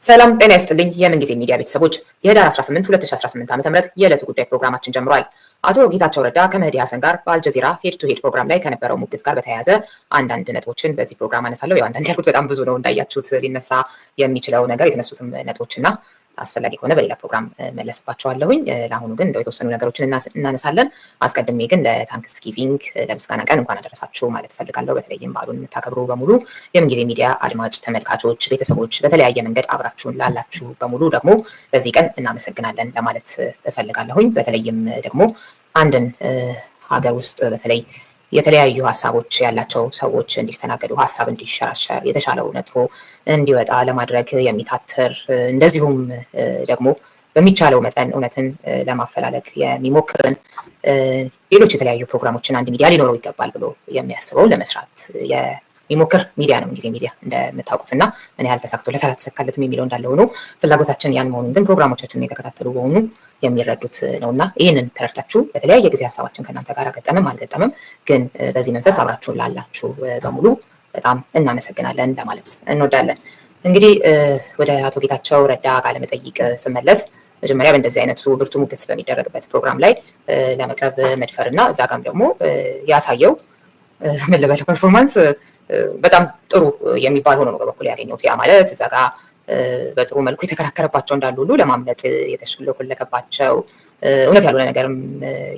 ሰላም ጤና ይስጥልኝ የምን ጊዜ ሚዲያ ቤተሰቦች የህዳር 18 2018 ዓ.ም የዕለቱ ጉዳይ ፕሮግራማችን ጀምሯል። አቶ ጌታቸው ረዳ ከመህዲ ሐሰን ጋር በአልጀዚራ ሄድ ቱ ሄድ ፕሮግራም ላይ ከነበረው ሙግት ጋር በተያያዘ አንዳንድ ነጥቦችን በዚህ ፕሮግራም አነሳለሁ። ያው አንዳንድ ያልኩት በጣም ብዙ ነው እንዳያችሁት ሊነሳ የሚችለው ነገር የተነሱትም ነጥቦችና አስፈላጊ ከሆነ በሌላ ፕሮግራም መለስባቸዋለሁኝ። ለአሁኑ ግን እንደው የተወሰኑ ነገሮችን እናነሳለን። አስቀድሜ ግን ለታንክስ ጊቪንግ ለምስጋና ቀን እንኳን አደረሳችሁ ማለት ፈልጋለሁ። በተለይም በዓሉን የምታከብሩ በሙሉ የምን ጊዜ ሚዲያ አድማጭ ተመልካቾች፣ ቤተሰቦች በተለያየ መንገድ አብራችሁን ላላችሁ በሙሉ ደግሞ በዚህ ቀን እናመሰግናለን ለማለት እፈልጋለሁኝ። በተለይም ደግሞ አንድን ሀገር ውስጥ በተለይ የተለያዩ ሀሳቦች ያላቸው ሰዎች እንዲስተናገዱ ሀሳብ እንዲሸራሸር የተሻለው ነጥሮ እንዲወጣ ለማድረግ የሚታትር እንደዚሁም ደግሞ በሚቻለው መጠን እውነትን ለማፈላለግ የሚሞክርን ሌሎች የተለያዩ ፕሮግራሞችን አንድ ሚዲያ ሊኖረው ይገባል ብሎ የሚያስበው ለመስራት የሚሞክር ሚዲያ ነው ምን ጊዜ ሚዲያ እንደምታውቁትና ምን ያህል ተሳክቶለታል አልተሳካለትም የሚለው እንዳለ ሆኖ ፍላጎታችን ያን መሆኑን ግን ፕሮግራሞቻችንን የተከታተሉ በሆኑ የሚረዱት ነውና ይህንን ተረድታችሁ በተለያየ ጊዜ ሀሳባችን ከእናንተ ጋር ገጠመም አልገጠመም ግን በዚህ መንፈስ አብራችሁን ላላችሁ በሙሉ በጣም እናመሰግናለን ለማለት እንወዳለን። እንግዲህ ወደ አቶ ጌታቸው ረዳ ቃለ መጠይቅ ስመለስ መጀመሪያ በእንደዚህ አይነቱ ብርቱ ሙግት በሚደረግበት ፕሮግራም ላይ ለመቅረብ መድፈርና እዛ ጋም ደግሞ ያሳየው ምን ልበል ፐርፎርማንስ በጣም ጥሩ የሚባል ሆኖ ነው በበኩል ያገኘሁት። ያ ማለት እዛ ጋር በጥሩ መልኩ የተከራከረባቸው እንዳሉ ሁሉ ለማምለጥ የተሽለኮለከባቸው እውነት ያልሆነ ነገርም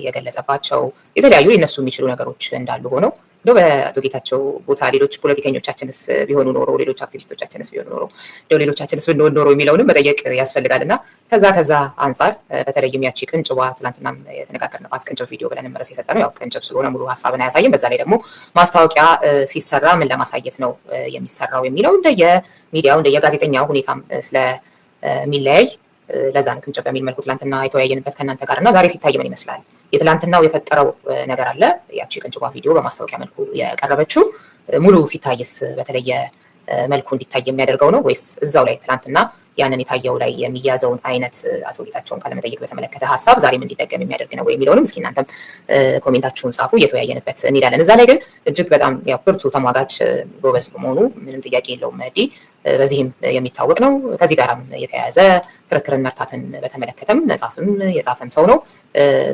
የገለጸባቸው የተለያዩ ሊነሱ የሚችሉ ነገሮች እንዳሉ ሆነው እንደው በአቶ ጌታቸው ቦታ ሌሎች ፖለቲከኞቻችንስ ቢሆኑ ኖሮ ሌሎች አክቲቪስቶቻችንስ ቢሆኑ ኖሮ እንደው ሌሎቻችንስ ብንሆን ኖሮ የሚለውንም መጠየቅ ያስፈልጋልና ከዛ አንጻር በተለይም ያቺ ቅንጭቧ ትናንትናም የተነጋገርንባት ቅንጭብ ቪዲዮ ብለን መረስ የሰጠ ነው። ያው ቅንጭብ ስለሆነ ሙሉ ሀሳብን አያሳይም። በዛ ላይ ደግሞ ማስታወቂያ ሲሰራ ምን ለማሳየት ነው የሚሰራው የሚለው እንደየሚዲያው እንደየጋዜጠኛው ሁኔታም ስለሚለያይ ለዛ ነው ቅንጭብ በሚል መልኩ ትላንትና የተወያየንበት ከእናንተ ጋር እና ዛሬ ሲታይ ምን ይመስላል የትላንትናው የፈጠረው ነገር አለ። ያቺ ቅንጭቧ ቪዲዮ በማስታወቂያ መልኩ የቀረበችው ሙሉ ሲታይስ በተለየ መልኩ እንዲታይ የሚያደርገው ነው ወይስ እዛው ላይ ትላንትና ያንን የታየው ላይ የሚያዘውን አይነት አቶ ጌታቸውን ቃለመጠይቅ በተመለከተ ሀሳብ ዛሬም እንዲደገም የሚያደርግ ነው የሚለውንም እስኪ እናንተም ኮሜንታችሁን ጻፉ፣ እየተወያየንበት እንሄዳለን። እዛ ላይ ግን እጅግ በጣም ያው ብርቱ ተሟጋች ጎበዝ በመሆኑ ምንም ጥያቄ የለውም መህዲ በዚህም የሚታወቅ ነው። ከዚህ ጋራም የተያያዘ ክርክርን መርታትን በተመለከተም መጽሐፍም የጻፈም ሰው ነው።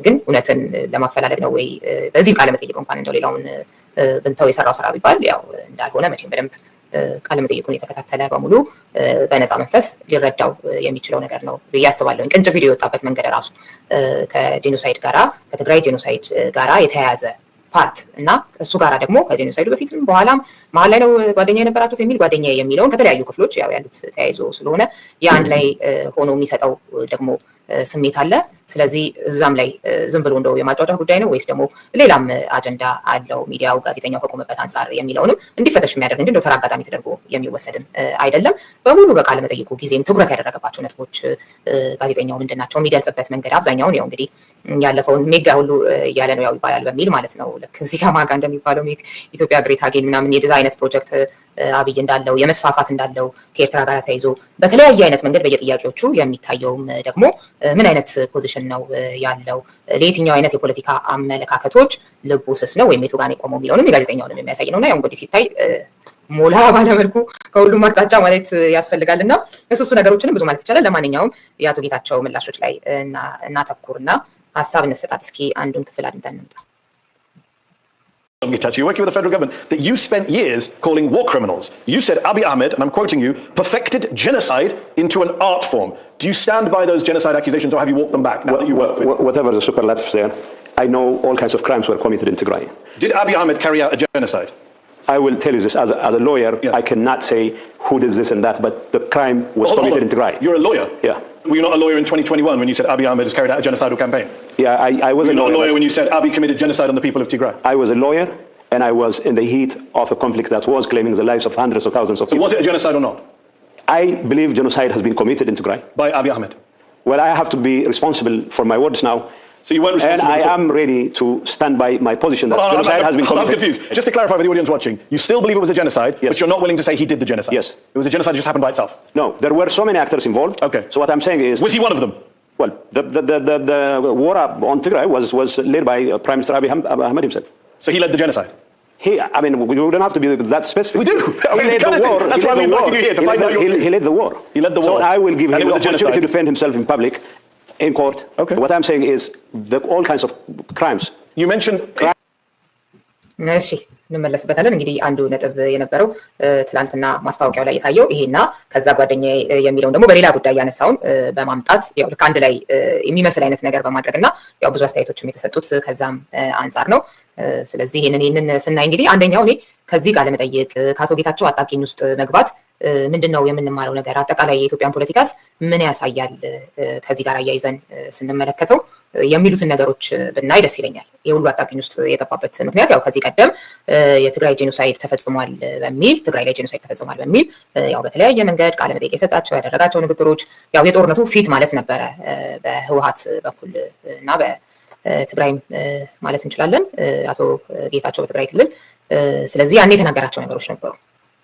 ግን እውነትን ለማፈላለግ ነው ወይ በዚህ ቃለመጠይቅ እንኳን እንደው ሌላውን ብንተው የሰራው ስራ ቢባል ያው እንዳልሆነ መቼም በደንብ ቃለ መጠይቁን የተከታተለ በሙሉ በነፃ መንፈስ ሊረዳው የሚችለው ነገር ነው ብዬ አስባለሁ። ቅንጭብ ቪዲዮ የወጣበት መንገድ ራሱ ከጄኖሳይድ ጋራ ከትግራይ ጄኖሳይድ ጋራ የተያያዘ ፓርት እና እሱ ጋራ ደግሞ ከጄኖሳይዱ በፊትም በኋላም መሀል ላይ ነው ጓደኛ የነበራችሁት የሚል ጓደኛ የሚለውን ከተለያዩ ክፍሎች ያው ያሉት ተያይዞ ስለሆነ የአንድ ላይ ሆኖ የሚሰጠው ደግሞ ስሜት አለ። ስለዚህ እዛም ላይ ዝም ብሎ እንደው የማጫወቻ ጉዳይ ነው ወይስ ደግሞ ሌላም አጀንዳ አለው ሚዲያው ጋዜጠኛው ከቆመበት አንጻር የሚለውንም እንዲፈተሽ የሚያደርግ እንጂ እንደው ተራ አጋጣሚ ተደርጎ የሚወሰድም አይደለም። በሙሉ በቃለ መጠይቁ ጊዜም ትኩረት ያደረገባቸው ነጥቦች ጋዜጠኛው ምንድናቸው የሚገልጽበት መንገድ አብዛኛውን ያው እንግዲህ ያለፈውን ሜጋ ሁሉ እያለ ነው ያው ይባላል በሚል ማለት ነው። ልክ እዚህ ጋር ማጋ እንደሚባለው ኢትዮጵያ ግሬት አጌን ምናምን የዲዛ አይነት ፕሮጀክት አብይ እንዳለው የመስፋፋት እንዳለው ከኤርትራ ጋር ተያይዞ በተለያየ አይነት መንገድ በየጥያቄዎቹ የሚታየውም ደግሞ ምን አይነት ፖዚሽን ነው ያለው ለየትኛው አይነት የፖለቲካ አመለካከቶች ልቡ ስስ ነው ወይም የቱ ጋር ነው የቆመው የሚለውንም የጋዜጠኛውንም የሚያሳይ ነውና ያው እንግዲህ ሲታይ ሞላ ባለመልኩ ከሁሉም አቅጣጫ ማለት ያስፈልጋልና እሱ ነገሮችንም ብዙ ማለት ይቻላል። ለማንኛውም የአቶ ጌታቸው ምላሾች ላይ እናተኩርና ሀሳብ እንሰጣት። እስኪ አንዱን ክፍል አድምጠን እንምጣ። You're working with the federal government that you spent years calling war criminals. You said Abiy Ahmed, and I'm quoting you, perfected genocide into an art form. Do you stand by those genocide accusations or have you walked them back now that you work with? Whatever the superlatives there, I know all kinds of crimes were committed in Tigray. Did Abiy Ahmed carry out a genocide? I will tell you this, as a lawyer, I cannot say who did this and that, but the crime was committed in Tigray. You're a lawyer? Yeah. Were you not a lawyer in 2021 when you said Abiy Ahmed has carried out a genocidal campaign? Yeah, I was a lawyer. Were you not a lawyer when you said Abiy committed genocide on the people of Tigray? I was a lawyer. And I was in the heat of a conflict that was claiming the lives of hundreds of thousands of people. So was it a genocide or not? I believe genocide has been committed in Tigray. By Abiy Ahmed? Well, I have to be responsible for my words now. So you weren't responsible And I am ready to stand by my position that genocide has been committed. I'm confused. Just to clarify for the audience watching, you still believe it was a genocide, yes, but you're not willing to say he did the genocide? Yes. It was a genocide that just happened by itself? No, there were so many actors involved. Okay. So what I'm saying is... Was he one of them? Well, the war on Tigray was led by Prime Minister Abiy Ahmed himself. So he led the genocide? I mean, we don't have to be that specific. We do. He led the war. That's why we invited you here, to find out He led the war. He led the war. So I will give him the opportunity genocide. to defend himself in public, in court. Okay. What I'm saying is all kinds of crimes. You mentioned... እሺ እንመለስበታለን። እንግዲህ አንዱ ነጥብ የነበረው ትላንትና ማስታወቂያው ላይ የታየው ይሄና ከዛ ጓደኛዬ የሚለውን ደግሞ በሌላ ጉዳይ ያነሳውን በማምጣት ያው ልክ አንድ ላይ የሚመስል አይነት ነገር በማድረግና ያው ብዙ አስተያየቶችም የተሰጡት ከዛም አንፃር ነው። ስለዚህ ይሄንን ስናይ እንግዲህ አንደኛው እኔ ከዚህ ቃለ መጠይቅ ከአቶ ጌታቸው አጣብቂኝ ውስጥ መግባት ምንድነው የምንማረው ነገር አጠቃላይ የኢትዮጵያን ፖለቲካስ ምን ያሳያል ከዚህ ጋር አያይዘን ስንመለከተው የሚሉትን ነገሮች ብናይ ደስ ይለኛል። የሁሉ አጣብቂኝ ውስጥ የገባበት ምክንያት ያው ከዚህ ቀደም የትግራይ ጄኖሳይድ ተፈጽሟል በሚል ትግራይ ላይ ጄኖሳይድ ተፈጽሟል በሚል ያው በተለያየ መንገድ ቃለ መጠይቅ የሰጣቸው ያደረጋቸው ንግግሮች ያው የጦርነቱ ፊት ማለት ነበረ በህወሓት በኩል እና በትግራይም ማለት እንችላለን አቶ ጌታቸው በትግራይ ክልል። ስለዚህ ያኔ የተናገራቸው ነገሮች ነበሩ።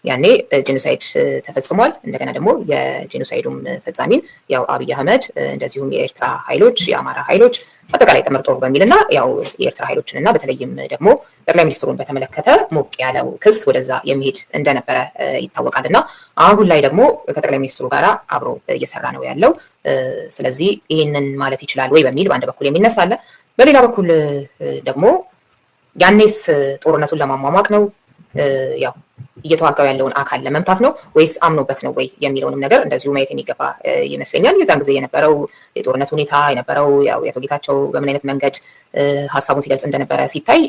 ያኔ ጄኖሳይድ ተፈጽሟል። እንደገና ደግሞ የጄኖሳይዱም ፈጻሚን ያው አብይ አህመድ እንደዚሁም የኤርትራ ኃይሎች የአማራ ኃይሎች አጠቃላይ ተመርጦ በሚልና ያው የኤርትራ ኃይሎችንና በተለይም ደግሞ ጠቅላይ ሚኒስትሩን በተመለከተ ሞቅ ያለው ክስ ወደዛ የሚሄድ እንደነበረ ይታወቃልና አሁን ላይ ደግሞ ከጠቅላይ ሚኒስትሩ ጋር አብሮ እየሰራ ነው ያለው። ስለዚህ ይሄንን ማለት ይችላል ወይ በሚል በአንድ በኩል የሚነሳለ፣ በሌላ በኩል ደግሞ ያኔስ ጦርነቱን ለማሟሟቅ ነው ያው እየተዋጋው ያለውን አካል ለመምታት ነው ወይስ አምኖበት ነው ወይ የሚለውንም ነገር እንደዚሁ ማየት የሚገባ ይመስለኛል። የዛን ጊዜ የነበረው የጦርነት ሁኔታ የነበረው ያው የአቶ ጌታቸው በምን አይነት መንገድ ሀሳቡን ሲገልጽ እንደነበረ ሲታይ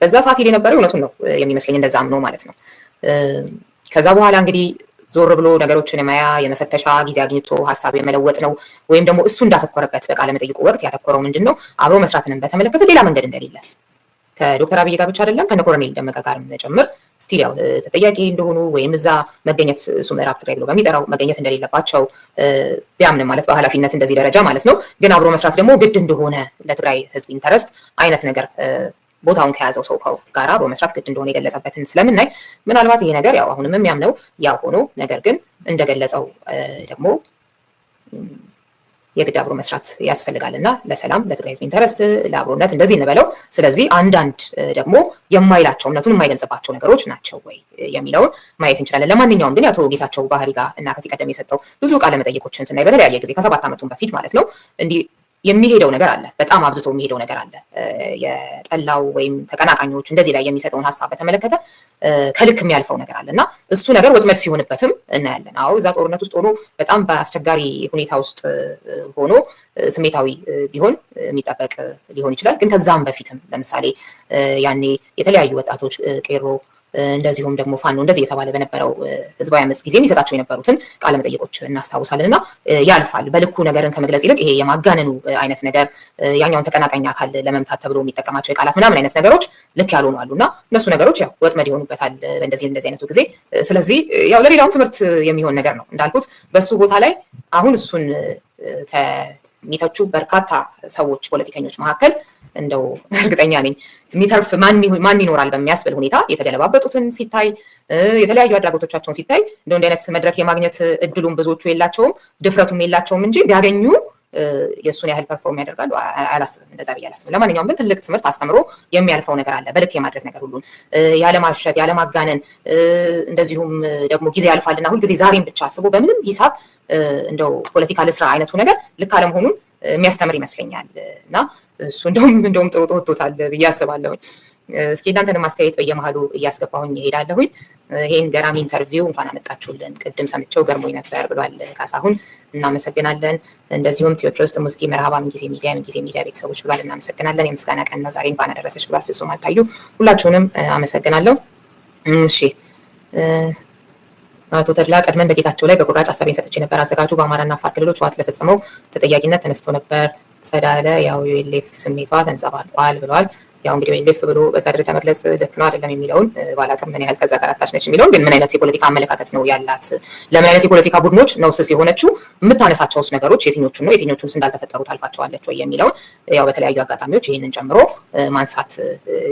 በዛ ሰዓት የነበረው እውነቱን ነው የሚመስለኝ፣ እንደዛ አምኖ ማለት ነው። ከዛ በኋላ እንግዲህ ዞር ብሎ ነገሮችን የመፈተሻ ጊዜ አግኝቶ ሀሳብ የመለወጥ ነው ወይም ደግሞ እሱ እንዳተኮረበት በቃለ መጠይቁ ወቅት ያተኮረው ምንድነው አብሮ መስራትንም በተመለከተ ሌላ መንገድ እንደሌለ ከዶክተር አብይ ጋር ብቻ አይደለም ከኮሎኔል ደመቀ ጋርም ጭምር ስቲል ያው ተጠያቂ እንደሆኑ ወይም እዛ መገኘት እሱ ምዕራብ ትግራይ ብሎ በሚጠራው መገኘት እንደሌለባቸው ቢያምንም ማለት በኃላፊነት እንደዚህ ደረጃ ማለት ነው። ግን አብሮ መስራት ደግሞ ግድ እንደሆነ ለትግራይ ህዝብ ኢንተረስት አይነት ነገር ቦታውን ከያዘው ሰው ጋር አብሮ መስራት ግድ እንደሆነ የገለጸበትን ስለምናይ ምናልባት ይሄ ነገር ያው አሁንም የሚያምነው ያው ሆኖ ነገር ግን እንደገለጸው ደግሞ የግድ አብሮ መስራት ያስፈልጋልና ለሰላም ለትግራይ ህዝብ ኢንተረስት ለአብሮነት እንደዚህ እንበለው። ስለዚህ አንዳንድ ደግሞ የማይላቸው እምነቱን የማይገልጽባቸው ነገሮች ናቸው ወይ የሚለውን ማየት እንችላለን። ለማንኛውም ግን የአቶ ጌታቸው ባህሪ ጋር እና ከዚህ ቀደም የሰጠው ብዙ ቃለ መጠይቆችን ስናይ በተለያየ ጊዜ ከ7 ዓመቱን በፊት ማለት ነው እንዲህ የሚሄደው ነገር አለ፣ በጣም አብዝቶ የሚሄደው ነገር አለ። የጠላው ወይም ተቀናቃኞች እንደዚህ ላይ የሚሰጠውን ሀሳብ በተመለከተ ከልክ የሚያልፈው ነገር አለ እና እሱ ነገር ወጥመድ ሲሆንበትም እናያለን። አዎ እዛ ጦርነት ውስጥ ሆኖ በጣም በአስቸጋሪ ሁኔታ ውስጥ ሆኖ ስሜታዊ ቢሆን የሚጠበቅ ሊሆን ይችላል። ግን ከዛም በፊትም ለምሳሌ ያኔ የተለያዩ ወጣቶች ቄሮ እንደዚሁም ደግሞ ፋኖ እንደዚህ የተባለ በነበረው ህዝባዊ አመጽ ጊዜ የሚሰጣቸው የነበሩትን ቃለ መጠይቆች እናስታውሳለንና ያልፋል። በልኩ ነገርን ከመግለጽ ይልቅ ይሄ የማጋነኑ አይነት ነገር ያኛውን ተቀናቃኝ አካል ለመምታት ተብሎ የሚጠቀማቸው የቃላት ምናምን አይነት ነገሮች ልክ ያልሆኑ አሉና እነሱ ነገሮች ያው ወጥመድ ይሆኑበታል እንደዚህ አይነቱ ጊዜ። ስለዚህ ያው ለሌላው ትምህርት የሚሆን ነገር ነው እንዳልኩት በሱ ቦታ ላይ አሁን እሱን ከሚተቹ በርካታ ሰዎች ፖለቲከኞች መካከል እንደው እርግጠኛ ነኝ የሚተርፍ ማን ይኖራል በሚያስብል ሁኔታ የተገለባበጡትን ሲታይ የተለያዩ አድራጎቶቻቸውን ሲታይ እንደው እንደ አይነት መድረክ የማግኘት እድሉም ብዙዎቹ የላቸውም ድፍረቱም የላቸውም እንጂ ቢያገኙ የሱን ያህል ፐርፎርም ያደርጋሉ አላስብም። እንደዛ ብዬ አላስብም። ለማንኛውም ግን ትልቅ ትምህርት አስተምሮ የሚያልፈው ነገር አለ። በልክ የማድረግ ነገር ሁሉን ያለማሸት ያለማጋነን እንደዚሁም ደግሞ ጊዜ ያልፋልና ሁልጊዜ ዛሬም ብቻ አስቦ በምንም ሂሳብ እንደው ፖለቲካ ልስራ አይነቱ ነገር ልክ አለመሆኑን የሚያስተምር ይመስለኛል እና እሱ እንደውም ጥሩ ወጥቶታል ብዬ አስባለሁ። እስኪ እናንተንም አስተያየት በየመሃሉ እያስገባሁኝ እሄዳለሁኝ። ይሄን ገራሚ ኢንተርቪው እንኳን አመጣችሁልን ቅድም ሰምቼው ገርሞኝ ነበር ብሏል ካሳሁን፣ እናመሰግናለን። እንደዚሁም ቴዎድሮስ ሙስኪ መርሃባ ምን ጊዜ ሚዲያ ቤተሰቦች ብሏል፣ እናመሰግናለን። የምስጋና ቀን ነው ዛሬ እንኳን አደረሰች ብሏል ፍጹም አልታዩ፣ ሁላችሁንም አመሰግናለሁ። እሺ አቶ ተድላ ቀድመን በጌታቸው ላይ በቁራጭ ሀሳቤን ሰጥቼ ነበር። አዘጋጁ በአማራና አፋር ክልሎች ህወሓት ለፈጸመው ተጠያቂነት ተነስቶ ነበር። ጸዳለ ያው የኤልኤፍ ስሜቷ ተንጸባርቋል ብሏል። ያው እንግዲህ ኤልኤፍ ብሎ በዛ ደረጃ መግለጽ ልክ ነው አይደለም የሚለውን ባላውቅም ምን ያህል ከዛ ጋር አታች ነች የሚለውን ግን ምን አይነት የፖለቲካ አመለካከት ነው ያላት፣ ለምን አይነት የፖለቲካ ቡድኖች ነው ስስ የሆነችው፣ የምታነሳቸውስ ነገሮች የትኞቹን ነው የትኞቹንስ እንዳልተፈጠሩ ታልፋቸዋለች ወይ የሚለውን ያው በተለያዩ አጋጣሚዎች ይህንን ጨምሮ ማንሳት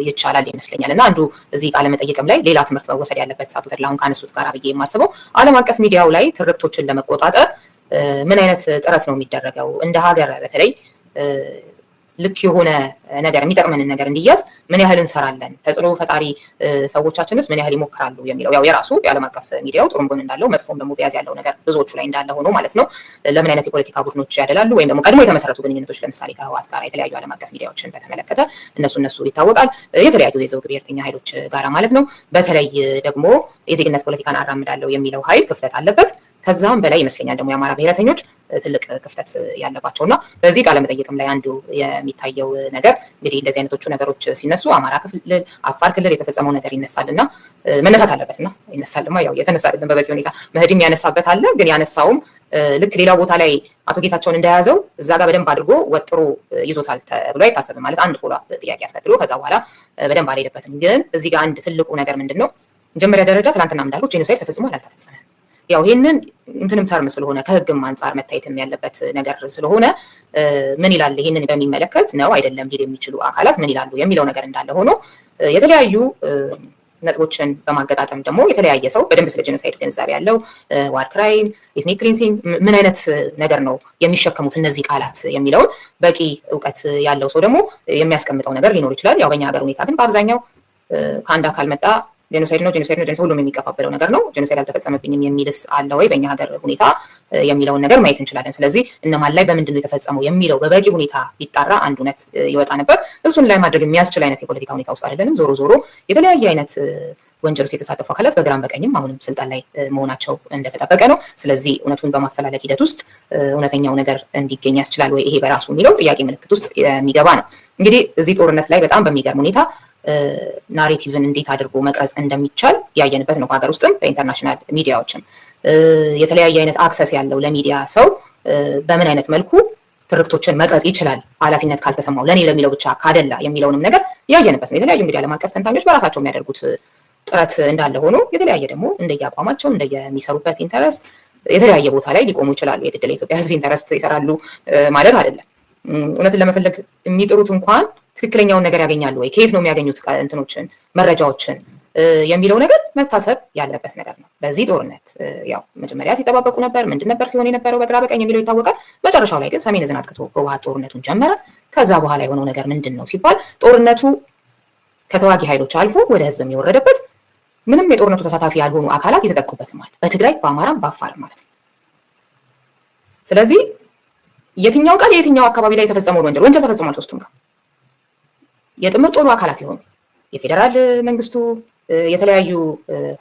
ይቻላል ይመስለኛል። እና አንዱ እዚህ ቃለ መጠይቅም ላይ ሌላ ትምህርት መወሰድ ያለበት አቶ ተድላሁን ካነሱት ጋር ብዬ የማስበው ዓለም አቀፍ ሚዲያው ላይ ትርክቶችን ለመቆጣጠር ምን አይነት ጥረት ነው የሚደረገው እንደ ሀገር በተለይ ልክ የሆነ ነገር የሚጠቅመንን ነገር እንዲያዝ ምን ያህል እንሰራለን፣ ተጽዕኖ ፈጣሪ ሰዎቻችንስ ምን ያህል ይሞክራሉ የሚለው ያው የራሱ የዓለም አቀፍ ሚዲያው ጥሩም ጎን እንዳለው መጥፎም ደግሞ ቢያዝ ያለው ነገር ብዙዎቹ ላይ እንዳለ ሆኖ ማለት ነው። ለምን አይነት የፖለቲካ ቡድኖች ያደላሉ ወይም ደግሞ ቀድሞ የተመሰረቱ ግንኙነቶች ለምሳሌ ከህወሓት ጋር የተለያዩ ዓለም አቀፍ ሚዲያዎችን በተመለከተ እነሱ ይታወቃል። የተለያዩ የዘውግ ብሔርተኛ ኃይሎች ጋራ ማለት ነው። በተለይ ደግሞ የዜግነት ፖለቲካን አራምዳለሁ የሚለው ኃይል ክፍተት አለበት። ከዛም በላይ ይመስለኛል ደግሞ የአማራ ብሔረተኞች ትልቅ ክፍተት ያለባቸውና በዚህ ቃለ መጠይቅም ላይ አንዱ የሚታየው ነገር እንግዲህ እንደዚህ አይነቶቹ ነገሮች ሲነሱ አማራ ክልል፣ አፋር ክልል የተፈጸመው ነገር ይነሳልና መነሳት አለበትና ይነሳልማ ያው የተነሳልን በበቂ ሁኔታ መህዲም ያነሳበት አለ። ግን ያነሳውም ልክ ሌላ ቦታ ላይ አቶ ጌታቸውን እንደያዘው እዛ ጋር በደንብ አድርጎ ወጥሮ ይዞታል ተብሎ አይታሰብም። ማለት አንድ ፎሎ ጥያቄ አስከትሎ ከዛ በኋላ በደንብ አልሄደበትም። ግን እዚህ ጋር አንድ ትልቁ ነገር ምንድነው መጀመሪያ ደረጃ ትናንትና እንዳልኩት ጄኖሳይድ ተፈጽሟል አልተፈጸመም ያው ይሄንን እንትንም ተርም ስለሆነ ከህግም አንፃር መታየትም ያለበት ነገር ስለሆነ ምን ይላል ይሄንን በሚመለከት ነው አይደለም ሊል የሚችሉ አካላት ምን ይላሉ የሚለው ነገር እንዳለ ሆኖ የተለያዩ ነጥቦችን በማገጣጠም ደግሞ የተለያየ ሰው በደንብ ስለ ጄኖሳይድ ግንዛቤ ያለው ዋር ክራይም፣ ኤትኒክ ክሊንሲንግ ምን አይነት ነገር ነው የሚሸከሙት እነዚህ ቃላት የሚለውን በቂ እውቀት ያለው ሰው ደግሞ የሚያስቀምጠው ነገር ሊኖር ይችላል። ያው በእኛ ሀገር ሁኔታ ግን በአብዛኛው ከአንድ አካል መጣ ጄኖሳይድ ነው ሁሉም የሚቀባበለው ነገር ነው። ጄኖሳይድ አልተፈጸመብኝም የሚልስ አለ ወይ በእኛ ሀገር ሁኔታ የሚለውን ነገር ማየት እንችላለን። ስለዚህ እነማን ላይ በምንድን ነው የተፈጸመው የሚለው በበቂ ሁኔታ ቢጣራ አንድ እውነት ይወጣ ነበር። እሱን ላይ ማድረግ የሚያስችል አይነት የፖለቲካ ሁኔታ ውስጥ አይደለንም። ዞሮ የተለያየ አይነት ወንጀል ውስጥ የተሳተፉ አካላት በግራም በቀኝም አሁንም ስልጣን ላይ መሆናቸው እንደተጠበቀ ነው። ስለዚህ እውነቱን በማፈላለግ ሂደት ውስጥ እውነተኛው ነገር እንዲገኝ ያስችላል ወይ ይሄ በራሱ የሚለው ጥያቄ ምልክት ውስጥ የሚገባ ነው። እንግዲህ እዚህ ጦርነት ላይ በጣም በሚገርም ሁኔታ ናሬቲቭን እንዴት አድርጎ መቅረጽ እንደሚቻል ያየንበት ነው። በሀገር ውስጥም በኢንተርናሽናል ሚዲያዎችም የተለያየ አይነት አክሰስ ያለው ለሚዲያ ሰው በምን አይነት መልኩ ትርክቶችን መቅረጽ ይችላል ኃላፊነት ካልተሰማው ለኔ ለሚለው ብቻ ካደላ የሚለውንም ነገር ያየንበት ነው። የተለያዩ እንግዲህ ዓለም አቀፍ ተንታኞች በራሳቸው የሚያደርጉት ጥረት እንዳለ ሆኖ የተለያየ ደግሞ እንደየአቋማቸው እንደየሚሰሩበት ኢንተረስት የተለያየ ቦታ ላይ ሊቆሙ ይችላሉ። የግድ ለኢትዮጵያ ሕዝብ ኢንተረስት ይሰራሉ ማለት አይደለም። እውነትን ለመፈለግ የሚጥሩት እንኳን ትክክለኛውን ነገር ያገኛሉ ወይ፣ ከየት ነው የሚያገኙት እንትኖችን መረጃዎችን የሚለው ነገር መታሰብ ያለበት ነገር ነው። በዚህ ጦርነት ያው መጀመሪያ ሲጠባበቁ ነበር፣ ምንድን ነበር ሲሆን የነበረው በግራ በቀኝ የሚለው ይታወቃል። መጨረሻው ላይ ግን ሰሜን ዕዝን አጥቅቶ ህወሓት ጦርነቱን ጀመረ። ከዛ በኋላ የሆነው ነገር ምንድን ነው ሲባል ጦርነቱ ከተዋጊ ኃይሎች አልፎ ወደ ህዝብ የሚወረደበት ምንም የጦርነቱ ተሳታፊ ያልሆኑ አካላት የተጠቁበት ማለት በትግራይ በአማራም በአፋርም ማለት ነው። ስለዚህ የትኛው ቃል የትኛው አካባቢ ላይ የተፈጸመው ወንጀል ተፈጽሟል። ሶስቱም ጋር የጥምር ጦሩ አካላት የሆኑ የፌዴራል መንግስቱ የተለያዩ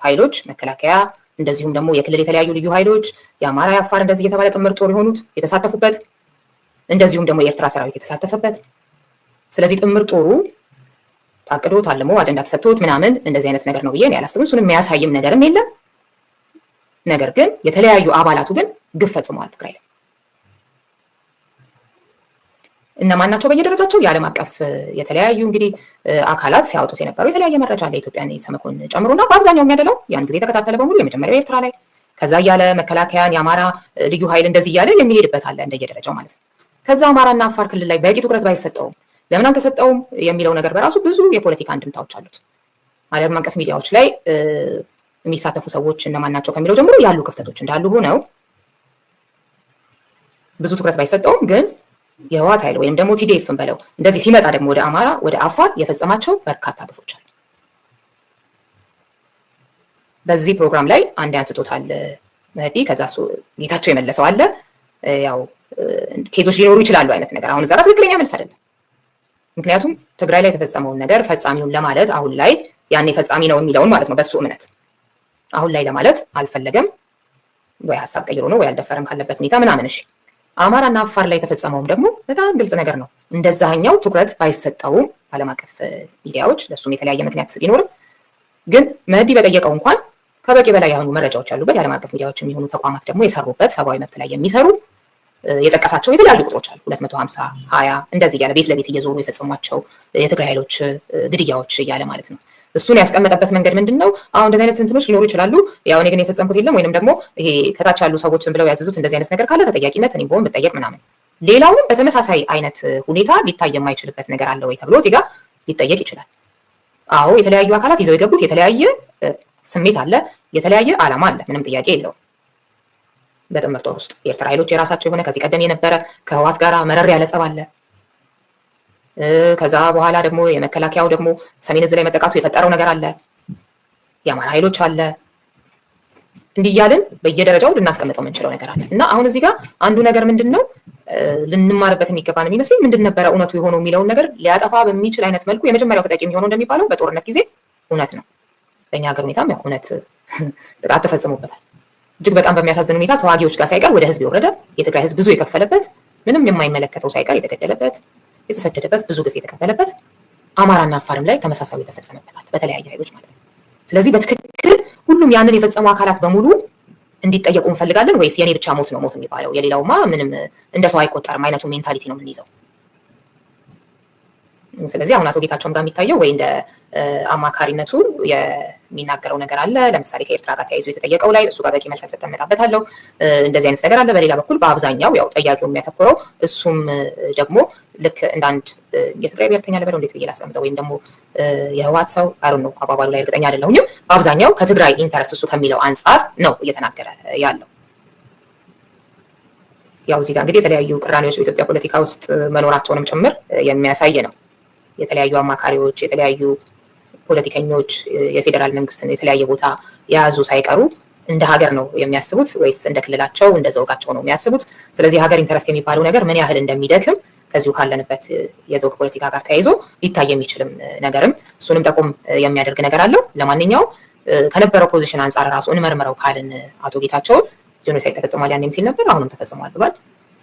ኃይሎች መከላከያ፣ እንደዚሁም ደግሞ የክልል የተለያዩ ልዩ ኃይሎች የአማራ የአፋር እንደዚህ የተባለ ጥምር ጦር የሆኑት የተሳተፉበት፣ እንደዚሁም ደግሞ የኤርትራ ሰራዊት የተሳተፈበት። ስለዚህ ጥምር ጦሩ ታቅዶ ታልሞ አጀንዳ ተሰጥቶት ምናምን እንደዚህ አይነት ነገር ነው ብዬ ያላስብም። እሱን የሚያሳይም ነገርም የለም። ነገር ግን የተለያዩ አባላቱ ግን ግፍ ፈጽመዋል ትግራይ ላይ። እነማን ናቸው? በየደረጃቸው የዓለም አቀፍ የተለያዩ እንግዲህ አካላት ሲያወጡት የነበረው የተለያየ መረጃ አለ። ኢትዮጵያን ሰመኮን ጨምሮና በአብዛኛው የሚያደለው ያን ጊዜ የተከታተለ በሙሉ የመጀመሪያው ኤርትራ ላይ ከዛ እያለ መከላከያን የአማራ ልዩ ኃይል እንደዚህ እያለ የሚሄድበት አለ እንደየደረጃው ማለት ነው። ከዛ አማራና አፋር ክልል ላይ በቂ ትኩረት ባይሰጠውም ለምን አልተሰጠውም የሚለው ነገር በራሱ ብዙ የፖለቲካ አንድምታዎች አሉት። ዓለም አቀፍ ሚዲያዎች ላይ የሚሳተፉ ሰዎች እነማን ናቸው ከሚለው ጀምሮ ያሉ ክፍተቶች እንዳሉ ሆነው ብዙ ትኩረት ባይሰጠውም ግን የህወሓት ኃይል ወይም ደግሞ ቲዲኤፍን በለው እንደዚህ ሲመጣ ደግሞ ወደ አማራ ወደ አፋር የፈጸማቸው በርካታ ግፎች አሉ። በዚህ ፕሮግራም ላይ አንድ አንስቶታል መህዲ፣ ከዛ እሱ ጌታቸው የመለሰው አለ። ያው ኬዞች ሊኖሩ ይችላሉ አይነት ነገር አሁን እዛ ጋር ትክክለኛ መልስ አይደለም። ምክንያቱም ትግራይ ላይ የተፈጸመውን ነገር ፈጻሚውን ለማለት አሁን ላይ ያኔ ፈጻሚ ነው የሚለውን ማለት ነው በሱ እምነት አሁን ላይ ለማለት አልፈለገም ወይ ሀሳብ ቀይሮ ነው ወይ አልደፈረም ካለበት ሁኔታ ምናምን። እሺ አማራና አፋር ላይ የተፈጸመውም ደግሞ በጣም ግልጽ ነገር ነው። እንደዛኛው ትኩረት ባይሰጠውም ዓለም አቀፍ ሚዲያዎች ለሱም የተለያየ ምክንያት ቢኖርም ግን መህዲ በጠየቀው እንኳን ከበቂ በላይ የሆኑ መረጃዎች ያሉበት የዓለም አቀፍ ሚዲያዎች የሚሆኑ ተቋማት ደግሞ የሰሩበት ሰብአዊ መብት ላይ የሚሰሩ የጠቀሳቸው የተለያዩ ቁጥሮች አሉ። 250 20 እንደዚህ እያለ ቤት ለቤት እየዞሩ የፈጸሟቸው የትግራይ ኃይሎች ግድያዎች እያለ ማለት ነው። እሱን ያስቀመጠበት መንገድ ምንድነው? አሁን እንደዚህ አይነት እንትኖች ሊኖሩ ይችላሉ። ያው እኔ ግን የፈጸምኩት የለም ወይንም ደግሞ ይሄ ከታች ያሉ ሰዎች ዝም ብለው ያዘዙት እንደዚህ አይነት ነገር ካለ ተጠያቂነት እኔም በሆን ብጠየቅ ምናምን። ሌላውንም በተመሳሳይ አይነት ሁኔታ ሊታይ የማይችልበት ነገር አለ ወይ ተብሎ እዚህ ጋር ሊጠየቅ ይችላል። አዎ የተለያዩ አካላት ይዘው የገቡት የተለያየ ስሜት አለ፣ የተለያየ ዓላማ አለ፣ ምንም ጥያቄ የለውም። በጥምር ጦር ውስጥ የኤርትራ ኃይሎች የራሳቸው የሆነ ከዚህ ቀደም የነበረ ከህወሓት ጋር መረር ያለ ጸብ አለ። ከዛ በኋላ ደግሞ የመከላከያው ደግሞ ሰሜን እዝ ላይ መጠቃቱ የፈጠረው ነገር አለ። የአማራ ኃይሎች አለ። እንዲህ እያልን በየደረጃው ልናስቀምጠው የምንችለው ነገር አለ እና አሁን እዚህ ጋር አንዱ ነገር ምንድነው ልንማርበት የሚገባ ነው የሚመስለኝ ምንድን ነበረ እውነቱ የሆነው የሚለውን ነገር ሊያጠፋ በሚችል አይነት መልኩ የመጀመሪያው ተጠቂ የሚሆነው እንደሚባለው በጦርነት ጊዜ እውነት ነው። በእኛ ሀገር ሁኔታም ያው እውነት ጥቃት ተፈጽሞበታል። እጅግ በጣም በሚያሳዝን ሁኔታ ተዋጊዎች ጋር ሳይቀር ወደ ህዝብ የወረደ የትግራይ ህዝብ ብዙ የከፈለበት ምንም የማይመለከተው ሳይቀር የተገደለበት የተሰደደበት ብዙ ግፍ የተቀበለበት አማራና አፋርም ላይ ተመሳሳይ የተፈጸመበታል በተለያዩ ኃይሎች ማለት ነው። ስለዚህ በትክክል ሁሉም ያንን የፈጸሙ አካላት በሙሉ እንዲጠየቁ እንፈልጋለን ወይስ የኔ ብቻ ሞት ነው ሞት የሚባለው የሌላውማ ምንም እንደ ሰው አይቆጠርም አይነቱ ሜንታሊቲ ነው የምንይዘው? ስለዚህ አሁን አቶ ጌታቸውም ጋር የሚታየው ወይ እንደ አማካሪነቱ የሚናገረው ነገር አለ። ለምሳሌ ከኤርትራ ጋር ተያይዞ የተጠየቀው ላይ እሱ ጋር በቂ መልስ ተመጣበታለሁ እንደዚህ አይነት ነገር አለ። በሌላ በኩል በአብዛኛው ያው ጠያቂው የሚያተኩረው እሱም ደግሞ ልክ እንዳንድ የትግራይ ብሔርተኛ ልበለው እንዴት ብዬ ላስቀምጠው ወይም ደግሞ የህወሓት ሰው አሩን ነው አባባሉ ላይ እርግጠኛ አይደለሁኝም። በአብዛኛው ከትግራይ ኢንተረስት እሱ ከሚለው አንጻር ነው እየተናገረ ያለው። ያው እዚህ ጋር እንግዲህ የተለያዩ ቅራኔዎች በኢትዮጵያ ፖለቲካ ውስጥ መኖራቸውንም ጭምር የሚያሳይ ነው። የተለያዩ አማካሪዎች፣ የተለያዩ ፖለቲከኞች የፌዴራል መንግስትን የተለያየ ቦታ የያዙ ሳይቀሩ እንደ ሀገር ነው የሚያስቡት ወይስ እንደ ክልላቸው እንደ ዘውጋቸው ነው የሚያስቡት? ስለዚህ ሀገር ኢንተረስት የሚባለው ነገር ምን ያህል እንደሚደክም ከዚሁ ካለንበት የዘውግ ፖለቲካ ጋር ተያይዞ ሊታይ የሚችልም ነገርም እሱንም ጠቁም የሚያደርግ ነገር አለው። ለማንኛውም ከነበረው ፖዚሽን አንጻር ራሱ እንመርምረው ካልን አቶ ጌታቸውን ጄኖሳይድ ተፈጽሟል ያኔም ሲል ነበር፣ አሁንም ተፈጽሟል ብሏል።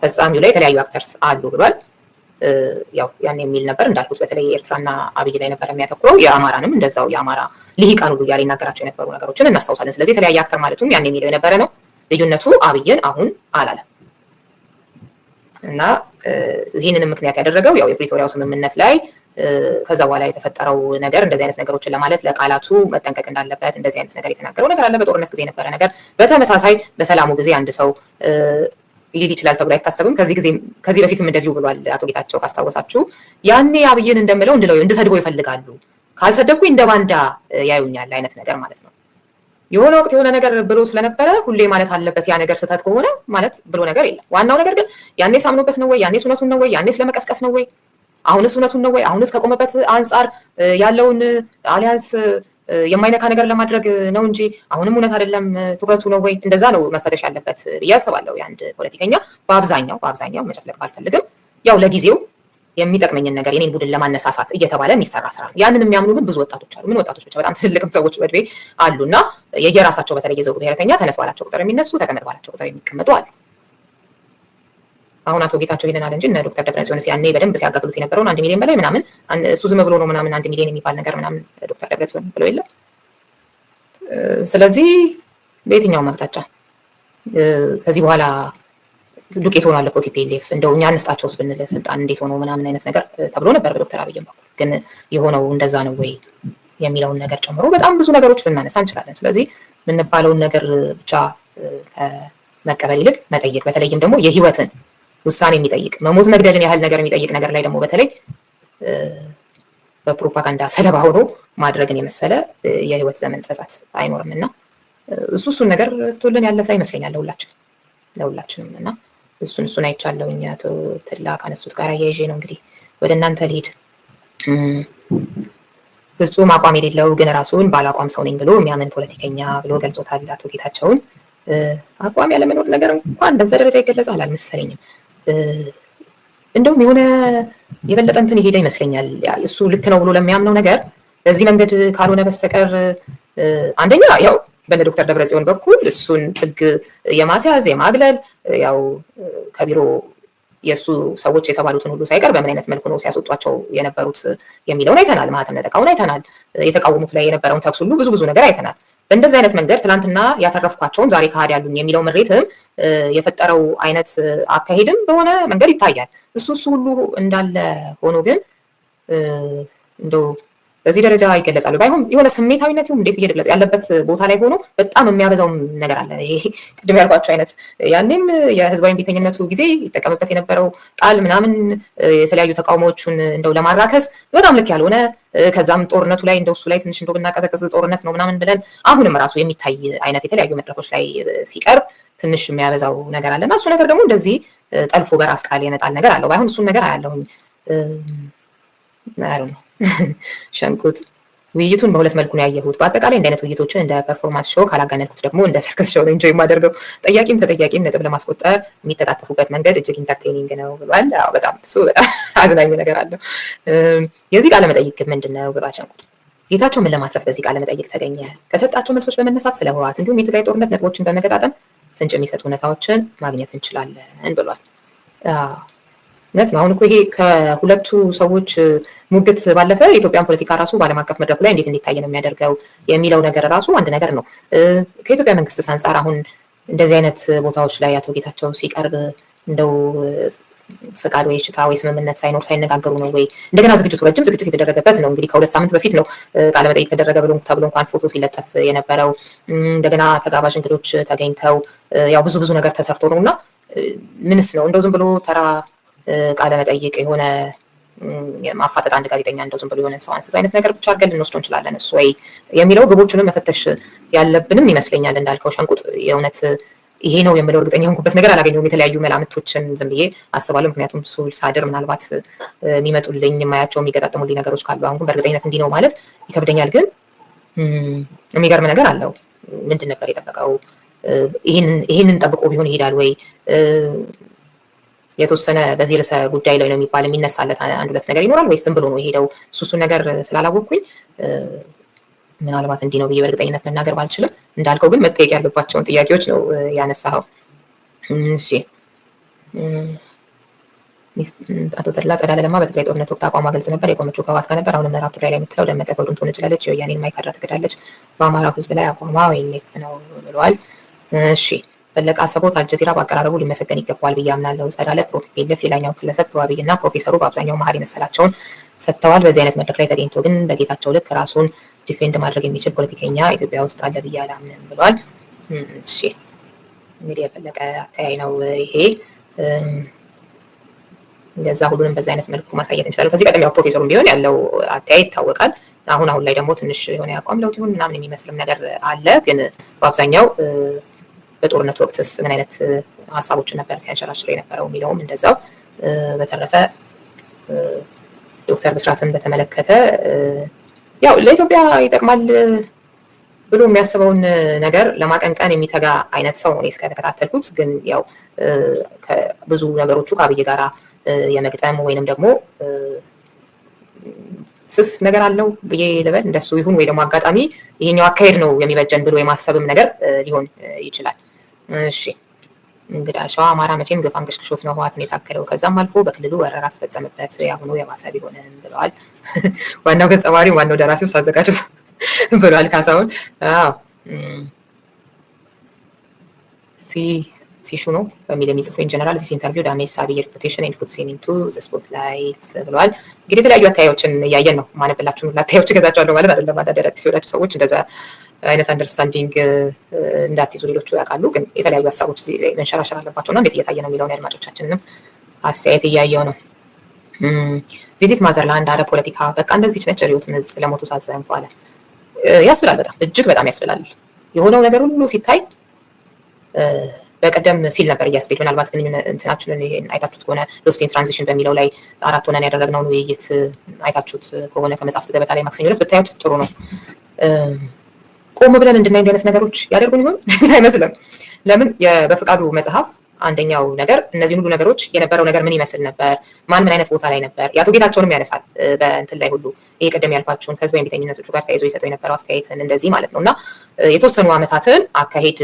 ፈጻሚው ላይ የተለያዩ አክተርስ አሉ ብሏል። ያው ያን የሚል ነበር እንዳልኩት በተለይ ኤርትራና አብይ ላይ ነበር የሚያተኩረው። የአማራንም እንደዛው የአማራ ልሂቃን ሁሉ እያለ ይናገራቸው የነበሩ ነገሮችን እናስታውሳለን። ስለዚህ የተለያየ አክተር ማለቱም ያን የሚለው የነበረ ነው። ልዩነቱ አብይን አሁን አላለም እና ይህንንም ምክንያት ያደረገው ያው የፕሪቶሪያው ስምምነት ላይ ከዛ በኋላ የተፈጠረው ነገር እንደዚህ አይነት ነገሮችን ለማለት ለቃላቱ መጠንቀቅ እንዳለበት እንደዚህ አይነት ነገር የተናገረው ነገር አለ። በጦርነት ጊዜ የነበረ ነገር በተመሳሳይ በሰላሙ ጊዜ አንድ ሰው ሊል ይችላል ተብሎ አይታሰብም። ከዚህ በፊትም እንደዚሁ ብሏል አቶ ጌታቸው ካስታወሳችሁ። ያኔ አብይን እንደምለው እንድሰድበው ይፈልጋሉ፣ ካልሰደብኩኝ እንደ ባንዳ ያዩኛል አይነት ነገር ማለት ነው። የሆነ ወቅት የሆነ ነገር ብሎ ስለነበረ ሁሌ ማለት አለበት ያ ነገር ስህተት ከሆነ ማለት ብሎ ነገር የለም። ዋናው ነገር ግን ያኔ ሳምኖበት ነው ወይ? ያኔ እውነቱን ነው ወይ? ያኔ ስለመቀስቀስ ነው ወይ? አሁንስ እውነቱን ነው ወይ? አሁንስ ከቆመበት አንጻር ያለውን አሊያንስ የማይነካ ነገር ለማድረግ ነው እንጂ አሁንም እውነት አይደለም ትኩረቱ ነው ወይ? እንደዛ ነው መፈተሽ ያለበት ብዬ አስባለሁ። የአንድ ፖለቲከኛ በአብዛኛው መጨፍለቅ ባልፈልግም ያው ለጊዜው የሚጠቅመኝን ነገር የኔን ቡድን ለማነሳሳት እየተባለ የሚሰራ ስራ ነው። ያንን የሚያምኑ ግን ብዙ ወጣቶች አሉ። ምን ወጣቶች ብቻ በጣም ትልቅም ሰዎች በድቤ አሉና የየራሳቸው በተለይ የዘውግ ብሔረተኛ ተነስ ባላቸው ቁጥር የሚነሱ ተቀመጥ ባላቸው ቁጥር የሚቀመጡ አሉ። አሁን አቶ ጌታቸው ይሄንን አለ እንጂ እነ ዶክተር ደብረጽዮንስ ያኔ በደንብ ሲያጋግሉት የነበረውን 1 ሚሊዮን በላይ ምናምን እሱ ዝም ብሎ ነው ምናምን 1 ሚሊዮን የሚባል ነገር ምናምን ዶክተር ደብረጽዮን ብሎ የለ። ስለዚህ በየትኛውም አቅጣጫ ከዚህ በኋላ ዱቄት ሆኗል እኮ ቲፒኤልኤፍ እንደው እኛ እንስጣቸውስ ብንል ስልጣን እንዴት ሆኖ ምናምን አይነት ነገር ተብሎ ነበር በዶክተር አብይም በኩል። ግን የሆነው እንደዛ ነው ወይ የሚለውን ነገር ጨምሮ በጣም ብዙ ነገሮች ልናነሳ እንችላለን። ስለዚህ የምንባለውን ነገር ብቻ ከመቀበል ይልቅ መጠየቅ፣ በተለይም ደግሞ የህይወትን ውሳኔ የሚጠይቅ መሞት መግደልን ያህል ነገር የሚጠይቅ ነገር ላይ ደግሞ በተለይ በፕሮፓጋንዳ ሰለባ ሆኖ ማድረግን የመሰለ የህይወት ዘመን ጸጸት አይኖርም እና እሱን ነገር ትቶልን ያለፈ ይመስለኛል ለሁላችንም እና እሱን አይቻለሁኝ። አቶ ተድላ ካነሱት ጋር አያይዤ ነው እንግዲህ ወደ እናንተ ልሂድ። ፍጹም አቋም የሌለው ግን ራሱን ባላቋም ሰው ነኝ ብሎ የሚያምን ፖለቲከኛ ብሎ ገልጾታል አቶ ጌታቸውን። አቋም ያለመኖር ነገር እንኳን በዛ ደረጃ ይገለጻል አልመሰለኝም። እንደውም የሆነ የበለጠ እንትን ይሄደ ይመስለኛል እሱ ልክ ነው ብሎ ለሚያምነው ነገር በዚህ መንገድ ካልሆነ በስተቀር አንደኛ ያው በነ ዶክተር ደብረጽዮን በኩል እሱን ጥግ የማስያዝ የማግለል ያው ከቢሮ የሱ ሰዎች የተባሉትን ሁሉ ሳይቀር በምን አይነት መልኩ ነው ሲያስወጧቸው የነበሩት የሚለውን አይተናል። ማህተም ነጠቃውን አይተናል። የተቃወሙት ላይ የነበረውን ተኩስ ሁሉ ብዙ ነገር አይተናል። በእንደዚህ አይነት መንገድ ትናንትና ያተረፍኳቸውን ዛሬ ካህድ ያሉኝ የሚለው ምሬትም የፈጠረው አይነት አካሄድም በሆነ መንገድ ይታያል። እሱ ሁሉ እንዳለ ሆኖ ግን እንደው በዚህ ደረጃ ይገለጻሉ ባይሆን የሆነ ስሜታዊነት ይሁን እንዴት እየገለጹ ያለበት ቦታ ላይ ሆኖ በጣም የሚያበዛው ነገር አለ። ይሄ ቅድም ያልኳቸው አይነት ያኔም የህዝባዊ ቤተኝነቱ ጊዜ ይጠቀምበት የነበረው ቃል ምናምን የተለያዩ ተቃውሞዎቹን እንደው ለማራከስ በጣም ልክ ያልሆነ ከዛም ጦርነቱ ላይ እንደው እሱ ላይ ትንሽ እንደው ብናቀዘቅዝ ጦርነት ነው ምናምን ብለን አሁንም ራሱ የሚታይ አይነት የተለያዩ መድረኮች ላይ ሲቀርብ ትንሽ የሚያበዛው ነገር አለና እሱ ነገር ደግሞ እንደዚህ ጠልፎ በራስ ቃል የመጣል ነገር አለው። ባይሆን እሱን ነገር አያለሁኝ አይ ነው ሸንቁጥ ውይይቱን በሁለት መልኩ ነው ያየሁት። በአጠቃላይ እንደ አይነት ውይይቶችን እንደ ፐርፎርማንስ ሾው ካላጋነንኩት ደግሞ እንደ ሰርከስ ሾው ነው ኢንጆይ የማደርገው። ጠያቂም ተጠያቂም ነጥብ ለማስቆጠር የሚተጣጠፉበት መንገድ እጅግ ኢንተርቴኒንግ ነው ብሏል። አዎ በጣም እሱ በጣም አዝናኝ ነገር አለው። የዚህ ቃለ መጠይቅ ምንድን ነው ብሏል ሸንቁጥ። ጌታቸው ምን ለማትረፍ በዚህ ቃለ መጠይቅ ተገኘ? ከሰጣቸው መልሶች በመነሳት ስለ ህወሓት እንዲሁም የትግራይ ጦርነት ነጥቦችን በመገጣጠም ፍንጭ የሚሰጡ እውነታዎችን ማግኘት እንችላለን ብሏል። እውነት ነው። አሁን እኮ ይሄ ከሁለቱ ሰዎች ሙግት ባለፈ የኢትዮጵያን ፖለቲካ ራሱ በዓለም አቀፍ መድረኩ ላይ እንዴት እንዲታይ ነው የሚያደርገው የሚለው ነገር ራሱ አንድ ነገር ነው። ከኢትዮጵያ መንግስትስ አንጻር አሁን እንደዚህ አይነት ቦታዎች ላይ አቶ ጌታቸው ሲቀርብ እንደው ፈቃድ ወይ ሽታ ወይ ስምምነት ሳይኖር ሳይነጋገሩ ነው ወይ? እንደገና ዝግጅቱ ረጅም ዝግጅት የተደረገበት ነው። እንግዲህ ከ2 ሳምንት በፊት ነው ቃለ መጠይቅ ተደረገ ተብሎ እንኳን ፎቶ ሲለጠፍ የነበረው። እንደገና ተጋባዥ እንግዶች ተገኝተው ያው ብዙ ነገር ተሰርቶ ነውና ምንስ ነው እንደው ዝም ብሎ ተራ ቃለ መጠይቅ የሆነ ማፋጠጥ አንድ ጋዜጠኛ እንደው ዝም ብሎ የሆነ ሰው አንስቶ አይነት ነገር ብቻ አድርገን ልንወስደው እንችላለን እሱ ወይ የሚለው ግቦቹንም መፈተሽ ያለብንም ይመስለኛል። እንዳልከው ሸንቁጥ የእውነት ይሄ ነው የምለው እርግጠኛ ሆንኩበት ነገር አላገኘሁም። የተለያዩ መላምቶችን ዝም ብዬ አስባለሁ። ምክንያቱም ሱል ሳድር ምናልባት የሚመጡልኝ የማያቸው የሚገጣጠሙልኝ ነገሮች ካሉ አሁን ግን በእርግጠኝነት እንዲህ ነው ማለት ይከብደኛል። ግን የሚገርም ነገር አለው። ምንድን ነበር የጠበቀው? ይህንን ጠብቆ ቢሆን ይሄዳል ወይ? የተወሰነ በዚህ ርዕሰ ጉዳይ ላይ ነው የሚባል የሚነሳለት አንድ ሁለት ነገር ይኖራል ወይስ ዝም ብሎ ነው የሄደው? እሱን ነገር ስላላወቅኩኝ ምናልባት እንዲህ ነው ብዬ በእርግጠኝነት መናገር ባልችልም እንዳልከው ግን መጠየቅ ያለባቸውን ጥያቄዎች ነው ያነሳኸው። እሺ አቶ ተድላ ጸዳለ ለማ በትግራይ ጦርነት ወቅት አቋሟ ግልጽ ነበር። የቆመችው ከህወሓት ጋር ነበር። አሁንም ምዕራብ ትግራይ ላይ የምትለው ደመቀ ዘውዱን ትወነጅላለች፣ የወያኔን ማይካድራ ትክዳለች፣ በአማራው ህዝብ ላይ አቋሟ ወይኔፍ ነው ብለዋል። እሺ ፈለቀ አሰቦት አልጀዚራ በአቀራረቡ ሊመሰገን ይገባዋል ብዬ አምናለሁ። ጸዳለ ፕሮቲፒኤልኤፍ ሌላኛው ግለሰብ ፕሮባቢል እና ፕሮፌሰሩ በአብዛኛው መሀል የመሰላቸውን ሰጥተዋል። በዚህ አይነት መድረክ ላይ ተገኝቶ ግን በጌታቸው ልክ ራሱን ዲፌንድ ማድረግ የሚችል ፖለቲከኛ ኢትዮጵያ ውስጥ አለ ብዬ አላምንም ብሏል። እሺ እንግዲህ የፈለቀ አተያይ ነው ይሄ። እንደዛ ሁሉንም በዛ አይነት መልኩ ማሳየት እንችላለን። ከዚህ ቀደም ያው ፕሮፌሰሩም ቢሆን ያለው አተያይ ይታወቃል። አሁን ላይ ደግሞ ትንሽ የሆነ ያቋም ለውጥ ይሁን ምናምን የሚመስልም ነገር አለ። ግን በአብዛኛው በጦርነት ወቅትስ ምን አይነት ሀሳቦችን ነበር ሲያንሸራሽር የነበረው የሚለውም እንደዛው። በተረፈ ዶክተር ብስራትን በተመለከተ ያው ለኢትዮጵያ ይጠቅማል ብሎ የሚያስበውን ነገር ለማቀንቀን የሚተጋ አይነት ሰው ነው እስከተከታተልኩት። ግን ያው ከብዙ ነገሮቹ ከአብይ ጋራ የመግጠም ወይንም ደግሞ ስስ ነገር አለው ብዬ ልበል እንደሱ ይሁን ወይ ደግሞ አጋጣሚ ይሄኛው አካሄድ ነው የሚበጀን ብሎ የማሰብም ነገር ሊሆን ይችላል። እሺ እንግዲህ ሸዋ አማራ መቼም ግፍ አንገሽግሾት ነው ህወሓትን የታከለው። ከዛም አልፎ በክልሉ ወረራ ተፈጸመበት። ያሁኑ የባሰ ቢሆንም ብለዋል። ዋናው ገጸ ባህሪ ዋናው ደራሲው አዘጋጁት ብለዋል ካሳሁን። አዎ ሲሹ ነው በሚል የሚጽፉ ኢንጀነራል ዚስ ኢንተርቪው ዳሜጅ ሳቢይ ሬፑቴሽን ኤንድ ፑትስ ሂም ኢንቱ ዘ ስፖትላይት ብለዋል። እንግዲህ የተለያዩ አታዮችን እያየን ነው። ማነብላችሁን ሁሉ አታዮች እገዛቸዋለሁ ማለት አይደለም። አዳዲስ ሲወዳችሁ ሰዎች እንደዛ አይነት አንደርስታንዲንግ እንዳትይዙ ሌሎቹ ያውቃሉ። ግን የተለያዩ ሀሳቦች እዚህ ላይ መንሸራሸር አለባቸው እና እንዴት እየታየ ነው የሚለውን የአድማጮቻችንንም አስተያየት እያየው ነው። ቪዚት ማዘርላንድ አለ ፖለቲካ በቃ እንደዚች ነች ሪዮት ምዝ ለሞቱት አዘንኩ አለ። ያስብላል። በጣም እጅግ በጣም ያስብላል። የሆነው ነገር ሁሉ ሲታይ በቀደም ሲል ነበር እያስቤድ ምናልባት ግን እንትናችንን አይታችሁት ከሆነ ሎስት ኢን ትራንዚሽን በሚለው ላይ 4 ሆነን ያደረግነውን ውይይት አይታችሁት ከሆነ ከመጽሐፍት ገበታ ላይ ማክሰኞ ዕለት ብታዩት ጥሩ ነው። ቆም ብለን እንድናይ እንዲህ አይነት ነገሮች ያደርጉን ይሆን? አይመስልም። ለምን በፍቃዱ መጽሐፍ አንደኛው ነገር እነዚህ ሁሉ ነገሮች የነበረው ነገር ምን ይመስል ነበር፣ ማን ምን አይነት ቦታ ላይ ነበር፣ የአቶ ጌታቸውንም ያነሳል በእንትን ላይ ሁሉ ይሄ ቀደም ያልኳችሁን ከህዝባዊ እምቢተኝነቶቹ ጋር ተያይዞ የሰጠው የነበረው አስተያየትን እንደዚህ ማለት ነውና የተወሰኑ ዓመታትን አካሄድ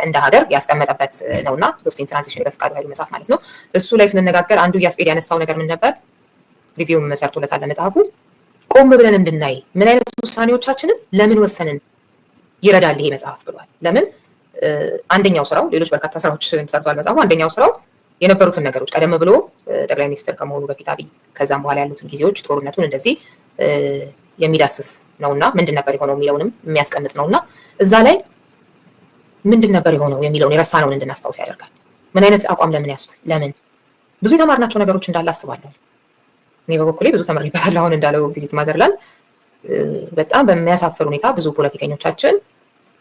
እንደ ሀገር ያስቀመጠበት ነውና ሎስት ኢን ትራንዚሽን በፍቃዱ ኃይሉ መጽሐፍ ማለት ነው። እሱ ላይ ስንነጋገር አንዱ ያስፔድ ያነሳው ነገር ምን ነበር? ሪቪውም ሰርቶለታል ለመጽሐፉ። ቆም ብለን እንድናይ ምን አይነት ውሳኔዎቻችንን ለምን ወሰንን ይረዳል ይሄ መጽሐፍ ብሏል። ለምን አንደኛው ስራው ሌሎች በርካታ ስራዎችን ሰርቷል መጽሐፉ። አንደኛው ስራው የነበሩትን ነገሮች ቀደም ብሎ ጠቅላይ ሚኒስትር ከመሆኑ በፊት አብይ ከዛም በኋላ ያሉትን ጊዜዎች ጦርነቱን እንደዚህ የሚዳስስ ነውና ምንድን ነበር የሆነው የሚለውንም የሚያስቀምጥ ነውና እዛ ላይ ምንድን ነበር የሆነው የሚለውን የረሳነውን እንድናስታውስ ያደርጋል። ምን አይነት አቋም ለምን ያስኩ ለምን ብዙ የተማርናቸው ነገሮች እንዳለ አስባለሁ። እኔ በበኩሌ ብዙ ተመርቤበታለሁ። አሁን እንዳለው ቪዚት ማዘርላንድ በጣም በሚያሳፍር ሁኔታ ብዙ ፖለቲከኞቻችን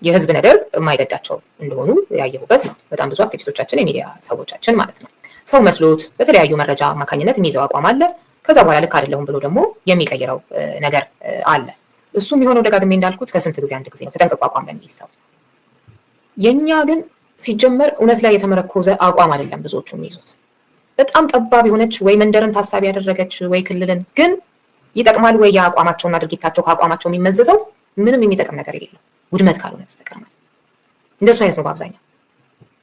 የህዝብ ነገር የማይገዳቸው እንደሆኑ ያየሁበት ነው። በጣም ብዙ አክቲቪስቶቻችን የሚዲያ ሰዎቻችን ማለት ነው ሰው መስሎት በተለያዩ መረጃ አማካኝነት የሚይዘው አቋም አለ። ከዛ በኋላ ልክ አይደለሁም ብሎ ደግሞ የሚቀይረው ነገር አለ። እሱ የሚሆነው ደጋግሜ እንዳልኩት ከስንት ጊዜ አንድ ጊዜ ነው፣ ተጠንቅቆ አቋም ለሚይዝ ሰው። የኛ ግን ሲጀመር እውነት ላይ የተመረኮዘ አቋም አይደለም ብዙዎቹ የሚይዙት። በጣም ጠባብ የሆነች ወይ መንደርን ታሳቢ ያደረገች ወይ ክልልን፣ ግን ይጠቅማል ወይ የአቋማቸውና ድርጊታቸው ከአቋማቸው የሚመዘዘው ምንም የሚጠቅም ነገር የሌለው ውድመት ካልሆነ በስተቀር ማለት እንደሱ አይነት ነው በአብዛኛው።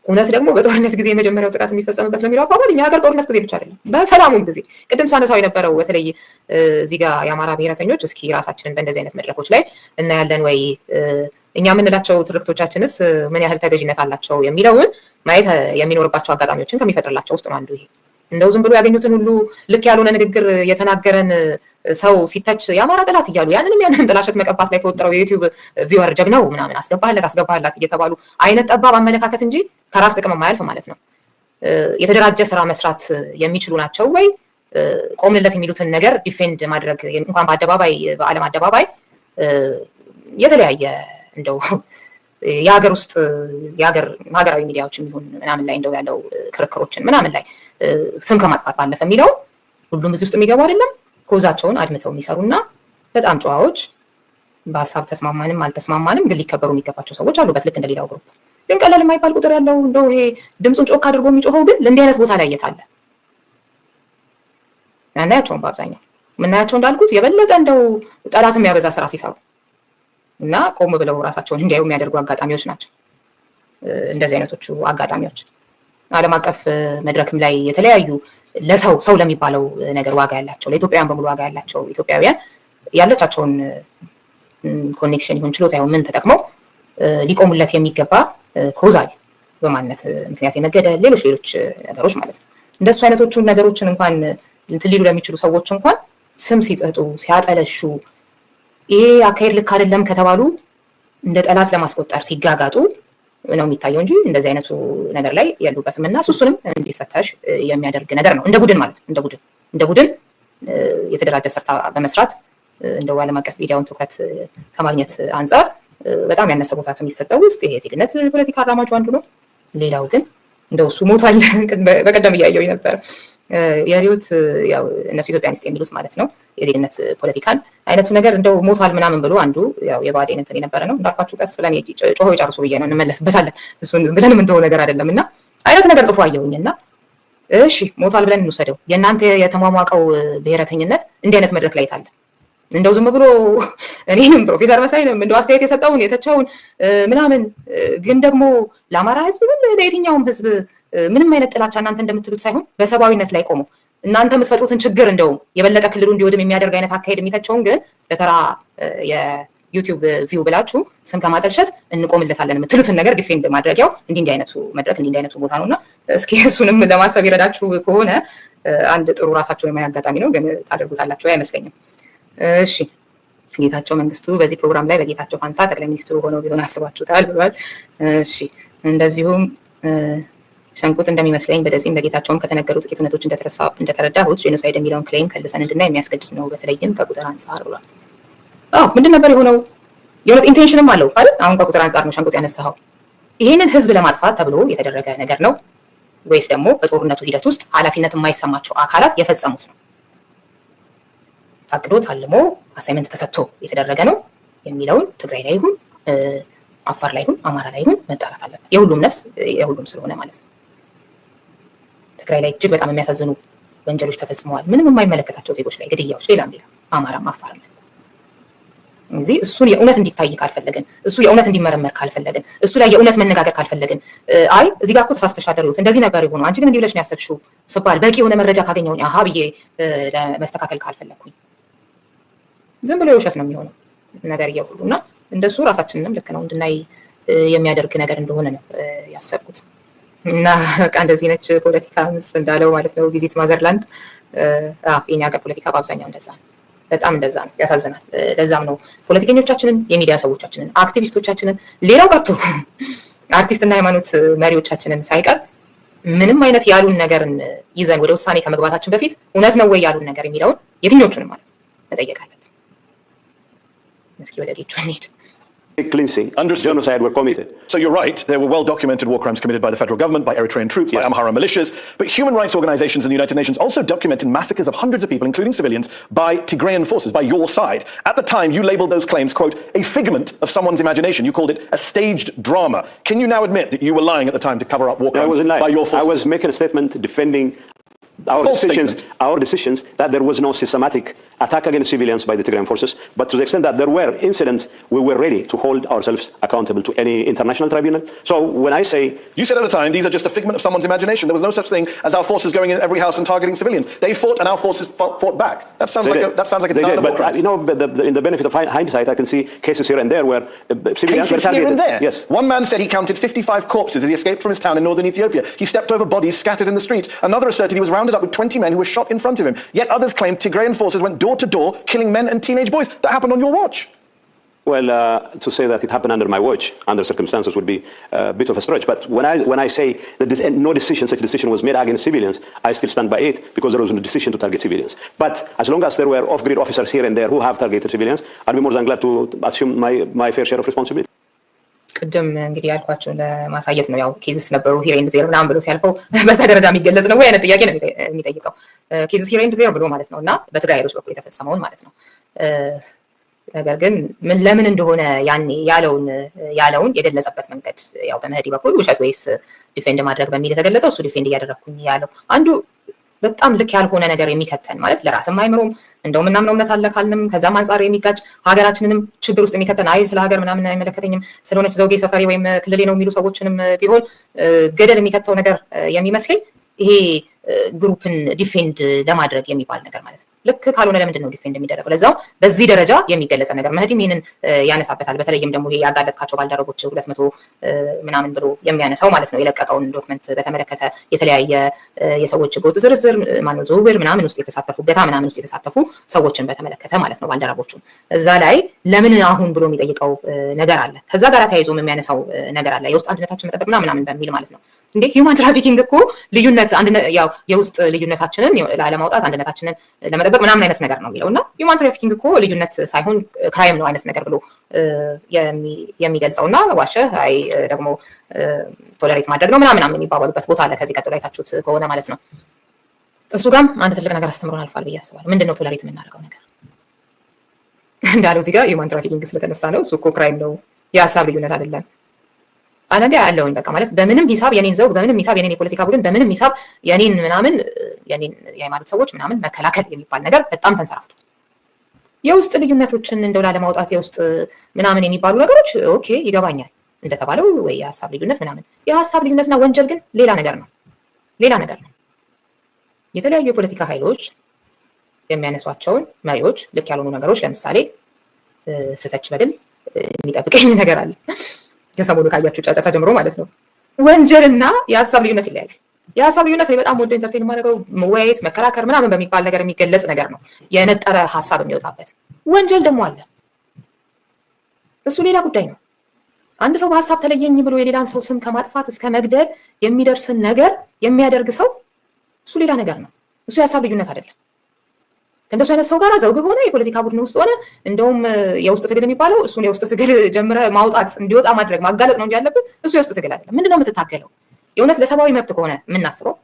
እውነት ደግሞ በጦርነት ጊዜ የመጀመሪያው ጥቃት የሚፈጸምበት ነው የሚለው አባባል እኛ ሀገር ጦርነት ጊዜ ብቻ አይደለም፣ በሰላሙም ጊዜ ቅድም ሳነሳው የነበረው በተለይ እዚህ ጋር የአማራ ብሔረተኞች እስኪ ራሳችንን በእንደዚህ አይነት መድረኮች ላይ እናያለን ወይ እኛ የምንላቸው ትርክቶቻችንስ ምን ያህል ተገዥነት አላቸው የሚለውን ማየት የሚኖርባቸው አጋጣሚዎችን ከሚፈጥርላቸው ውስጥ ነው አንዱ ይሄ። እንደው ዝም ብሎ ያገኙትን ሁሉ ልክ ያልሆነ ንግግር የተናገረን ሰው ሲተች የአማራ ጠላት እያሉ ያንንም ጥላሸት መቀባት ላይ ተወጥረው የዩቲዩብ ቪወር ጀግናው ምናምን አስገባህላት እየተባሉ አይነት ጠባብ አመለካከት እንጂ ከራስ ጥቅም የማያልፍ ማለት ነው። የተደራጀ ስራ መስራት የሚችሉ ናቸው ወይ ቆምንለት የሚሉትን ነገር ዲፌንድ ማድረግ እንኳን በአደባባይ በዓለም አደባባይ የተለያየ እንደው የሀገር ውስጥ ሀገራዊ ሚዲያዎች የሚሆን ምናምን ላይ እንደው ያለው ክርክሮችን ምናምን ላይ ስም ከማጥፋት ባለፈ የሚለው ሁሉም እዚህ ውስጥ የሚገቡ አይደለም። ኮዛቸውን አድምተው የሚሰሩና በጣም ጨዋዎች በሀሳብ ተስማማንም አልተስማማንም ግን ሊከበሩ የሚገባቸው ሰዎች አሉበት ልክ እንደሌላው ግሩፕ። ግን ቀላል የማይባል ቁጥር ያለው እንደው ይሄ ድምፁን ጮክ አድርጎ የሚጮኸው ግን ለእንዲህ አይነት ቦታ ላይ የታለ አናያቸውም። በአብዛኛው የምናያቸው እንዳልኩት የበለጠ እንደው ጠላት የሚያበዛ ስራ ሲሰሩ እና ቆም ብለው ራሳቸውን እንዲያዩ የሚያደርጉ አጋጣሚዎች ናቸው። እንደዚህ አይነቶቹ አጋጣሚዎች ዓለም አቀፍ መድረክም ላይ የተለያዩ ሰው ለሚባለው ነገር ዋጋ ያላቸው ለኢትዮጵያውያን በሙሉ ዋጋ ያላቸው ኢትዮጵያውያን ያለቻቸውን ኮኔክሽን ይሁን ችሎታ ይሁን ምን ተጠቅመው ሊቆሙለት የሚገባ ኮዛል በማንነት ምክንያት የመገደል ሌሎች ነገሮች ማለት ነው። እንደሱ አይነቶቹን ነገሮችን እንኳን ሊሉ ለሚችሉ ሰዎች እንኳን ስም ሲጠጡ ሲያጠለሹ ይሄ አካሄድ ልክ አይደለም ከተባሉ እንደ ጠላት ለማስቆጠር ሲጋጋጡ ነው የሚታየው እንጂ እንደዚህ አይነቱ ነገር ላይ ያሉበትም እና እሱንም እንዲፈተሽ የሚያደርግ ነገር ነው። እንደ ቡድን ማለት እንደ ቡድን የተደራጀ ሰርታ በመስራት እንደው ዓለም አቀፍ ሚዲያውን ትኩረት ከማግኘት አንጻር በጣም ያነሰ ቦታ ከሚሰጠው ውስጥ ይሄ የዜግነት ፖለቲካ አራማጁ አንዱ ነው። ሌላው ግን እንደው እሱ ሞቷል። በቀደም እያየው ነበር የሪዮት ያው እነሱ ኢትዮጵያኒስት የሚሉት ማለት ነው የዜግነት ፖለቲካን አይነቱ ነገር እንደው ሞቷል ምናምን ብሎ አንዱ ያው የባዴን እንትን የነበረ ነው። እንዳልኳችሁ ቀስ ብለን ጮሆ ይጨርሱ ብዬ ነው እንመለስበታለን። እሱን ብለን ምን ተው ነገር አይደለም እና አይነት ነገር ጽፎ አየሁኝና እሺ ሞቷል ብለን እንውሰደው። የእናንተ የተሟሟቀው ብሔረተኝነት እንዲህ አይነት መድረክ ላይ ታለ እንደው ዝም ብሎ እኔንም ፕሮፌሰር መሳይንም እንደው አስተያየት የሰጠውን የተቻውን ምናምን ግን ደግሞ ለአማራ ህዝብ ሁሉ ለየትኛውም ህዝብ ምንም አይነት ጥላቻ እናንተ እንደምትሉት ሳይሆን በሰባዊነት ላይ ቆሞ እናንተ የምትፈጥሩትን ችግር እንደው የበለጠ ክልሉ እንዲወድም የሚያደርግ አይነት አካሄድ የሚተቸውን ግን ለተራ የዩቲዩብ ቪው ብላችሁ ስም ከማጠልሸት እንቆምለታለን የምትሉትን ነገር ዲፌንድ ማድረጊያው እንዲህ አይነቱ መድረክ እንዲህ አይነቱ ቦታ ነውና እስኪ እሱንም ለማሰብ ይረዳችሁ ከሆነ አንድ ጥሩ ራሳችሁን የማያ አጋጣሚ ነው። ግን ታደርጉታላችሁ አይመስለኝም። እሺ ጌታቸው መንግስቱ በዚህ ፕሮግራም ላይ በጌታቸው ፋንታ ጠቅላይ ሚኒስትሩ ሆነው ቢሆን አስባችሁታል ብሏል። እሺ እንደዚሁም ሸንቁጥ እንደሚመስለኝ በደዚህም በጌታቸውም ከተነገሩ ጥቂት እውነቶች እንደተረዳሁት ጄኖሳይድ የሚለውን ክሌም ከልሰን እንድናይ የሚያስገድድ ነው በተለይም ከቁጥር አንጻር ብሏል። ምንድን ነበር የሆነው? የእውነት ኢንቴንሽንም አለው አይደል? አሁን ከቁጥር አንጻር ነው ሸንቁጥ ያነሳኸው። ይህንን ህዝብ ለማጥፋት ተብሎ የተደረገ ነገር ነው ወይስ ደግሞ በጦርነቱ ሂደት ውስጥ ኃላፊነት የማይሰማቸው አካላት የፈጸሙት ነው? ታቅዶ ታልሞ አሳይመንት ተሰጥቶ የተደረገ ነው የሚለውን ትግራይ ላይ ይሁን አፋር ላይ ይሁን አማራ ላይ ይሁን መጣራት አለበት። የሁሉም ነፍስ የሁሉም ስለሆነ ማለት ነው። ትግራይ ላይ እጅግ በጣም የሚያሳዝኑ ወንጀሎች ተፈጽመዋል። ምንም የማይመለከታቸው ዜጎች ላይ ግድያዎች፣ ሌላም አማራም አፋርም። እዚህ እሱን የእውነት እንዲታይ ካልፈለግን፣ እሱ የእውነት እንዲመረመር ካልፈለግን፣ እሱ ላይ የእውነት መነጋገር ካልፈለግን፣ አይ እዚህ ጋር እኮ ተሳስተሻል እንደዚህ ነበር የሆነው አንቺ ግን እንዲህ ብለሽ ነው ያሰብሽው ስባል በቂ የሆነ መረጃ ካገኘሁኝ አሃ ብዬ ለመስተካከል ካልፈለግኩኝ ዝም ብሎ የውሸት ነው የሚሆነው ነገር እየሁሉ እና እንደሱ ራሳችንንም ልክ ነው እንድናይ የሚያደርግ ነገር እንደሆነ ነው ያሰብኩት። እና በቃ እንደዚህ ነች ፖለቲካ ምስ እንዳለው ማለት ነው ቪዚት ማዘርላንድ። የኛ ሀገር ፖለቲካ በአብዛኛው እንደዛ ነው፣ በጣም እንደዛ ነው፣ ያሳዝናል። ለዛም ነው ፖለቲከኞቻችንን፣ የሚዲያ ሰዎቻችንን፣ አክቲቪስቶቻችንን ሌላው ቀርቶ አርቲስትና ሃይማኖት መሪዎቻችንን ሳይቀር ምንም አይነት ያሉን ነገርን ይዘን ወደ ውሳኔ ከመግባታችን በፊት እውነት ነው ወይ ያሉን ነገር የሚለውን የትኞቹንም ማለት ነው መጠየቅ አለብን። እስኪ ወደ ጌቹ እንሂድ። cleansing, genocide were committed. So you're right, there were well-documented war crimes committed by the federal government, by Eritrean troops, by Amhara militias, but human rights organizations in the United Nations also documented massacres of hundreds of people, including civilians, by Tigrayan forces, by your side. At the time, you labeled those claims, quote, a figment of someone's imagination. You called it a staged drama. Can you now admit that you were lying at the time to cover up war crimes by your forces? I was making a statement defending our decisions that there was no systematic attack against civilians by the Tigrayan forces, but to the extent that there were incidents, we were ready to hold ourselves accountable to any international tribunal. So when I say... You said at the time, these are just a figment of someone's imagination. There was no such thing as our forces going in every house and targeting civilians. They fought and our forces fought back. That sounds like it's not a war crime. But in the benefit of hindsight, I can see cases here and there where civilians were targeted. Here and there? Yes. One man said he counted 55 corpses as he escaped from his town in northern Ethiopia. He stepped over bodies scattered in the streets. Another asserted he was rounded up with 20 men who were shot in front of him. Yet others claimed Tigrayan forces went door to door, killing men and teenage boys. That happened on your watch. Well, to say that it happened under my watch, under circumstances, would be a bit of a stretch. But when I say that no such decision was made against civilians, I still stand by it, because there was no decision to target civilians. But as long as there were off-grid officers here and there who have targeted civilians, I'll be more than glad to assume my fair share of responsibility. ቅድም እንግዲህ ያልኳቸው ለማሳየት ነው። ያው ኬዝስ ነበሩ ሂር ኤንድ ዜሮ ምናምን ብሎ ሲያልፈው በዛ ደረጃ የሚገለጽ ነው ወይ አይነት ጥያቄ ነው የሚጠይቀው። ኬዝስ ሂር ኤንድ ዜሮ ብሎ ማለት ነው እና በትግራይ ኃይሎች በኩል የተፈጸመውን ማለት ነው። ነገር ግን ለምን እንደሆነ ያኔ ያለውን የገለጸበት መንገድ ያው በመህዲ በኩል ውሸት ወይስ ዲፌንድ ማድረግ በሚል የተገለጸው እሱ ዲፌንድ እያደረኩኝ ያለው አንዱ በጣም ልክ ያልሆነ ነገር የሚከተን ማለት ለራስም አይምሮም እንደው ምናምን እምነት አለ ካልንም ከዛም አንፃር የሚጋጭ ሀገራችንንም ችግር ውስጥ የሚከተን አይ ስለ ሀገር ምናምን አይመለከተኝም ስለሆነች ዘውጌ ሰፈሪ ወይም ክልሌ ነው የሚሉ ሰዎችንም ቢሆን ገደል የሚከተው ነገር የሚመስለኝ ይሄ ግሩፕን ዲፌንድ ለማድረግ የሚባል ነገር ማለት ነው። ልክ ካልሆነ ለምንድን ነው ዲፌንድ የሚደረገው? ለዛው በዚህ ደረጃ የሚገለጽ ነገር መህዲም ይሄንን ያነሳበታል። በተለይም ደግሞ ይሄ ያጋለጥካቸው ባልደረቦች 200 ምናምን ብሎ የሚያነሳው ማለት ነው የለቀቀውን ዶክመንት በተመለከተ የተለያየ የሰዎች ጎጥ ዝርዝር ማነው ዝውውር ምናምን ውስጥ የተሳተፉ ገታ ምናምን ውስጥ የተሳተፉ ሰዎችን በተመለከተ ማለት ነው ባልደረቦቹ እዛ ላይ ለምን አሁን ብሎ የሚጠይቀው ነገር አለ። ከዛ ጋር ተያይዞ የሚያነሳው ነገር አለ የውስጥ አንድነታችን መጠበቅ ምናምን በሚል ማለት ነው። እንዴ ሂውማን ትራፊኪንግ እኮ ልዩነት ያው የውስጥ ልዩነታችንን ለማውጣት አንድነታችንን ለመጠበቅ ምናምን አይነት ነገር ነው የሚለውና ሂውማን ትራፊኪንግ እኮ ልዩነት ሳይሆን ክራይም ነው አይነት ነገር ብሎ የሚገልጸውና ዋሸህ አይ ደግሞ ቶለሬት ማድረግ ነው ምናምን የሚባባሉበት ቦታ አለ። ከዚህ ቀጥሎ አይታችሁት ከሆነ ማለት ነው። እሱ ጋም አንድ ትልቅ ነገር አስተምሮን አልፏል ብዬ አስባለሁ። ምንድነው ቶለሬት የምናደርገው ነገር እንዳለው እዚህ ጋር ሂውማን ትራፊኪንግ ስለተነሳ ነው። እሱ እኮ ክራይም ነው የሀሳብ ልዩነት አይደለም። አንዴ ያለውን በቃ ማለት በምንም ሂሳብ የኔን ዘውግ በምንም ሂሳብ የኔን የፖለቲካ ቡድን በምንም ሂሳብ የኔን ምናምን የኔን የሃይማኖት ሰዎች ምናምን መከላከል የሚባል ነገር በጣም ተንሰራፍቷል። የውስጥ ልዩነቶችን እንደው ላለማውጣት የውስጥ ምናምን የሚባሉ ነገሮች ኦኬ ይገባኛል እንደተባለው ወይ የሀሳብ ልዩነት ምናምን የሀሳብ ልዩነትና ወንጀል ግን ሌላ ነገር ነው። የተለያዩ የፖለቲካ ኃይሎች የሚያነሷቸውን መሪዎች ልክ ያልሆኑ ነገሮች ለምሳሌ ስተች በግል የሚጠብቀኝ ነገር አለ የሰሞኑ ካያችሁ ጫጫታ ጀምሮ ማለት ነው። ወንጀልና የሀሳብ ልዩነት ይለያል። የሀሳብ ልዩነት እኔ በጣም ወደ ኢንተርቴን ማድረገው መወያየት መከራከር ምናምን በሚባል ነገር የሚገለጽ ነገር ነው የነጠረ ሀሳብ የሚወጣበት። ወንጀል ደግሞ አለ እሱ ሌላ ጉዳይ ነው። አንድ ሰው በሀሳብ ተለየኝ ብሎ የሌላን ሰው ስም ከማጥፋት እስከ መግደል የሚደርስን ነገር የሚያደርግ ሰው እሱ ሌላ ነገር ነው። እሱ የሀሳብ ልዩነት አይደለም። ከእንደሱ አይነት ሰው ጋር ዘውግ ሆነ የፖለቲካ ቡድን ውስጥ ሆነ እንደውም የውስጥ ትግል የሚባለው እሱን የውስጥ ትግል ጀምረ ማውጣት እንዲወጣ ማድረግ ማጋለጥ ነው እንጂ ያለብን እሱ የውስጥ ትግል አይደለም። ምንድነው የምትታገለው? የእውነት ለሰብአዊ መብት ከሆነ የምናስበው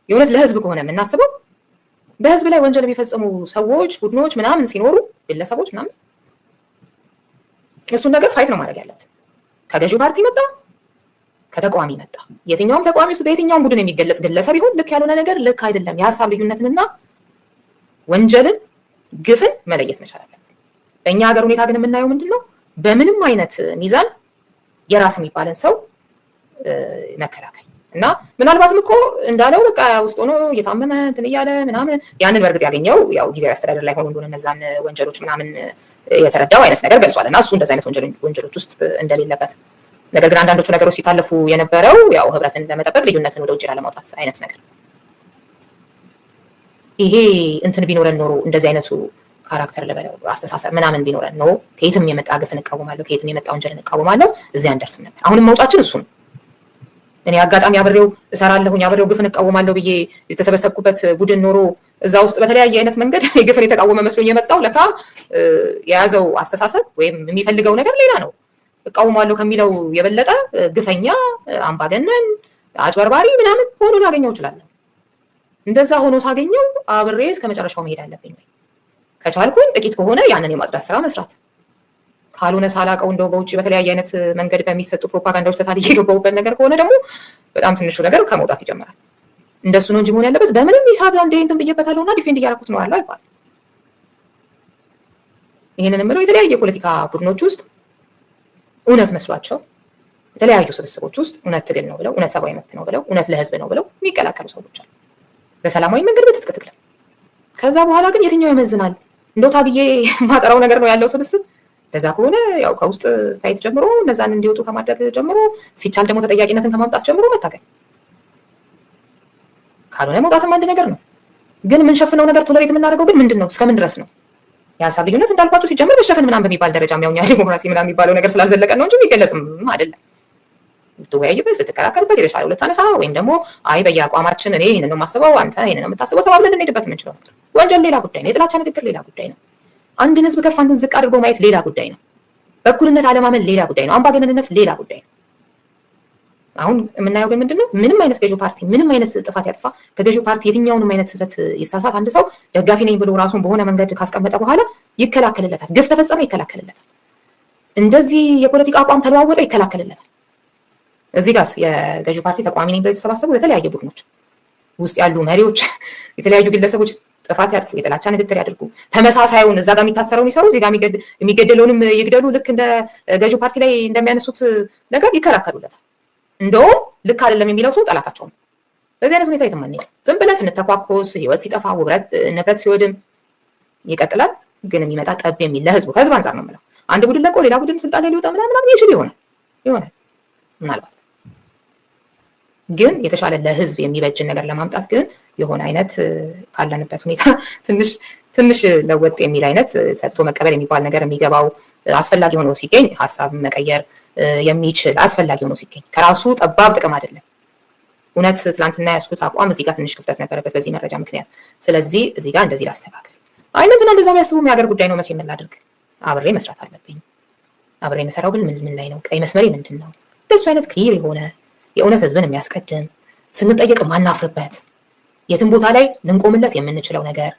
የእውነት ለህዝብ ከሆነ የምናስበው በህዝብ ላይ ወንጀል የሚፈጽሙ ሰዎች ቡድኖች ምናምን ሲኖሩ ግለሰቦች ምናምን እሱን ነገር ፋይት ነው ማድረግ ያለብን። ከገዢው ፓርቲ መጣ ከተቃዋሚ መጣ የትኛውም ተቃዋሚ ውስጥ በየትኛውም ቡድን የሚገለጽ ግለሰብ ይሁን ልክ ያልሆነ ነገር ልክ አይደለም። የሀሳብ ልዩነትንና ወንጀልን ግፍን መለየት መቻል አለብን። በእኛ ሀገር ሁኔታ ግን የምናየው ምንድነው በምንም አይነት ሚዛን የራስ የሚባልን ሰው መከላከል እና ምናልባትም እኮ እንዳለው በቃ ውስጥ ሆኖ እየታመመ እንትን እያለ ምናምን ያንን በእርግጥ ያገኘው ያው ጊዜያዊ አስተዳደር ላይ ሆኖ እንደሆነ እነዛን ወንጀሎች ምናምን የተረዳው አይነት ነገር ገልጿል እና እሱ እንደዛ አይነት ወንጀሎች ውስጥ እንደሌለበት ነገር ግን አንዳንዶቹ ነገሮች ሲታለፉ የነበረው ያው ህብረትን ለመጠበቅ ልዩነትን ወደ ውጭ ለማውጣት አይነት ነገር ይሄ እንትን ቢኖረን ኖሮ እንደዚህ አይነቱ ካራክተር ለበለው አስተሳሰብ ምናምን ቢኖረን ኖሮ ከየትም የመጣ ግፍ እንቃወማለሁ ከየትም የመጣ ወንጀል እንቃወማለሁ እዚህ አንደርስም ነበር። አሁንም መውጫችን እሱ ነው። እኔ አጋጣሚ አብሬው እሰራለሁኝ አብሬው ግፍን እቃወማለሁ ብዬ የተሰበሰብኩበት ቡድን ኖሮ እዛ ውስጥ በተለያየ አይነት መንገድ ግፍን የተቃወመ መስሎኝ የመጣው ለካ የያዘው አስተሳሰብ ወይም የሚፈልገው ነገር ሌላ ነው። እቃወማለሁ ከሚለው የበለጠ ግፈኛ፣ አምባገነን፣ አጭበርባሪ ምናምን ሆኖ ላገኘው እችላለሁ። እንደዛ ሆኖ ሳገኘው አብሬ እስከ መጨረሻው መሄድ አለብኝ። ከቻልኩኝ ጥቂት ከሆነ ያንን የማጽዳት ስራ መስራት፣ ካልሆነ ሳላቀው እንደው በውጭ በተለያየ አይነት መንገድ በሚሰጡ ፕሮፓጋንዳዎች ተታልዬ የገባሁበት ነገር ከሆነ ደግሞ በጣም ትንሹ ነገር ከመውጣት ይጀምራል። እንደሱ ነው እንጂ መሆን ያለበት በምንም ሂሳብ አንዴ እንትን ብዬበታለሁና ዲፌንድ እያደረኩት ነው አይባልም። ይሄንን የምለው የተለያየ ፖለቲካ ቡድኖች ውስጥ እውነት መስሏቸው የተለያዩ ስብስቦች ውስጥ እውነት ትግል ነው ብለው እውነት ሰብአዊ መብት ነው ብለው እውነት ለህዝብ ነው ብለው የሚቀላቀሉ ሰዎች አሉ፣ በሰላማዊ መንገድ በትጥቅ ትግል። ከዛ በኋላ ግን የትኛው ይመዝናል? እንደው ታግዬ ማጠራው ነገር ነው ያለው ስብስብ። ለዛ ከሆነ ያው ከውስጥ ፋይት ጀምሮ እነዛን እንዲወጡ ከማድረግ ጀምሮ ሲቻል ደግሞ ተጠያቂነትን ከማምጣት ጀምሮ መታገል፣ ካልሆነ መውጣትም አንድ ነገር ነው። ግን የምንሸፍነው ነገር ቶለሬት የምናደርገው ግን ምንድን ነው? እስከምን ድረስ ነው? የሀሳብ ልዩነት እንዳልኳቸው ሲጀምር መሸፈን ምናምን በሚባል ደረጃ የሚያውኛ ዲሞክራሲ ምናምን የሚባለው ነገር ስላልዘለቀ ነው እንጂ የሚገለጽም አይደለም። ልትወያይበት፣ ልትከራከርበት፣ የተሻለ ልታነሳ ወይም ደግሞ አይ በየአቋማችን እኔ ይህንን ነው የማስበው አንተ ይህንን ነው የምታስበው ተባብለን እንሄድበት የምንችለው ነገር። ወንጀል ሌላ ጉዳይ ነው። የጥላቻ ንግግር ሌላ ጉዳይ ነው። አንድን ህዝብ ከፍ አንዱን ዝቅ አድርጎ ማየት ሌላ ጉዳይ ነው። በእኩልነት አለማመን ሌላ ጉዳይ ነው። አምባገነንነት ሌላ ጉዳይ ነው። አሁን የምናየው ግን ምንድነው? ምንም አይነት ገዢው ፓርቲ ምንም አይነት ጥፋት ያጥፋ ከገዢው ፓርቲ የትኛውንም አይነት ስህተት ይሳሳት አንድ ሰው ደጋፊ ነኝ ብሎ ራሱን በሆነ መንገድ ካስቀመጠ በኋላ ይከላከልለታል። ግፍ ተፈጸመ ይከላከልለታል። እንደዚህ የፖለቲካ አቋም ተለዋወጠ ይከላከልለታል። እዚህ ጋር የገዢው ፓርቲ ተቋሚ ነኝ ብለው የተሰባሰቡ የተለያየ ቡድኖች ውስጥ ያሉ መሪዎች፣ የተለያዩ ግለሰቦች ጥፋት ያጥፉ፣ የጥላቻ ንግግር ያድርጉ፣ ተመሳሳዩን እዛ ጋር የሚታሰረውን ይሰሩ፣ እዚህ ጋር የሚገደለውንም ይግደሉ፣ ልክ እንደ ገዢው ፓርቲ ላይ እንደሚያነሱት ነገር ይከላከሉለታል። እንደውም ልክ አይደለም የሚለው ሰው ጠላታቸው ነው። በዚህ አይነት ሁኔታ የትም አንሄድም። ዝም ብለን ስንተኳኮስ ህይወት ሲጠፋ ንብረት ሲወድም ይቀጥላል። ግን የሚመጣ ጠብ የሚል ለህዝቡ ከህዝብ አንጻር ነው የምለው። አንድ ቡድን ለቆ ሌላ ቡድን ስልጣን ላይ ሊወጣ ምናምን ይችል ይሆናል ምናልባት። ግን የተሻለ ለህዝብ የሚበጅን ነገር ለማምጣት ግን የሆነ አይነት ካለንበት ሁኔታ ትንሽ ለወጥ የሚል አይነት ሰጥቶ መቀበል የሚባል ነገር የሚገባው አስፈላጊ ሆኖ ሲገኝ ሀሳብ መቀየር የሚችል አስፈላጊ ሆኖ ሲገኝ ከራሱ ጠባብ ጥቅም አይደለም። እውነት ትላንትና ያስኩት አቋም እዚህ ጋር ትንሽ ክፍተት ነበረበት በዚህ መረጃ ምክንያት። ስለዚህ እዚህ ጋር እንደዚህ ላስተካክል አይነትና እንደዛ ቢያስቡ የሀገር ጉዳይ ነው። መቼ የምላድርግ አብሬ መስራት አለብኝ። አብሬ መሰራው ግን ምን ላይ ነው? ቀይ መስመሬ ምንድን ነው? እንደሱ አይነት ክሊር የሆነ የእውነት ህዝብን የሚያስቀድም ስንጠየቅ ማናፍርበት የትም ቦታ ላይ ልንቆምለት የምንችለው ነገር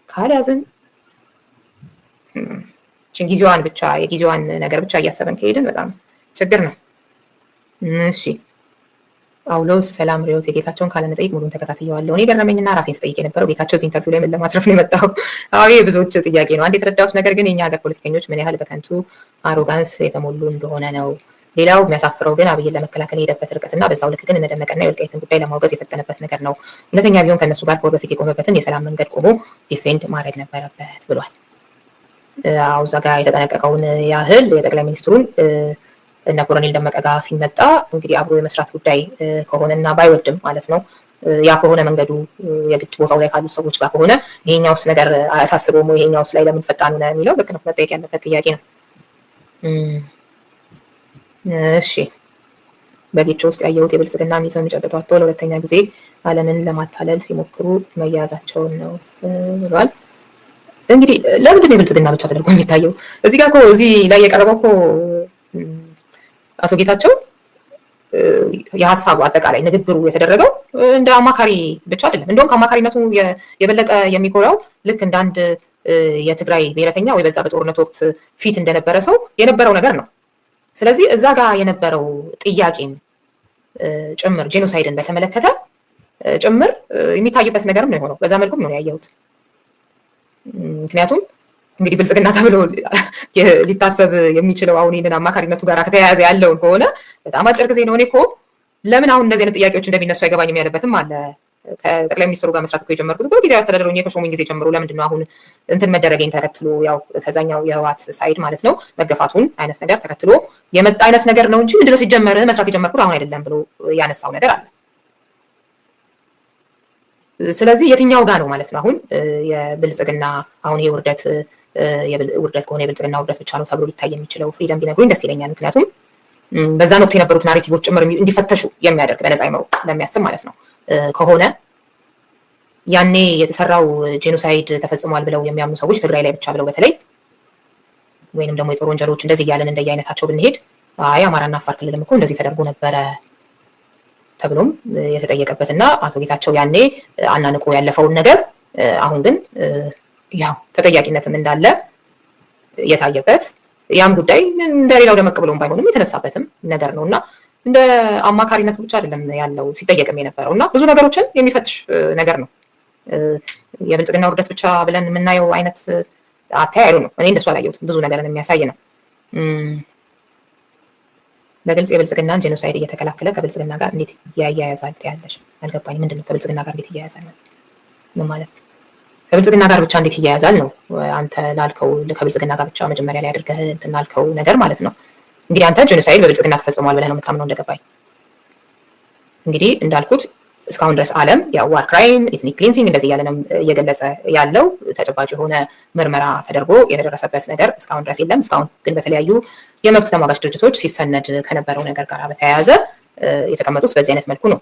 ካልያዝን ጊዜዋን ብቻ የጊዜዋን ነገር ብቻ እያሰበን ከሄድን በጣም ችግር ነው። እሺ ጳውሎስ ሰላም ሪዮት የጌታቸውን ካለመጠይቅ ሙሉን ተከታትየዋለሁ። እኔ ገረመኝና ራሴን ስጠይቅ የነበረው ጌታቸው እዚህ ኢንተርቪው ላይ ምን ለማትረፍ ነው የመጣው? አዎ የብዙዎች ጥያቄ ነው። አንድ የተረዳሁት ነገር ግን የኛ ሀገር ፖለቲከኞች ምን ያህል በከንቱ አሮጋንስ የተሞሉ እንደሆነ ነው። ሌላው የሚያሳፍረው ግን አብይን ለመከላከል የሄደበት ርቀትና በዛው ልክ ግን እነደመቀና የወልቃይትን ጉዳይ ለማውገዝ የፈጠነበት ነገር ነው። እውነተኛ ቢሆን ከእነሱ ጋር ከወር በፊት የቆመበትን የሰላም መንገድ ቆሞ ዲፌንድ ማድረግ ነበረበት ብሏል። አዎ እዛ ጋር የተጠነቀቀውን ያህል የጠቅላይ ሚኒስትሩን እነ ኮሎኔል ደመቀ ጋር ሲመጣ እንግዲህ አብሮ የመስራት ጉዳይ ከሆነና ባይወድም ማለት ነው ያ ከሆነ መንገዱ የግድ ቦታው ላይ ካሉ ሰዎች ጋር ከሆነ ይሄኛውስ ነገር አያሳስበውም ወይ? ይሄኛውስ ላይ ለምን ፈጣን ነው የሚለው ልክ ነው፣ መጠየቅ ያለበት ጥያቄ ነው። እሺ በጌቾ ውስጥ ያየሁት የብልጽግና ሚዘው የሚጨብጧቸው ለሁለተኛ ጊዜ ዓለምን ለማታለል ሲሞክሩ መያዛቸውን ነው ብሏል። እንግዲህ ለምንድን ነው የብልጽግና ብቻ ተደርጎ የሚታየው? እዚህ ጋር እኮ እዚህ ላይ የቀረበው እኮ አቶ ጌታቸው የሀሳቡ አጠቃላይ ንግግሩ የተደረገው እንደ አማካሪ ብቻ አይደለም። እንደውም ከአማካሪነቱ የበለጠ የሚኮራው ልክ እንደ አንድ የትግራይ ብሔረተኛ ወይ በዛ በጦርነት ወቅት ፊት እንደነበረ ሰው የነበረው ነገር ነው። ስለዚህ እዛ ጋር የነበረው ጥያቄም ጭምር ጄኖሳይድን በተመለከተ ጭምር የሚታይበት ነገርም ነው የሆነው። በዛ መልኩም ነው ያየሁት። ምክንያቱም እንግዲህ ብልጽግና ተብሎ ሊታሰብ የሚችለው አሁን ይህንን አማካሪነቱ ጋር ከተያያዘ ያለውን ከሆነ በጣም አጭር ጊዜ ነው። እኔ እኮ ለምን አሁን እንደዚህ አይነት ጥያቄዎች እንደሚነሱ አይገባኝም ያለበትም አለ። ከጠቅላይ ሚኒስትሩ ጋር መስራት እኮ የጀመርኩት እኮ ጊዜያዊ አስተዳደሩ ከሾሙኝ ጊዜ ጀምሮ ለምንድን ነው አሁን እንትን መደረገኝ ተከትሎ ያው ከዛኛው የህወሓት ሳይድ ማለት ነው መገፋቱን አይነት ነገር ተከትሎ የመጣ አይነት ነገር ነው እንጂ ምንድነው ሲጀመር መስራት የጀመርኩት አሁን አይደለም ብሎ ያነሳው ነገር አለ። ስለዚህ የትኛው ጋር ነው ማለት ነው አሁን የብልጽግና አሁን ይሄ ውርደት ከሆነ የብልጽግና ውርደት ብቻ ነው ተብሎ ሊታይ የሚችለው? ፍሪደም ቢነግሩኝ ደስ ይለኛል። ምክንያቱም በዛን ወቅት የነበሩት ናሬቲቮች ጭምር እንዲፈተሹ የሚያደርግ በነፃ አይምሮ ለሚያስብ ማለት ነው ከሆነ ያኔ የተሰራው ጄኖሳይድ ተፈጽሟል ብለው የሚያምኑ ሰዎች ትግራይ ላይ ብቻ ብለው በተለይ ወይንም ደግሞ የጦር ወንጀሎች እንደዚህ እያለን እንደየአይነታቸው ብንሄድ አይ አማራና አፋር ክልልም እኮ እንደዚህ ተደርጎ ነበረ ተብሎም የተጠየቀበትና አቶ ጌታቸው ያኔ አናንቆ ያለፈውን ነገር አሁን ግን ያው ተጠያቂነትም እንዳለ የታየበት ያም ጉዳይ እንደሌላው ደመቅ ብሎም ባይሆንም የተነሳበትም ነገር ነውና እንደ አማካሪነት ብቻ አይደለም ያለው ሲጠየቅም የነበረውና ብዙ ነገሮችን የሚፈትሽ ነገር ነው። የብልጽግና ውርደት ብቻ ብለን የምናየው አይነት አታያዩ ነው። እኔ እንደሱ አላየሁትም። ብዙ ነገርን የሚያሳይ ነው። በግልጽ የብልጽግናን ጄኖሳይድ እየተከላከለ ከብልጽግና ጋር እንዴት ያያያዛል ያለሽ አልገባኝ። ምንድነው ከብልጽግና ጋር እንዴት ያያያዛል ምን ማለት ነው? ከብልጽግና ጋር ብቻ እንዴት ያያያዛል ነው አንተ ላልከው ከብልጽግና ጋር ብቻ መጀመሪያ ላይ አድርገህ እንትን ላልከው ነገር ማለት ነው። እንግዲህ አንተ ጄኖሳይድ በብልጽግና ተፈጽሟል ብለህ ነው የምታምነው እንደገባኝ። እንግዲህ እንዳልኩት እስካሁን ድረስ ዓለም ያው ዋር ክራይም ኢትኒክ ክሊንሲንግ እንደዚህ ያለ ነው እየገለጸ ያለው ተጨባጭ የሆነ ምርመራ ተደርጎ የተደረሰበት ነገር እስካሁን ድረስ የለም። እስካሁን ግን በተለያዩ የመብት ተሟጋች ድርጅቶች ሲሰነድ ከነበረው ነገር ጋር በተያያዘ የተቀመጡት በዚህ አይነት መልኩ ነው።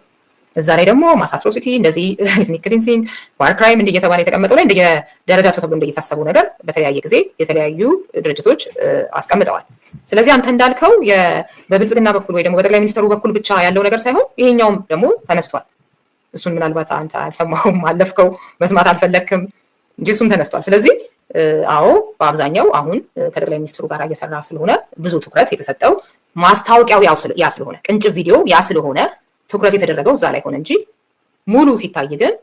እዛ ላይ ደግሞ ማስ አትሮሲቲ እንደዚህ ኢትኒክ ክሊንሲንግ ዋር ክራይም እንደየተባለ የተቀመጠው ላይ እንደየደረጃቸው ተብሎ እንደየታሰቡ ነገር በተለያየ ጊዜ የተለያዩ ድርጅቶች አስቀምጠዋል። ስለዚህ አንተ እንዳልከው በብልጽግና በኩል ወይ ደግሞ በጠቅላይ ሚኒስትሩ በኩል ብቻ ያለው ነገር ሳይሆን ይሄኛውም ደግሞ ተነስቷል። እሱን ምናልባት አንተ አልሰማሁም፣ አለፍከው፣ መስማት አልፈለክም እንጂ እሱም ተነስቷል። ስለዚህ አዎ በአብዛኛው አሁን ከጠቅላይ ሚኒስትሩ ጋር እየሰራ ስለሆነ ብዙ ትኩረት የተሰጠው ማስታወቂያው ያ ስለሆነ ቅንጭብ ቪዲዮ ያ ስለሆነ ትኩረት የተደረገው እዛ ላይ ሆነ እንጂ ሙሉ ሲታይ ግን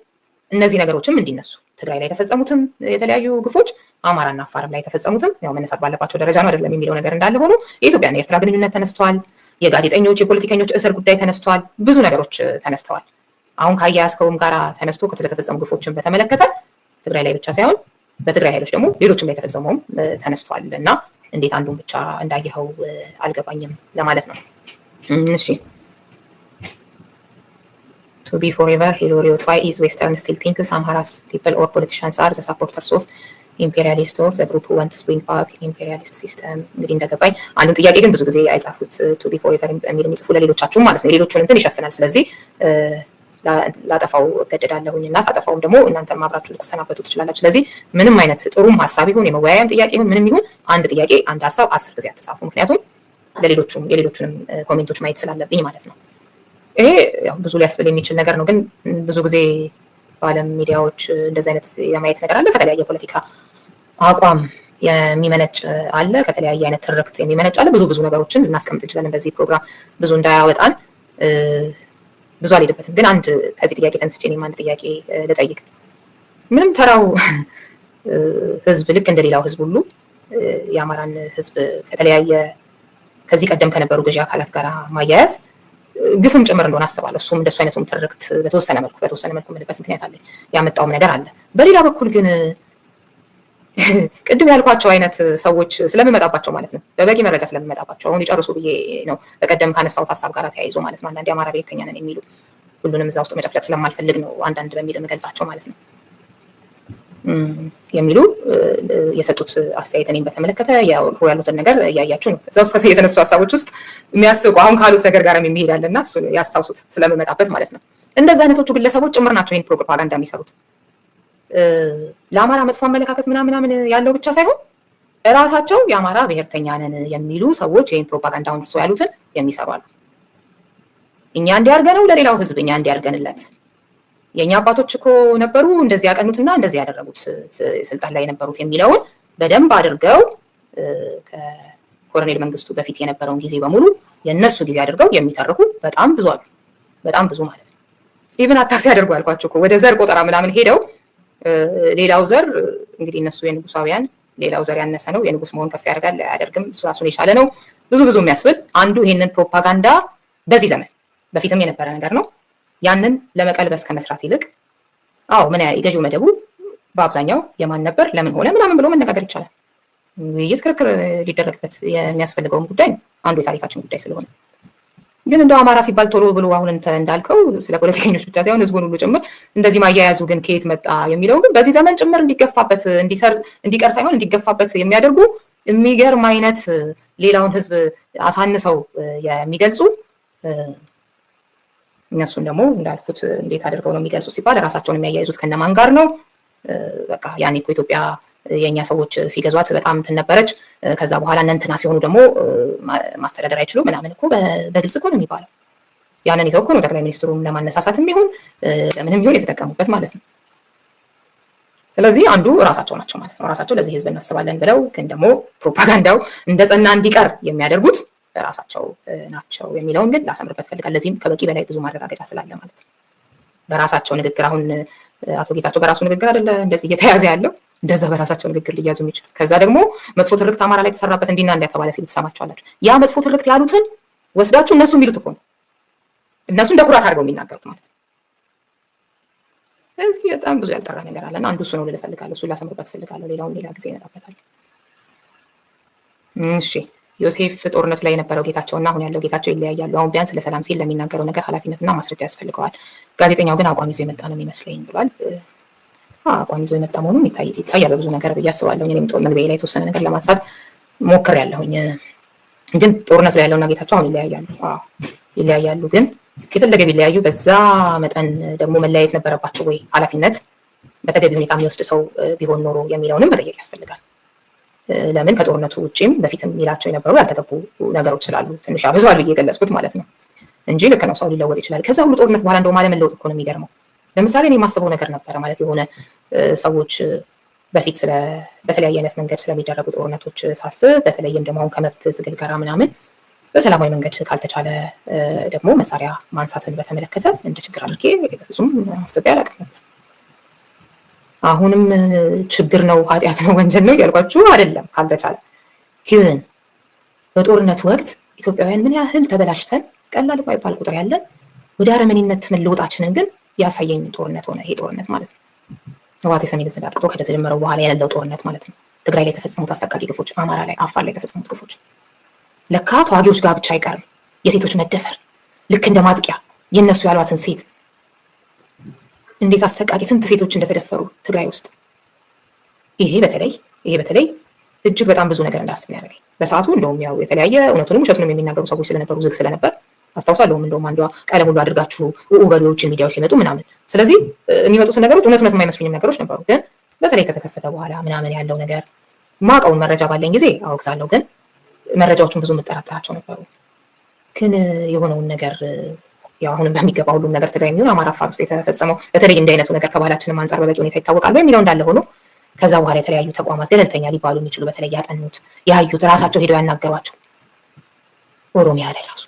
እነዚህ ነገሮችም እንዲነሱ ትግራይ ላይ የተፈጸሙትም የተለያዩ ግፎች አማራና አፋርም ላይ የተፈጸሙትም ያው መነሳት ባለባቸው ደረጃ ነው አይደለም የሚለው ነገር እንዳለ ሆኖ የኢትዮጵያና የኤርትራ ግንኙነት ተነስቷል። የጋዜጠኞች የፖለቲከኞች እስር ጉዳይ ተነስቷል። ብዙ ነገሮች ተነስተዋል። አሁን ካያያዝከውም ጋራ ተነስቶ ከተፈጸሙ ግፎችን በተመለከተ ትግራይ ላይ ብቻ ሳይሆን በትግራይ ኃይሎች ደግሞ ሌሎችም ላይ የተፈጸመውም ተነስቷል እና እንዴት አንዱን ብቻ እንዳየኸው አልገባኝም ለማለት ነው። እሺ to be forever Hilario why is Western still thinks Amhara's people or politicians are the supporters of imperialist or the group who wants to bring back imperialist system እንግዲህ እንደገባኝ አንዱን ጥያቄ ግን ብዙ ጊዜ አይጻፉት to be forever የሚል የሚጽፉ ለሌሎቻችሁም ማለት ነው የሌሎቹን እንትን ይሸፍናል። ስለዚህ ላጠፋው እገደዳለሁኝና ታጠፋውም ደግሞ እናንተም አብራችሁ ልትሰናበቱ ትችላላችሁ። ስለዚህ ምንም አይነት ጥሩም ሐሳብ ይሁን የመወያያም ጥያቄ ይሁን ምንም ይሁን አንድ ጥያቄ አንድ ሐሳብ 10 ጊዜ አትጻፉ። ምክንያቱም የሌሎቹንም ኮሜንቶች ማየት ስላለብኝ ማለት ነው። ይሄ ያው ብዙ ሊያስብል የሚችል ነገር ነው፣ ግን ብዙ ጊዜ በዓለም ሚዲያዎች እንደዚህ አይነት የማየት ነገር አለ። ከተለያየ ፖለቲካ አቋም የሚመነጭ አለ፣ ከተለያየ አይነት ትርክት የሚመነጭ አለ። ብዙ ነገሮችን ልናስቀምጥ እንችላለን በዚህ ፕሮግራም ብዙ እንዳያወጣን ብዙ አልሄድበትም። ግን አንድ ከዚህ ጥያቄ ተነስቼ እኔም አንድ ጥያቄ ልጠይቅ። ምንም ተራው ህዝብ ልክ እንደሌላው ህዝብ ሁሉ የአማራን ህዝብ ከተለያየ ከዚህ ቀደም ከነበሩ ገዢ አካላት ጋር ማያያዝ ግፍም ጭምር እንደሆነ አስባለሁ። እሱም እንደሱ አይነቱም ትርክት በተወሰነ መልኩ ምንበት ምክንያት አለ፣ ያመጣውም ነገር አለ። በሌላ በኩል ግን ቅድም ያልኳቸው አይነት ሰዎች ስለምመጣባቸው ማለት ነው በበቂ መረጃ ስለምመጣባቸው አሁን ይጨርሱ ብዬ ነው በቀደም ካነሳሁት ሀሳብ ጋር ተያይዞ ማለት ነው። አንዳንድ የአማራ ብሔርተኛ ነን የሚሉ ሁሉንም እዛ ውስጥ መጨፍለቅ ስለማልፈልግ ነው አንዳንድ በሚል የምገልጻቸው ማለት ነው የሚሉ የሰጡት አስተያየት እኔን በተመለከተ ያሉትን ነገር እያያችሁ ነው። እዛ ውስጥ የተነሱ ሀሳቦች ውስጥ የሚያስቁ አሁን ካሉት ነገር ጋር የሚሄዳልና እሱ ያስታውሱት ስለምመጣበት ማለት ነው። እንደዚህ አይነቶቹ ግለሰቦች ጭምር ናቸው ይህን ፕሮፓጋንዳ የሚሰሩት። ለአማራ መጥፎ አመለካከት ምናምን ያለው ብቻ ሳይሆን እራሳቸው የአማራ ብሔርተኛ ነን የሚሉ ሰዎች ይህን ፕሮፓጋንዳውን እርሶ ያሉትን የሚሰሩ አሉ። እኛ እንዲያርገነው ለሌላው ህዝብ እኛ እንዲያርገንለት የኛ አባቶች እኮ ነበሩ እንደዚህ ያቀኑትና እንደዚህ ያደረጉት ስልጣን ላይ የነበሩት የሚለውን በደንብ አድርገው ከኮሎኔል መንግስቱ በፊት የነበረውን ጊዜ በሙሉ የነሱ ጊዜ አድርገው የሚተርኩ በጣም ብዙ አሉ። በጣም ብዙ ማለት ነው። ኢቭን አታክሲ ያደርጉ አልኳቸው እኮ ወደ ዘር ቆጠራ ምናምን ሄደው ሌላው ዘር እንግዲህ እነሱ የንጉሳውያን ሌላው ዘር ያነሰ ነው የንጉስ መሆን ከፍ ያደርጋል አያደርግም እሱ ራሱን የቻለ ነው ብዙ የሚያስብል አንዱ ይሄንን ፕሮፓጋንዳ በዚህ ዘመን በፊትም የነበረ ነገር ነው። ያንን ለመቀልበስ ከመስራት ይልቅ ምን የገዢው መደቡ በአብዛኛው የማን ነበር ለምን ሆነ ምናምን ብሎ መነጋገር ይቻላል። ውይይት ክርክር ሊደረግበት የሚያስፈልገውም ጉዳይ ነው አንዱ የታሪካችን ጉዳይ ስለሆነ። ግን እንደው አማራ ሲባል ቶሎ ብሎ አሁን እንዳልከው ስለ ፖለቲከኞች ብቻ ሳይሆን ህዝቡን ሁሉ ጭምር እንደዚህ ማያያዙ ግን ከየት መጣ የሚለው ግን በዚህ ዘመን ጭምር እንዲገፋበት እንዲቀር ሳይሆን እንዲገፋበት የሚያደርጉ የሚገርም አይነት ሌላውን ህዝብ አሳንሰው የሚገልጹ እነሱን ደግሞ እንዳልኩት እንዴት አድርገው ነው የሚገልጹት ሲባል ራሳቸውን የሚያያይዙት ከነማን ጋር ነው? በቃ ያኔ እኮ ኢትዮጵያ የኛ ሰዎች ሲገዟት በጣም እንትን ነበረች። ከዛ በኋላ እንትና ሲሆኑ ደግሞ ማስተዳደር አይችሉ ምናምን እኮ በግልጽ እኮ ነው የሚባለው። ያንን ይዘው እኮ ነው ጠቅላይ ሚኒስትሩን ለማነሳሳትም ይሁን ለምንም ይሁን የተጠቀሙበት ማለት ነው። ስለዚህ አንዱ ራሳቸው ናቸው ማለት ነው። ራሳቸው ለዚህ ህዝብ እናስባለን ብለው ግን ደግሞ ፕሮፓጋንዳው እንደጸና እንዲቀር የሚያደርጉት ራሳቸው ናቸው የሚለውን ግን ላሰምርበት ፈልጋለሁ። ለዚህም ከበቂ በላይ ብዙ ማረጋገጫ ስላለ ማለት ነው። በራሳቸው ንግግር አሁን አቶ ጌታቸው በራሱ ንግግር አይደለ እንደዚህ እየተያዘ ያለው እንደዛ በራሳቸው ንግግር ሊያዙ የሚችሉት። ከዛ ደግሞ መጥፎ ትርክት አማራ ላይ ተሰራበት እንዲና እንዳተባለ ሲሉ ትሰማቸዋላችሁ። ያ መጥፎ ትርክት ያሉትን ወስዳችሁ እነሱ የሚሉት እኮ ነው እነሱ እንደ ኩራት አድርገው የሚናገሩት ማለት ነው። እዚህ በጣም ብዙ ያልጠራ ነገር አለና አንዱ እሱ ነው ልል እፈልጋለሁ። እሱ ላሰምርበት እፈልጋለሁ። ሌላውን ሌላ ጊዜ እመጣበታለሁ። እሺ ዮሴፍ ጦርነቱ ላይ የነበረው ጌታቸውና አሁን ያለው ጌታቸው ይለያያሉ። አሁን ቢያንስ ለሰላም ሲል ለሚናገረው ነገር ኃላፊነትና ማስረጃ ያስፈልገዋል። ጋዜጠኛው ግን አቋም ይዞ የመጣ ነው የሚመስለኝ ብሏል። አቋም ይዞ የመጣ መሆኑን ይታያል በብዙ ነገር ብዬ አስባለሁ። እኔም መግቢያ ላይ የተወሰነ ነገር ለማንሳት ሞክሬያለሁኝ። ግን ጦርነቱ ላይ ያለውና ጌታቸው አሁን ይለያያሉ። ይለያያሉ ግን የፈለገ ቢለያዩ በዛ መጠን ደግሞ መለያየት ነበረባቸው ወይ? ኃላፊነት በተገቢ ሁኔታ የሚወስድ ሰው ቢሆን ኖሮ የሚለውንም መጠየቅ ያስፈልጋል። ለምን ከጦርነቱ ውጪም በፊትም የሚላቸው የነበሩ ያልተገቡ ነገሮች ስላሉ ትንሽ አብዟል ብዬ የገለጽኩት ማለት ነው እንጂ ልክ ነው፣ ሰው ሊለወጥ ይችላል። ከዛ ሁሉ ጦርነት በኋላ እንደውም አለመለወጥ እኮ ነው የሚገርመው። ለምሳሌ እኔ የማስበው ነገር ነበረ ማለት የሆነ ሰዎች በፊት በተለያየ አይነት መንገድ ስለሚደረጉ ጦርነቶች ሳስብ፣ በተለይም ደግሞ አሁን ከመብት ትግል ጋር ምናምን በሰላማዊ መንገድ ካልተቻለ ደግሞ መሳሪያ ማንሳትን በተመለከተ እንደ ችግር አድርጌ ብዙም አስቤ አላውቅም። አሁንም ችግር ነው፣ ኃጢአት ነው፣ ወንጀል ነው እያልኳችሁ አይደለም። ካልተቻለ ግን በጦርነት ወቅት ኢትዮጵያውያን ምን ያህል ተበላሽተን ቀላል ባይባል ቁጥር ያለን ወደ አረመኔነት መለወጣችንን ግን ያሳየኝ ጦርነት ሆነ። ይሄ ጦርነት ማለት ነው ህወሓት የሰሜን ዕዝን አጥቅቶ ከተጀመረው በኋላ ያለው ጦርነት ማለት ነው። ትግራይ ላይ የተፈጸሙት አሰቃቂ ግፎች፣ አማራ ላይ፣ አፋር ላይ የተፈጸሙት ግፎች ለካ ተዋጊዎች ጋር ብቻ አይቀርም። የሴቶች መደፈር ልክ እንደ ማጥቂያ የነሱ ያሏትን ሴት እንዴት አሰቃቂ ስንት ሴቶች እንደተደፈሩ ትግራይ ውስጥ ይሄ በተለይ እጅግ በጣም ብዙ ነገር እንዳስብ ያደረገኝ በሰዓቱ እንደውም ያው የተለያየ እውነቱንም ውሸቱንም የሚናገሩ ሰዎች ስለነበሩ ዝግ ስለነበር አስታውሳለሁም። እንደውም አንዷ ቀለም ሁሉ አድርጋችሁ በሌሎችን ሚዲያዎች ሲመጡ ምናምን፣ ስለዚህ የሚመጡትን ነገሮች እውነት የማይመስሉኝም ነገሮች ነበሩ። ግን በተለይ ከተከፈተ በኋላ ምናምን ያለው ነገር ማውቀውን መረጃ ባለኝ ጊዜ አወግዛለሁ። ግን መረጃዎቹን ብዙ የምጠራጠራቸው ነበሩ። ግን የሆነውን ነገር ያው አሁንም በሚገባ ሁሉም ነገር ትግራይ የሚሆን አማራ አፋር ውስጥ የተፈጸመው በተለይ እንደ አይነቱ ነገር ከባህላችንም አንጻር በበቂ ሁኔታ ይታወቃል የሚለው እንዳለ ሆኖ ከዛ በኋላ የተለያዩ ተቋማት ገለልተኛ ሊባሉ የሚችሉ በተለይ ያጠኑት ያዩት ራሳቸው ሄደው ያናገሯቸው ኦሮሚያ ላይ ራሱ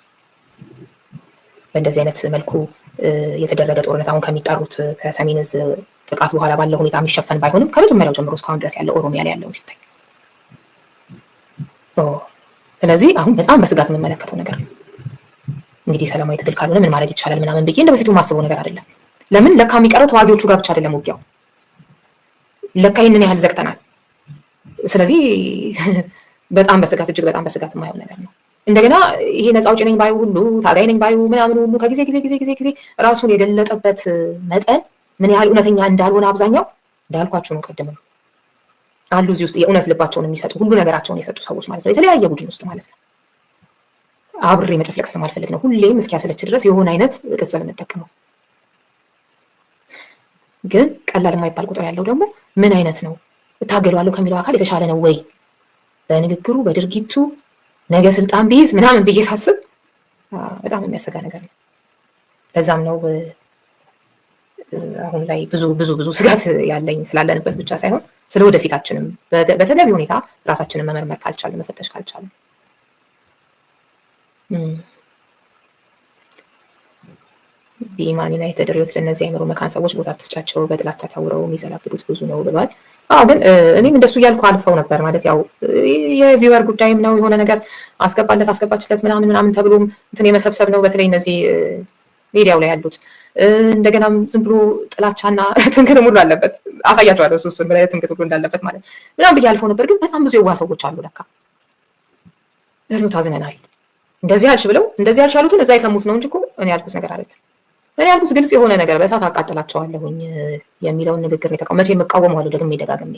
በእንደዚህ አይነት መልኩ የተደረገ ጦርነት አሁን ከሚጠሩት ከሰሜን ዕዝ ጥቃት በኋላ ባለው ሁኔታ የሚሸፈን ባይሆንም ከመጀመሪያው ጀምሮ እስካሁን ድረስ ያለው ኦሮሚያ ላይ ያለውን ሲታይ ስለዚህ አሁን በጣም በስጋት የምመለከተው ነገር ነው። እንግዲህ ሰላማዊ ትግል ካልሆነ ምን ማድረግ ይቻላል ምናምን ብዬ እንደ በፊቱ ማስበው ነገር አይደለም። ለምን ለካ የሚቀረው ተዋጊዎቹ ጋር ብቻ አይደለም ውጊያው፣ ለካ ይህንን ያህል ዘግተናል። ስለዚህ በጣም በስጋት እጅግ በጣም በስጋት የማየው ነገር ነው። እንደገና ይሄ ነፃ አውጪ ነኝ ባዩ ሁሉ ታጋይ ነኝ ባዩ ምናምን ሁሉ ከጊዜ ጊዜ ራሱን የገለጠበት መጠን ምን ያህል እውነተኛ እንዳልሆነ አብዛኛው እንዳልኳችሁ ነው ቀደም አሉ እዚህ ውስጥ የእውነት ልባቸውን የሚሰጡ ሁሉ ነገራቸውን የሰጡ ሰዎች ማለት ነው። የተለያየ ቡድን ውስጥ ማለት ነው። አብሬ መጨፍለቅ ስለማልፈልግ ነው ሁሌም እስኪያሰለች ድረስ የሆነ አይነት ቅጽል የምጠቀመው። ግን ቀላል የማይባል ቁጥር ያለው ደግሞ ምን አይነት ነው እታገለዋለሁ ከሚለው አካል የተሻለ ነው ወይ በንግግሩ በድርጊቱ ነገ ስልጣን ቢይዝ ምናምን ብዬ ሳስብ በጣም የሚያሰጋ ነገር ነው። ለዛም ነው አሁን ላይ ብዙ ስጋት ያለኝ ስላለንበት ብቻ ሳይሆን ስለ ወደፊታችንም በተገቢ ሁኔታ ራሳችንን መመርመር ካልቻልን መፈተሽ ካልቻልን ቢማን ዩናይትድ ሪዮት ለእነዚህ አይምሮ መካን ሰዎች ቦታ ተስጫቸው በጥላቻ ታውረው የሚዘላብዱት ብዙ ነው ብሏል። ግን እኔም እንደሱ እያልኩ አልፈው ነበር ማለት ያው የቪወር ጉዳይም ነው የሆነ ነገር አስገባችለት ምናምን ተብሎ እንትን የመሰብሰብ ነው። በተለይ እነዚህ ሚዲያው ላይ ያሉት እንደገናም ዝም ብሎ ጥላቻና ትምክህት ሙሉ አለበት። አሳያቸዋለሁ እሱን በላይ ትምክህት ሙሉ እንዳለበት ማለት ምናምን ብዬ አልፈው ነበር። ግን በጣም ብዙ የዋህ ሰዎች አሉ ለካ ሪዮት አዝነናል እንደዚህ አልሽ ብለው እንደዚህ አልሽ ያሉትን እዛ የሰሙት ነው እንጂ እኮ እኔ ያልኩት ነገር አይደለም። እኔ ያልኩት ግልጽ የሆነ ነገር በእሳት አቃጥላቸዋለሁኝ የሚለውን ንግግር ነው የተቃወመው። መቼ የምቃወመዋለሁ ደግሜ ደጋግሜ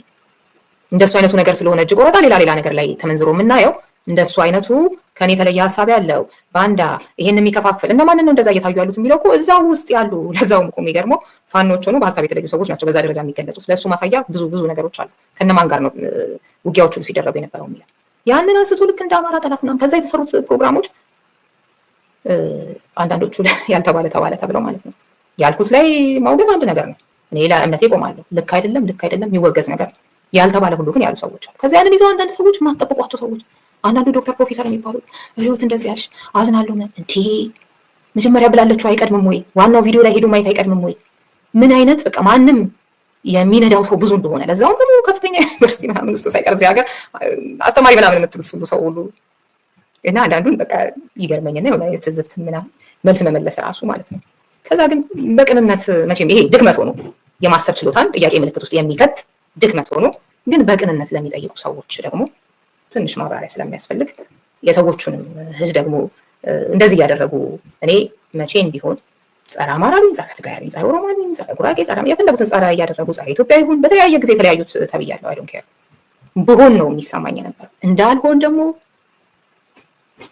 እንደሱ አይነቱ ነገር ስለሆነ እጅ ቆረጣ ሌላ ነገር ላይ ተመንዝሮ የምናየው እንደሱ አይነቱ ከኔ የተለየ ሐሳብ ያለው ባንዳ ይሄን የሚከፋፍል እና ማንን ነው እንደዛ እየታዩ ያሉት የሚለው እኮ እዛው ውስጥ ያሉ ለዛውም እኮ የሚገርመው ፋኖች ሆኖ በሐሳብ የተለዩ ሰዎች ናቸው በዛ ደረጃ የሚገለጹት። ለሱ ማሳያ ብዙ ነገሮች አሉ። ከነማን ጋር ነው ውጊያዎቹ ሲደረጉ የነበረው የሚለው ያንን አንስቶ ልክ እንደ አማራ ጠላት ምናምን ከዛ የተሰሩት ፕሮግራሞች አንዳንዶቹ ያልተባለ ተባለ ተብለው ማለት ነው። ያልኩት ላይ ማውገዝ አንድ ነገር ነው። እኔ ለእምነቴ እቆማለሁ። ልክ አይደለም የሚወገዝ ነገር ነው። ያልተባለ ሁሉ ግን ያሉ ሰዎች አሉ። ከዛ ያንን ይዘው አንዳንድ ሰዎች ማጠብቋቸው ሰዎች አንዳንዱ ዶክተር ፕሮፌሰር የሚባሉ ሪዮት እንደዚህ ያልሽ አዝናለሁ እንዴ መጀመሪያ ብላለችው አይቀድምም ወይ? ዋናው ቪዲዮ ላይ ሄዶ ማየት አይቀድምም ወይ? ምን አይነት በቃ ማንም የሚነዳው ሰው ብዙ እንደሆነ ለዛውም ደግሞ ከፍተኛ ዩኒቨርሲቲ ምናምን ውስጥ ሳይቀር እዚህ ሀገር አስተማሪ ምናምን የምትሉት ሁሉ ሰው ሁሉ እና አንዳንዱን በቃ ይገርመኝና የሆነ የትዝብት ምናምን መልስ መመለስ ራሱ ማለት ነው። ከዛ ግን በቅንነት መቼም ይሄ ድክመት ሆኖ የማሰብ ችሎታን ጥያቄ ምልክት ውስጥ የሚከት ድክመት ሆኖ ግን በቅንነት ለሚጠይቁ ሰዎች ደግሞ ትንሽ ማብራሪያ ስለሚያስፈልግ የሰዎቹንም ህዝብ ደግሞ እንደዚህ እያደረጉ እኔ መቼም ቢሆን ጸረ አማራ ነኝ፣ ጸረ ትግራይ ነኝ፣ ጸረ ኦሮሞ ነኝ፣ ጸረ ጉራጌ፣ ጸረ የፈለጉትን ጸረ እያደረጉ ጸረ ኢትዮጵያ ይሁን በተለያየ ጊዜ የተለያዩት ተብያለሁ። አይዶን ኬር ብሆን ነው የሚሰማኝ ነበር። እንዳልሆን ደግሞ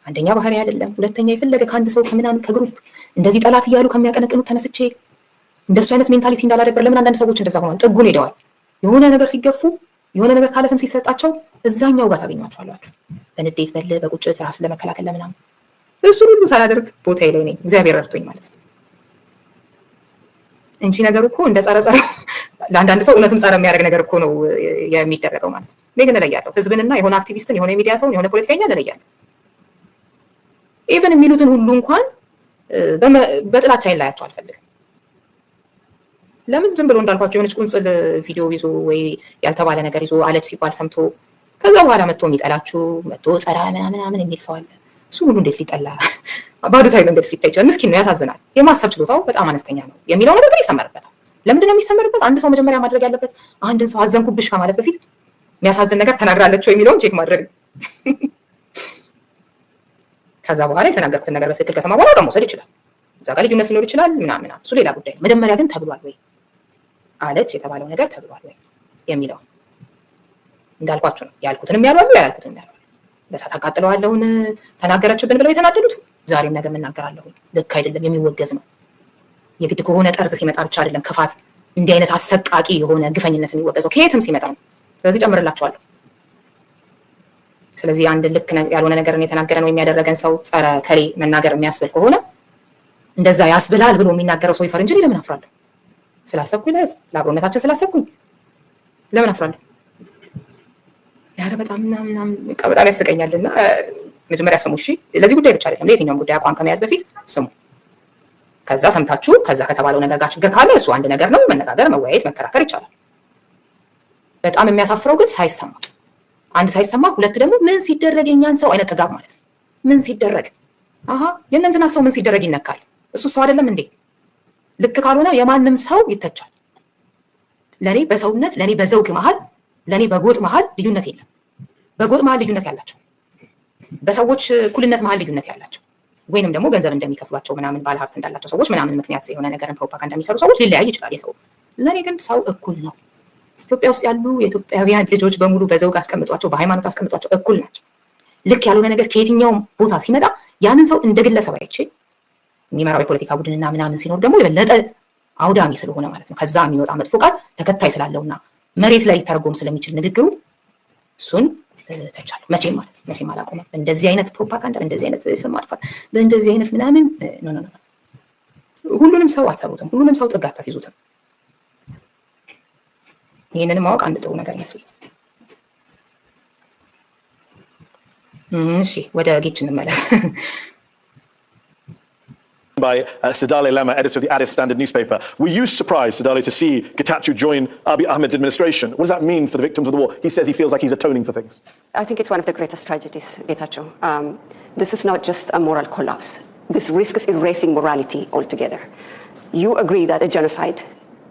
አንደኛ ባህሪ አይደለም፣ ሁለተኛ የፈለገ ከአንድ ሰው ከምናምን ከግሩፕ እንደዚህ ጠላት እያሉ ከሚያቀነቅኑት ተነስቼ እንደሱ አይነት ሜንታሊቲ እንዳላደበር ለምን አንዳንድ ሰዎች እንደዛ ሆኗል። ጥጉን ሄደዋል። የሆነ ነገር ሲገፉ የሆነ ነገር ካለ ስም ሲሰጣቸው እዛኛው ጋር ታገኟቸዋላችሁ። በንዴት በቁጭት ራስን ለመከላከል ለምናምን እሱን ሁሉ ሳላደርግ ቦታዬ ላይ ነኝ። እግዚአብሔር ረድቶኝ ማለት ነው እንጂ ነገሩ እኮ እንደ ጸረ ለአንዳንድ ሰው እውነትም ጸረ የሚያደርግ ነገር እኮ ነው የሚደረገው ማለት ነው። እኔ ግን እለያለሁ። ህዝብንና የሆነ አክቲቪስትን የሆነ የሚዲያ ሰውን የሆነ ፖለቲከኛ እለያለሁ። ኢቨን የሚሉትን ሁሉ እንኳን በጥላቻ ይላያቸው አልፈልግም። ለምን ዝም ብሎ እንዳልኳቸው የሆነች ቁንጽል ቪዲዮ ይዞ ወይ ያልተባለ ነገር ይዞ አለች ሲባል ሰምቶ ከዛ በኋላ መጥቶ የሚጠላችሁ መጥቶ ጸረ ምናምን የሚል ሰው አለ። እሱ ሁሉ እንዴት ሊጠላ ባዶታዊ መንገድ ሲታይ ይችላል። ምስኪን ነው፣ ያሳዝናል። የማሰብ ችሎታው በጣም አነስተኛ ነው የሚለው ነገር ግን ይሰመርበታል። ለምንድን ነው የሚሰመርበት? አንድ ሰው መጀመሪያ ማድረግ ያለበት አንድን ሰው አዘንኩብሽ ከማለት በፊት የሚያሳዝን ነገር ተናግራለች ወይ የሚለውን ቼክ ማድረግ ከዛ በኋላ የተናገርኩትን ነገር በትክክል ከሰማ በኋላ መውሰድ ይችላል። እዛ ጋር ልዩነት ሊኖር ይችላል ምናምን፣ እሱ ሌላ ጉዳይ ነው። መጀመሪያ ግን ተብሏል ወይ አለች የተባለው ነገር ተብሏል ወይ የሚለው እንዳልኳችሁ ነው። ያልኩትንም ያሏሉ ያልኩትንም ያሏሉ። በሳት አቃጥለዋለሁን ተናገረችብን ብለው የተናደዱት ዛሬም ነገ እናገራለሁ። ልክ አይደለም፣ የሚወገዝ ነው። የግድ ከሆነ ጠርዝ ሲመጣ ብቻ አይደለም ክፋት፣ እንዲህ አይነት አሰቃቂ የሆነ ግፈኝነት የሚወገዘው ከየትም ሲመጣ ነው። ስለዚህ ጨምርላችኋለሁ። ስለዚህ አንድ ልክ ያልሆነ ነገርን የተናገረን ወይ የሚያደረገን ሰው ጸረ ከሌ መናገር የሚያስብል ከሆነ እንደዛ ያስብላል ብሎ የሚናገረው ሰው ይፈር እንጂ ለምን አፍራለሁ? ስላሰብኩኝ ለህዝብ ለአብሮነታችን ስላሰብኩኝ ለምን አፍራለሁ? ያረ በጣም ያስቀኛልና መጀመሪያ ስሙ። እሺ፣ ለዚህ ጉዳይ ብቻ አይደለም ለየትኛውም ጉዳይ አቋም ከመያዝ በፊት ስሙ። ከዛ ሰምታችሁ ከዛ ከተባለው ነገር ጋር ችግር ካለ እሱ አንድ ነገር ነው። መነጋገር፣ መወያየት፣ መከራከር ይቻላል። በጣም የሚያሳፍረው ግን ሳይሰማ አንድ ሳይሰማ ሁለት ደግሞ ምን ሲደረግ የኛን ሰው አይነት ጥጋብ ማለት ነው። ምን ሲደረግ የእነንትና ሰው ምን ሲደረግ ይነካል? እሱ ሰው አይደለም እንዴ? ልክ ካልሆነ የማንም ሰው ይተቻል። ለኔ በሰውነት ለኔ በዘውግ መሃል ለኔ በጎጥ መሃል ልዩነት የለም። በጎጥ መሃል ልዩነት ያላቸው፣ በሰዎች እኩልነት መሃል ልዩነት ያላቸው ወይንም ደግሞ ገንዘብ እንደሚከፍሏቸው ምናምን ባለ ሀብት እንዳላቸው ሰዎች ምናምን ምክንያት የሆነ ነገርን ፕሮፓጋንዳ የሚሰሩ ሰዎች ሊለያይ ይችላል የሰው። ለኔ ግን ሰው እኩል ነው። ኢትዮጵያ ውስጥ ያሉ የኢትዮጵያውያን ልጆች በሙሉ በዘውግ አስቀምጧቸው፣ በሃይማኖት አስቀምጧቸው እኩል ናቸው። ልክ ያልሆነ ነገር ከየትኛውም ቦታ ሲመጣ ያንን ሰው እንደ ግለሰብ አይቼ የሚመራው የፖለቲካ ቡድንና ምናምን ሲኖር ደግሞ የበለጠ አውዳሚ ስለሆነ ማለት ነው ከዛ የሚወጣ መጥፎ ቃል ተከታይ ስላለውና መሬት ላይ ሊተረጎም ስለሚችል ንግግሩ እሱን ተቻለሁ። መቼም ማለት ነው መቼም አላቆመም። እንደዚህ አይነት ፕሮፓጋንዳ፣ እንደዚህ አይነት ስም ማጥፋት፣ እንደዚህ አይነት ምናምን ኖ ሁሉንም ሰው አትሰሩትም። ሁሉንም ሰው ጥግ አታስይዙትም። ይሄንን ማወቅ አንድ ጥሩ ነገር ይመስላል። እሺ ወደ ጌች እንመለስ። By Sadale Lama, editor of the Addis Standard newspaper. Were you surprised, Sadale, to see Getachew join Abiy Ahmed's administration? What does that mean for the victims of the war? He says he feels like he's atoning for things. I think it's one of the greatest tragedies, Getachew. This is not just a moral collapse. This risks erasing morality altogether. You agree that a genocide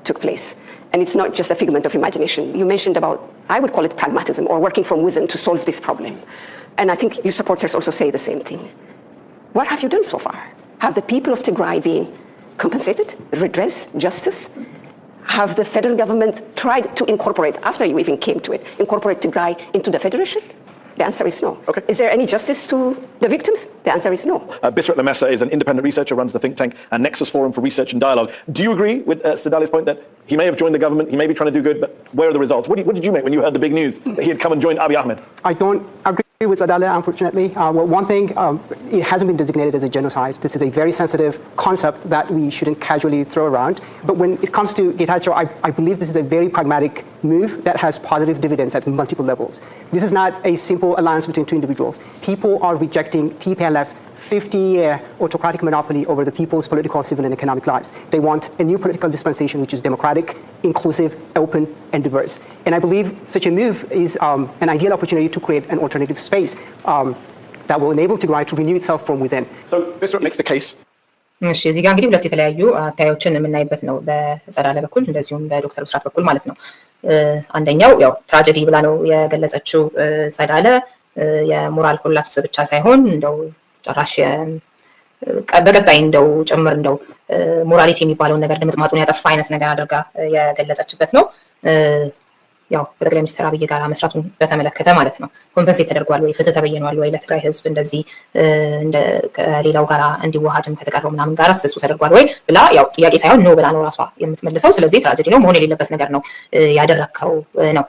took place, and it's not just a figment of imagination. You mentioned about, I would call it pragmatism, or working from wisdom to solve this problem. And I think your supporters also say the same thing. What have you done so far? Have the people of Tigray been compensated, redress, justice? Have the federal government tried to incorporate, after you even came to it, incorporate Tigray into the federation? The answer is no. Okay. Is there any justice to the victims? The answer is no. Bisrat Lamessa is an independent researcher, runs the think tank and Nexus Forum for Research and Dialogue. Do you agree with Sadali's point that he may have joined the government, he may be trying to do good, but where are the results? What did you make when you heard the big news that he had come and joined Abiy Ahmed? I don't agree with Sadali, unfortunately. Well, one thing, it hasn't been designated as a genocide. This is a very sensitive concept that we shouldn't casually throw around. But when it comes to Getachew, I believe this is a very pragmatic move that has positive dividends at multiple levels. This is not a simple alliance between two individuals. People are rejecting TPLF's 50-year autocratic monopoly over the people's political, civil, and economic lives. They want a new political dispensation which is democratic, inclusive, open, and diverse. And I believe such a move is an ideal opportunity to create an alternative space that will enable Tigray to renew itself from within. So Bisrat makes the case. እሺ እዚህ ጋር እንግዲህ ሁለት የተለያዩ አታዮችን የምናይበት ነው በጸዳለ በኩል እንደዚሁም በዶክተር ብስራት በኩል ማለት ነው። አንደኛው ያው ትራጀዲ ብላ ነው የገለጸችው ጸዳለ የሞራል ኮላፕስ ብቻ ሳይሆን እንደው ጭራሽ በቀጣይ እንደው ጭምር እንደው ሞራሊቲ የሚባለውን ነገር ድምጥማጡን ያጠፋ አይነት ነገር አድርጋ የገለጸችበት ነው። ያው በጠቅላይ ሚኒስትር አብይ ጋር መስራቱን በተመለከተ ማለት ነው ኮምፐንሴት ተደርጓል ወይ ፍትህ ተበየኗል ወይ ለትግራይ ህዝብ እንደዚህ እንደ ከሌላው ጋር እንዲዋሃድም ከተቀረው ምናምን ጋር እሱ ተደርጓል ወይ ብላ ያው ጥያቄ ሳይሆን ነው ብላ ነው ራሷ የምትመልሰው። ስለዚህ ትራጀዲ ነው መሆን የሌለበት ነገር ነው ያደረከው ነው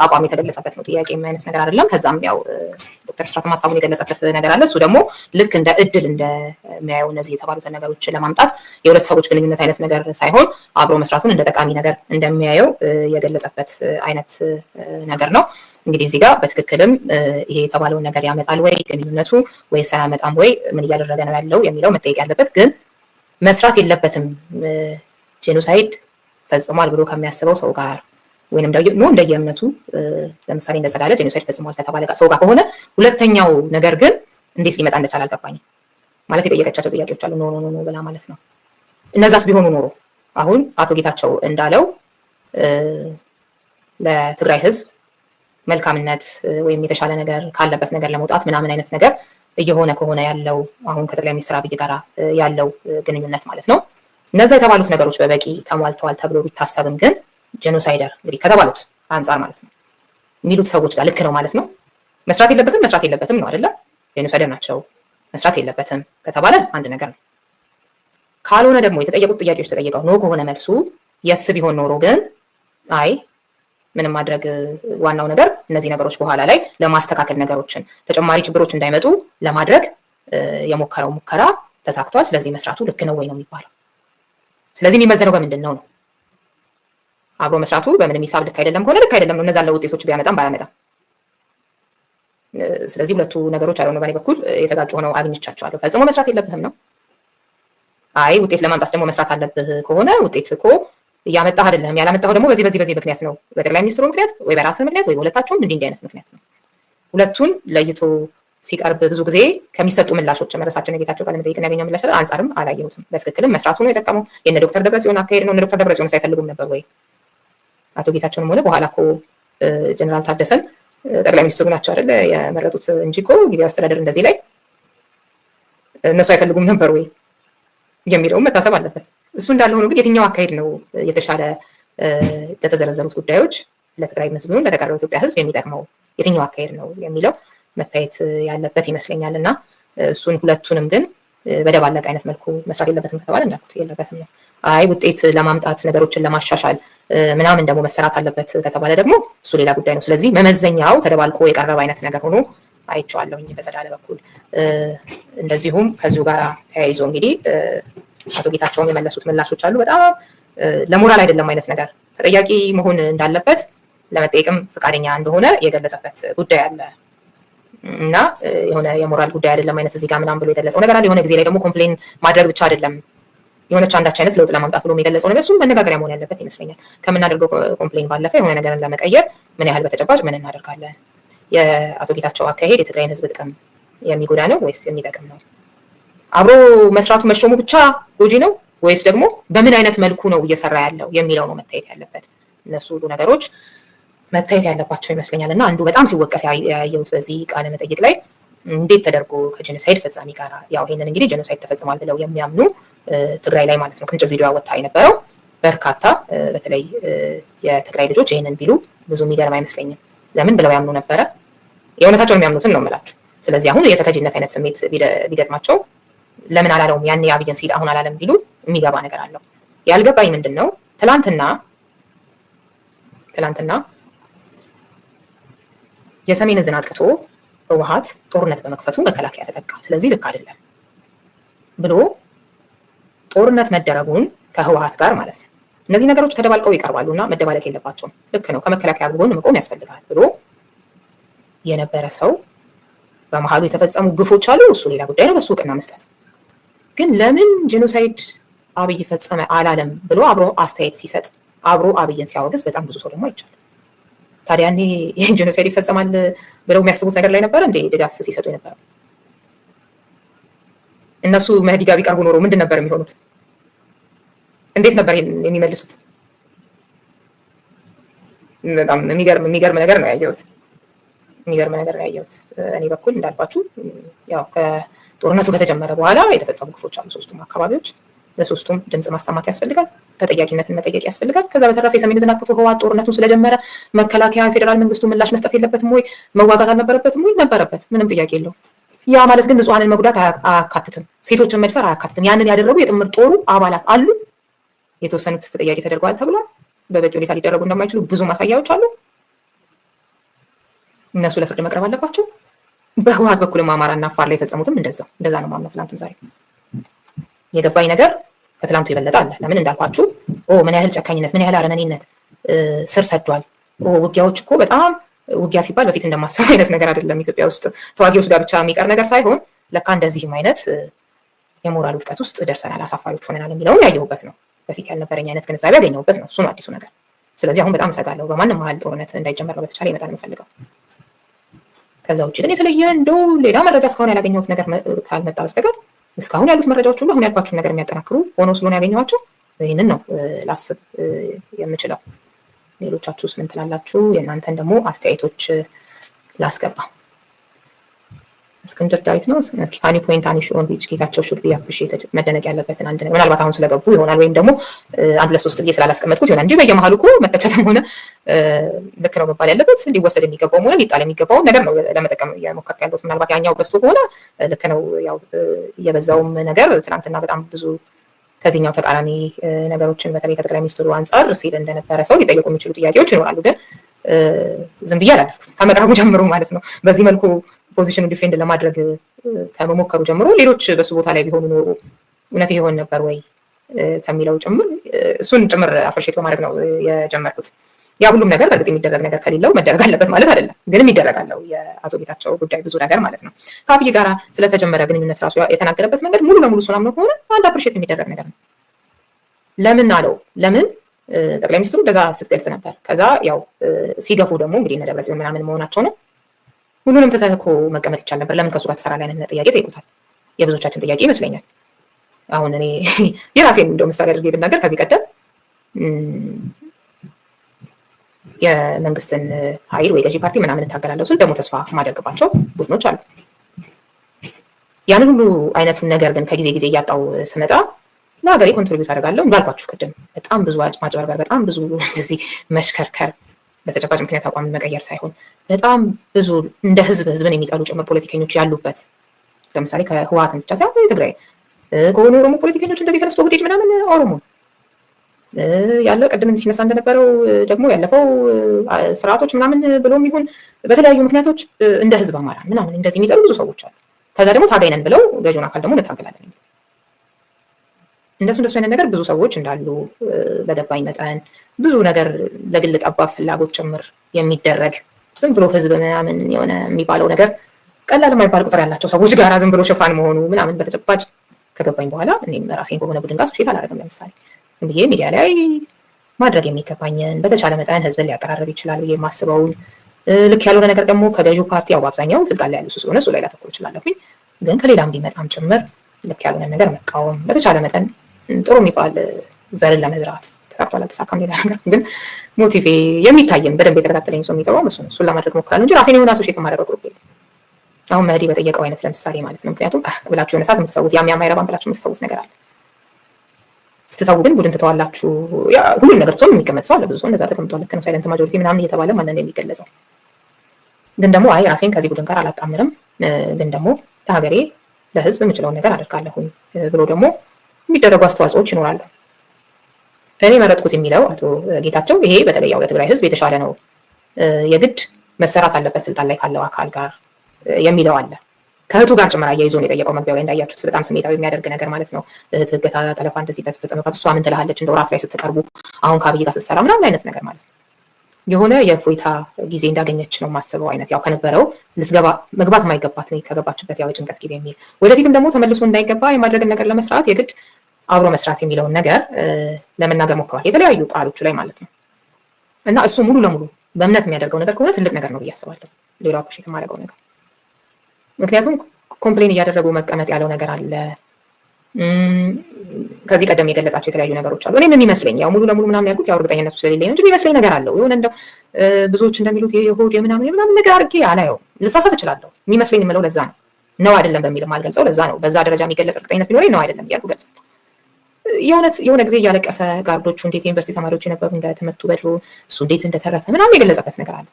አቋም የተገለጸበት ነው ጥያቄ አይነት ነገር አይደለም። ከዛም ያው ዶክተር ብስራት ሀሳቡን የገለጸበት ነገር አለ። እሱ ደግሞ ልክ እንደ እድል እንደሚያየው እነዚህ የተባሉት ነገሮች ለማምጣት የሁለት ሰዎች ግንኙነት አይነት ነገር ሳይሆን አብሮ መስራቱን እንደ ጠቃሚ ነገር እንደሚያየው የገለጸበት አይነት ነገር ነው። እንግዲህ እዚህ ጋር በትክክልም ይሄ የተባለውን ነገር ያመጣል ወይ ግንኙነቱ ወይስ አያመጣም ወይ ምን እያደረገ ነው ያለው የሚለው መጠየቅ ያለበት ግን መስራት የለበትም ጄኖሳይድ ፈጽሟል ብሎ ከሚያስበው ሰው ጋር ወይንም ደግሞ እንደየእምነቱ ለምሳሌ እንደጸዳለ ጄኖሳይድ ፈጽሟል ከተባለ ሰው ጋር ከሆነ ሁለተኛው ነገር ግን እንዴት ሊመጣ እንደቻለ አልገባኝም። ማለት የጠየቀቻቸው ጥያቄዎች አሉ ኖ ብላ ማለት ነው። እነዛስ ቢሆኑ ኖሮ አሁን አቶ ጌታቸው እንዳለው ለትግራይ ህዝብ መልካምነት ወይም የተሻለ ነገር ካለበት ነገር ለመውጣት ምናምን አይነት ነገር እየሆነ ከሆነ ያለው አሁን ከጠቅላይ ሚኒስትር አብይ ጋር ያለው ግንኙነት ማለት ነው እነዛ የተባሉት ነገሮች በበቂ ተሟልተዋል ተብሎ ቢታሰብም ግን ጄኖሳይደር እንግዲህ ከተባሉት አንፃር ማለት ነው የሚሉት ሰዎች ጋር ልክ ነው ማለት ነው። መስራት የለበትም ነው አይደለ? ጄኖሳይደር ናቸው መስራት የለበትም ከተባለ አንድ ነገር ነው። ካልሆነ ደግሞ የተጠየቁት ጥያቄዎች ተጠየቀው ነው ከሆነ መልሱ የስ ቢሆን ኖሮ ግን አይ ምንም ማድረግ ዋናው ነገር እነዚህ ነገሮች በኋላ ላይ ለማስተካከል ነገሮችን ተጨማሪ ችግሮች እንዳይመጡ ለማድረግ የሞከረው ሙከራ ተሳክቷል። ስለዚህ መስራቱ ልክ ነው ወይ ነው የሚባለው። ስለዚህ የሚመዘነው በምንድን ነው? አብሮ መስራቱ በምንም ሂሳብ ልክ አይደለም ከሆነ ልክ አይደለም ነው። እነዛን ለውጤቶች ቢያመጣም ባያመጣም። ስለዚህ ሁለቱ ነገሮች አለው ነው በኔ በኩል የተጋጩ ሆነው አግኝቻቸዋለሁ። ፈጽሞ መስራት የለብህም ነው። አይ ውጤት ለማምጣት ደግሞ መስራት አለብህ ከሆነ ውጤት እኮ እያመጣህ አይደለም ያላመጣኸው ደግሞ በዚህ ምክንያት ነው። በጠቅላይ ሚኒስትሩ ምክንያት ወይ በራስህ ምክንያት ወይ በሁለታችሁም እንዲህ አይነት ምክንያት ነው። ሁለቱን ለይቶ ሲቀርብ ብዙ ጊዜ ከሚሰጡ ምላሾች መረሳችን ጌታቸው ቃል መጠይቅን ያገኘው ምላሽ አንጻርም አላየሁትም። በትክክልም መስራቱ ነው የጠቀመው የነ ዶክተር ደብረጽዮን አካሄድ ነው። ዶክተር ደብረጽዮን ሳይፈልጉም ነበር ወይ አቶ ጌታቸውንም ሆነ በኋላ እኮ ጀነራል ታደሰን ጠቅላይ ሚኒስትሩ ናቸው አይደለ የመረጡት እንጂ እኮ ጊዜያዊ አስተዳደር እንደዚህ ላይ እነሱ አይፈልጉም ነበር ወይ የሚለው መታሰብ አለበት። እሱ እንዳለ ሆኖ ግን የትኛው አካሄድ ነው የተሻለ ለተዘረዘሩት ጉዳዮች ለትግራይ ህዝብ ይሁን ለተቀረው ኢትዮጵያ ህዝብ የሚጠቅመው የትኛው አካሄድ ነው የሚለው መታየት ያለበት ይመስለኛል። እና እሱን ሁለቱንም ግን በደባለቀ አይነት መልኩ መስራት የለበትም ከተባለ እንዳልኩት የለበትም ነው። አይ ውጤት ለማምጣት ነገሮችን ለማሻሻል ምናምን ደግሞ መሰራት አለበት ከተባለ ደግሞ እሱ ሌላ ጉዳይ ነው። ስለዚህ መመዘኛው ተደባልቆ የቀረበ አይነት ነገር ሆኖ አይቼዋለሁኝ በጸዳለ በኩል። እንደዚሁም ከዚሁ ጋር ተያይዞ እንግዲህ አቶ ጌታቸውም የመለሱት ምላሾች አሉ። በጣም ለሞራል አይደለም አይነት ነገር ተጠያቂ መሆን እንዳለበት ለመጠየቅም ፈቃደኛ እንደሆነ የገለጸበት ጉዳይ አለ እና የሆነ የሞራል ጉዳይ አይደለም አይነት እዚህ ጋር ምናምን ብሎ የገለጸው ነገር አለ። የሆነ ጊዜ ላይ ደግሞ ኮምፕሌን ማድረግ ብቻ አይደለም የሆነች አንዳች አይነት ለውጥ ለማምጣት ብሎ የገለጸው ነገር እሱም መነጋገሪያ መሆን ያለበት ይመስለኛል። ከምናደርገው ኮምፕሌን ባለፈ የሆነ ነገርን ለመቀየር ምን ያህል በተጨባጭ ምን እናደርጋለን? የአቶ ጌታቸው አካሄድ የትግራይን ህዝብ ጥቅም የሚጎዳ ነው ወይስ የሚጠቅም ነው? አብሮ መስራቱ መሾሙ ብቻ ጎጂ ነው ወይስ ደግሞ በምን አይነት መልኩ ነው እየሰራ ያለው የሚለው ነው መታየት ያለበት። እነሱ ሁሉ ነገሮች መታየት ያለባቸው ይመስለኛል። እና አንዱ በጣም ሲወቀስ ያየሁት በዚህ ቃለ መጠይቅ ላይ እንዴት ተደርጎ ከጄኖሳይድ ፈጻሚ ጋር ያው ይሄንን እንግዲህ ጄኖሳይድ ተፈጽሟል ብለው የሚያምኑ ትግራይ ላይ ማለት ነው ቅንጭብ ቪዲዮ ወጣ የነበረው በርካታ በተለይ የትግራይ ልጆች ይሄንን ቢሉ ብዙ የሚገርም አይመስለኝም። ለምን ብለው ያምኑ ነበረ? የእውነታቸውን የሚያምኑትን ነው የምላችሁ። ስለዚህ አሁን የተከጂነት አይነት ስሜት ቢገጥማቸው ለምን አላለውም ያኔ አብይን ሲል አሁን አላለም ቢሉ የሚገባ ነገር አለው። ያልገባኝ ምንድነው ትላንትና የሰሜን ዕዝን አጥቅቶ ህወሓት ጦርነት በመክፈቱ መከላከያ ተጠቃ፣ ስለዚህ ልክ አይደለም ብሎ ጦርነት መደረጉን ከህወሓት ጋር ማለት ነው። እነዚህ ነገሮች ተደባልቀው ይቀርባሉና መደባለቅ የለባቸውም። ልክ ነው፣ ከመከላከያ ጎን መቆም ያስፈልጋል ብሎ የነበረ ሰው በመሃሉ የተፈጸሙ ግፎች አሉ፣ እሱ ሌላ ጉዳይ ነው፣ በሱ እውቅና መስጠት። ግን ለምን ጄኖሳይድ አብይ ፈጸመ አላለም ብሎ አብሮ አስተያየት ሲሰጥ አብሮ አብይን ሲያወግዝ በጣም ብዙ ሰው ደግሞ አይቻልም። ታዲያ እኔ ጄኖሳይድ ይፈጸማል ብለው የሚያስቡት ነገር ላይ ነበር እንዴ ድጋፍ ሲሰጡ የነበረው? እነሱ መህዲ ጋር ቢቀርቡ ኖሮ ምንድን ነበር የሚሆኑት? እንዴት ነበር የሚመልሱት? በጣም የሚገርም ነገር ነው ያየሁት። እኔ በኩል እንዳልኳችሁ ያው ከጦርነቱ ከተጀመረ በኋላ የተፈጸሙ ግፎች አሉ ሶስቱም አካባቢዎች። ለሶስቱም ድምጽ ማሰማት ያስፈልጋል፣ ተጠያቂነትን መጠየቅ ያስፈልጋል። ከዛ በተረፈ የሰሜን ዕዝን አጥቅቶ ህወሓት ጦርነቱን ስለጀመረ መከላከያ ፌዴራል መንግስቱ ምላሽ መስጠት የለበትም ወይ? መዋጋት አልነበረበትም ወይ? ነበረበት፣ ምንም ጥያቄ የለውም። ያ ማለት ግን ንጹሃንን መጉዳት አያካትትም፣ ሴቶችን መድፈር አያካትትም። ያንን ያደረጉ የጥምር ጦሩ አባላት አሉ። የተወሰኑት ተጠያቂ ተደርገዋል ተብሏል። በበቂ ሁኔታ ሊደረጉ እንደማይችሉ ብዙ ማሳያዎች አሉ። እነሱ ለፍርድ መቅረብ አለባቸው። በህወሓት በኩልም አማራና አፋር ላይ የፈጸሙትም እንደዛ ነው ማለት ትላንትም ዛሬ የገባኝ ነገር ከትላንቱ የበለጠ አለ። ለምን እንዳልኳችሁ ምን ያህል ጨካኝነት፣ ምን ያህል አረመኔነት ስር ሰዷል። ውጊያዎች እኮ በጣም ውጊያ ሲባል በፊት እንደማሰብ አይነት ነገር አይደለም። ኢትዮጵያ ውስጥ ተዋጊዎች ጋር ብቻ የሚቀር ነገር ሳይሆን ለካ እንደዚህም አይነት የሞራል ውድቀት ውስጥ ደርሰናል፣ አሳፋሪዎች ሆነናል የሚለውን ያየሁበት ነው። በፊት ያልነበረኝ አይነት ግንዛቤ ያገኘሁበት ነው። እሱ ነው አዲሱ ነገር። ስለዚህ አሁን በጣም እሰጋለሁ። በማንም መሀል ጦርነት እንዳይጀመር ነው በተቻለ ይመጣል የምፈልገው። ከዛ ውጭ ግን የተለየ እንደው ሌላ መረጃ እስካሁን ያላገኘሁት ነገር ካልመጣ በስተቀር እስካሁን ያሉት መረጃዎች ሁሉ አሁን ያልኳችሁን ነገር የሚያጠናክሩ ሆኖ ስለሆነ ያገኘኋቸው ይህንን ነው ላስብ የምችለው። ሌሎቻችሁስ ምን ትላላችሁ? የእናንተን ደግሞ አስተያየቶች ላስገባ። እስክንድር ዳዊት ነው ካኒ ፖይንት አን ኢሹ ኦን ዊች ጌታቸው ሹድ ቢ አፕሪሺየትድ። መደነቅ ያለበትን አንድ ነገር ምናልባት አሁን ስለገቡ ይሆናል ወይም ደግሞ አንድ ለሶስት ብዬ ስላላስቀመጥኩት ይሆናል እንጂ በየመሀሉ እኮ መተቸትም ሆነ ልክ ነው መባል ያለበት ሊወሰድ የሚገባው ሆነ ሊጣል የሚገባውን ነገር ነው ለመጠቀም እየሞከርኩ ያለሁት። ምናልባት ያኛው በዝቶ ከሆነ ልክ ነው። ያው የበዛውም ነገር ትናንትና በጣም ብዙ ከዚህኛው ተቃራኒ ነገሮችን በተለይ ከጠቅላይ ሚኒስትሩ አንጻር ሲል እንደነበረ ሰው ሊጠየቁ የሚችሉ ጥያቄዎች ይኖራሉ። ግን ዝም ብዬ አላለፍኩት ከመቅረቡ ጀምሮ ማለት ነው። በዚህ መልኩ ፖዚሽኑ ዲፌንድ ለማድረግ ከመሞከሩ ጀምሮ ሌሎች በሱ ቦታ ላይ ቢሆኑ ኖሮ እውነት ይሆን ነበር ወይ ከሚለው ጭምር እሱን ጭምር አፕሪሼት በማድረግ ነው የጀመርኩት። ያ ሁሉም ነገር በእርግጥ የሚደረግ ነገር ከሌለው መደረግ አለበት ማለት አይደለም፣ ግን የሚደረጋለው የአቶ ጌታቸው ጉዳይ ብዙ ነገር ማለት ነው። ከአብይ ጋር ስለተጀመረ ግንኙነት ራሱ የተናገረበት መንገድ ሙሉ ለሙሉ እሱን አምኖ ከሆነ አንድ አፕሪሼት የሚደረግ ነገር ነው። ለምን አለው? ለምን ጠቅላይ ሚኒስትሩ እንደዛ ስትገልጽ ነበር። ከዛ ያው ሲገፉ ደግሞ እንግዲህ እነ ደብረጽዮን ምናምን መሆናቸው ነው። ሁሉንም ተተኮ መቀመጥ ይቻል ነበር። ለምን ከሱ ጋር ትሰራለህ አይነት ጥያቄ ጠይቁታል። የብዙዎቻችን ጥያቄ ይመስለኛል። አሁን እኔ የራሴን እንደው ምሳሌ አድርጌ ብናገር ከዚህ ቀደም የመንግስትን ኃይል ወይ ገዢ ፓርቲ ምናምን እታገላለሁ ስል ደግሞ ተስፋ ማደርግባቸው ቡድኖች አሉ። ያንን ሁሉ አይነቱን ነገር ግን ከጊዜ ጊዜ እያጣው ስመጣ ለሀገሬ ኮንትሪቢዩት አደርጋለሁ እንዳልኳችሁ ቅድም በጣም ብዙ ማጭበርበር፣ በጣም ብዙ እንደዚህ መሽከርከር በተጨባጭ ምክንያት አቋም መቀየር ሳይሆን በጣም ብዙ እንደ ህዝብን የሚጠሉ ጭምር ፖለቲከኞች ያሉበት ለምሳሌ ከህወሓትን ብቻ ሳይሆን የትግራይ ከሆኑ ኦሮሞ ፖለቲከኞች እንደዚህ ተነስቶ ሁዴድ ምናምን ኦሮሞ ያለው ቅድም ሲነሳ እንደነበረው ደግሞ ያለፈው ስርዓቶች ምናምን ብሎም ይሁን በተለያዩ ምክንያቶች እንደ ህዝብ አማራ ምናምን እንደዚህ የሚጠሉ ብዙ ሰዎች አሉ። ከዛ ደግሞ ታጋይነን ብለው ገዢውን አካል ደግሞ እንታገላለን። እንደሱ አይነት ነገር ብዙ ሰዎች እንዳሉ በገባኝ መጠን ብዙ ነገር ለግል ጠባብ ፍላጎት ጭምር የሚደረግ ዝም ብሎ ህዝብ ምናምን የሆነ የሚባለው ነገር ቀላል የማይባል ቁጥር ያላቸው ሰዎች ጋር ዝም ብሎ ሽፋን መሆኑ ምናምን በተጨባጭ ከገባኝ በኋላ እኔም ራሴን ከሆነ ቡድን ጋር ሱሼት አላደርግም። ለምሳሌ ብዬ ሚዲያ ላይ ማድረግ የሚገባኝን በተቻለ መጠን ህዝብን ሊያቀራርብ ይችላል ብዬ የማስበውን ልክ ያልሆነ ነገር ደግሞ ከገዢው ፓርቲ ያው በአብዛኛው ስልጣን ላይ ያሉ ስለሆነ እሱ ላይ ላተኩር እችላለሁኝ። ግን ከሌላም ቢመጣም ጭምር ልክ ያልሆነ ነገር መቃወም በተቻለ መጠን ጥሩ የሚባል ዘርን ለመዝራት ተሳክቷል አልተሳካም ሌላ ነገር ግን ሞቲቬ የሚታየን በደንብ የተከታተለኝ ሰው የሚገባው እሱን ለማድረግ ሞክራለሁ እንጂ ራሴን የሆነ አሶሼት የማደርገው ግሩፕ የለም። አሁን መህዲ በጠየቀው አይነት ለምሳሌ ማለት ነው። ምክንያቱም ብላችሁ የሆነ ሰዓት የምትተዉት ያም አይረባም ብላችሁ የምትተዉት ነገር አለ። ስትተዉ ግን ቡድን ትተዋላችሁ። ሁሉም ነገር ትሆን የሚቀመጥ ሰው አለ። ብዙ ሰው እንደዛ ተቀምጧል። ልክ ነው። ሳይለንት ማጆሪቲ ምናምን እየተባለ ማንን የሚገለጸው ግን ደግሞ አይ ራሴን ከዚህ ቡድን ጋር አላጣምርም፣ ግን ደግሞ ለሀገሬ ለህዝብ የምችለውን ነገር አደርጋለሁኝ ብሎ ደግሞ የሚደረጉ አስተዋጽኦዎች ይኖራሉ። እኔ መረጥኩት የሚለው አቶ ጌታቸው ይሄ በተለይ ያው ለትግራይ ህዝብ የተሻለ ነው፣ የግድ መሰራት አለበት ስልጣን ላይ ካለው አካል ጋር የሚለው አለ። ከእህቱ ጋር ጭምር አያይዞ ነው የጠየቀው። መግቢያው ላይ እንዳያችሁት በጣም ስሜታዊ የሚያደርግ ነገር ማለት ነው። እህት እገታ፣ ጠለፋ እንደዚህ ተፈጸመባት፣ እሷ ምን ትላለች እንደው ራት ላይ ስትቀርቡ አሁን ከአብይ ጋር ስትሰራ ምናምን አይነት ነገር ማለት ነው። የሆነ የእፎይታ ጊዜ እንዳገኘች ነው የማስበው አይነት ያው ከነበረው ልትገባ መግባት የማይገባት ከገባችበት ያው የጭንቀት ጊዜ የሚል ወደፊትም ደግሞ ተመልሶ እንዳይገባ የማድረግን ነገር ለመስራት የግድ አብሮ መስራት የሚለውን ነገር ለመናገር ሞክሯል የተለያዩ ቃሎቹ ላይ ማለት ነው። እና እሱ ሙሉ ለሙሉ በእምነት የሚያደርገው ነገር ከሆነ ትልቅ ነገር ነው ብዬ አስባለሁ። ሌላው አፕሪሼት የማደርገው ነገር ምክንያቱም ኮምፕሌን እያደረጉ መቀመጥ ያለው ነገር አለ። ከዚህ ቀደም የገለጻቸው የተለያዩ ነገሮች አሉ። እኔም የሚመስለኝ ያው ሙሉ ለሙሉ ምናምን ያልኩት ያው እርግጠኝነቱ ስለሌለኝ ነው እንጂ የሚመስለኝ ነገር አለው። የሆነ እንደው ብዙዎች እንደሚሉት የሆድ የምናምን ነገር አድርጌ አላየው። ልሳሳት እችላለሁ። የሚመስለኝ የምለው ለዛ ነው። ነው አይደለም በሚልም አልገልጸው ለዛ ነው። በዛ ደረጃ የሚገለጽ እርግጠኝነት ቢኖረኝ ነው አይደለም እያልኩ ገልጻለሁ። የሆነ ጊዜ እያለቀሰ ጋርዶቹ እንዴት የዩኒቨርሲቲ ተማሪዎች የነበሩ እንደተመቱ በድሮ እሱ እንዴት እንደተረፈ ምናምን የገለጸበት ነገር አለ።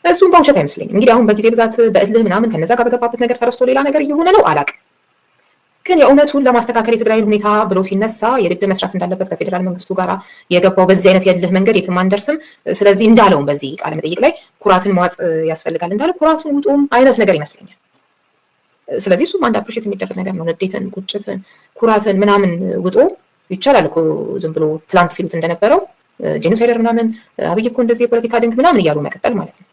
እሱም በውሸት አይመስለኝም። እንግዲህ አሁን በጊዜ ብዛት በእልህ ምናምን ከነዛ ጋር በገባበት ነገር ተረስቶ ሌላ ነገር እየሆነ ነው አላውቅም። ግን የእውነቱን ለማስተካከል የትግራይን ሁኔታ ብሎ ሲነሳ የግድ መስራት እንዳለበት ከፌዴራል መንግስቱ ጋር የገባው በዚህ አይነት የእልህ መንገድ የትም አንደርስም። ስለዚህ እንዳለውም በዚህ ቃለ መጠይቅ ላይ ኩራትን መዋጥ ያስፈልጋል እንዳለ ኩራቱን ውጡም አይነት ነገር ይመስለኛል። ስለዚህ እሱም አንድ አፕሪሼት የሚደረግ ነገር ነው። ንዴትን፣ ቁጭትን፣ ኩራትን ምናምን ውጦ ይቻላል እኮ ዝም ብሎ ትላንት ሲሉት እንደነበረው ጄኖሳይደር ምናምን አብይ እኮ እንደዚህ የፖለቲካ ድንክ ምናምን እያሉ መቀጠል ማለት ነው።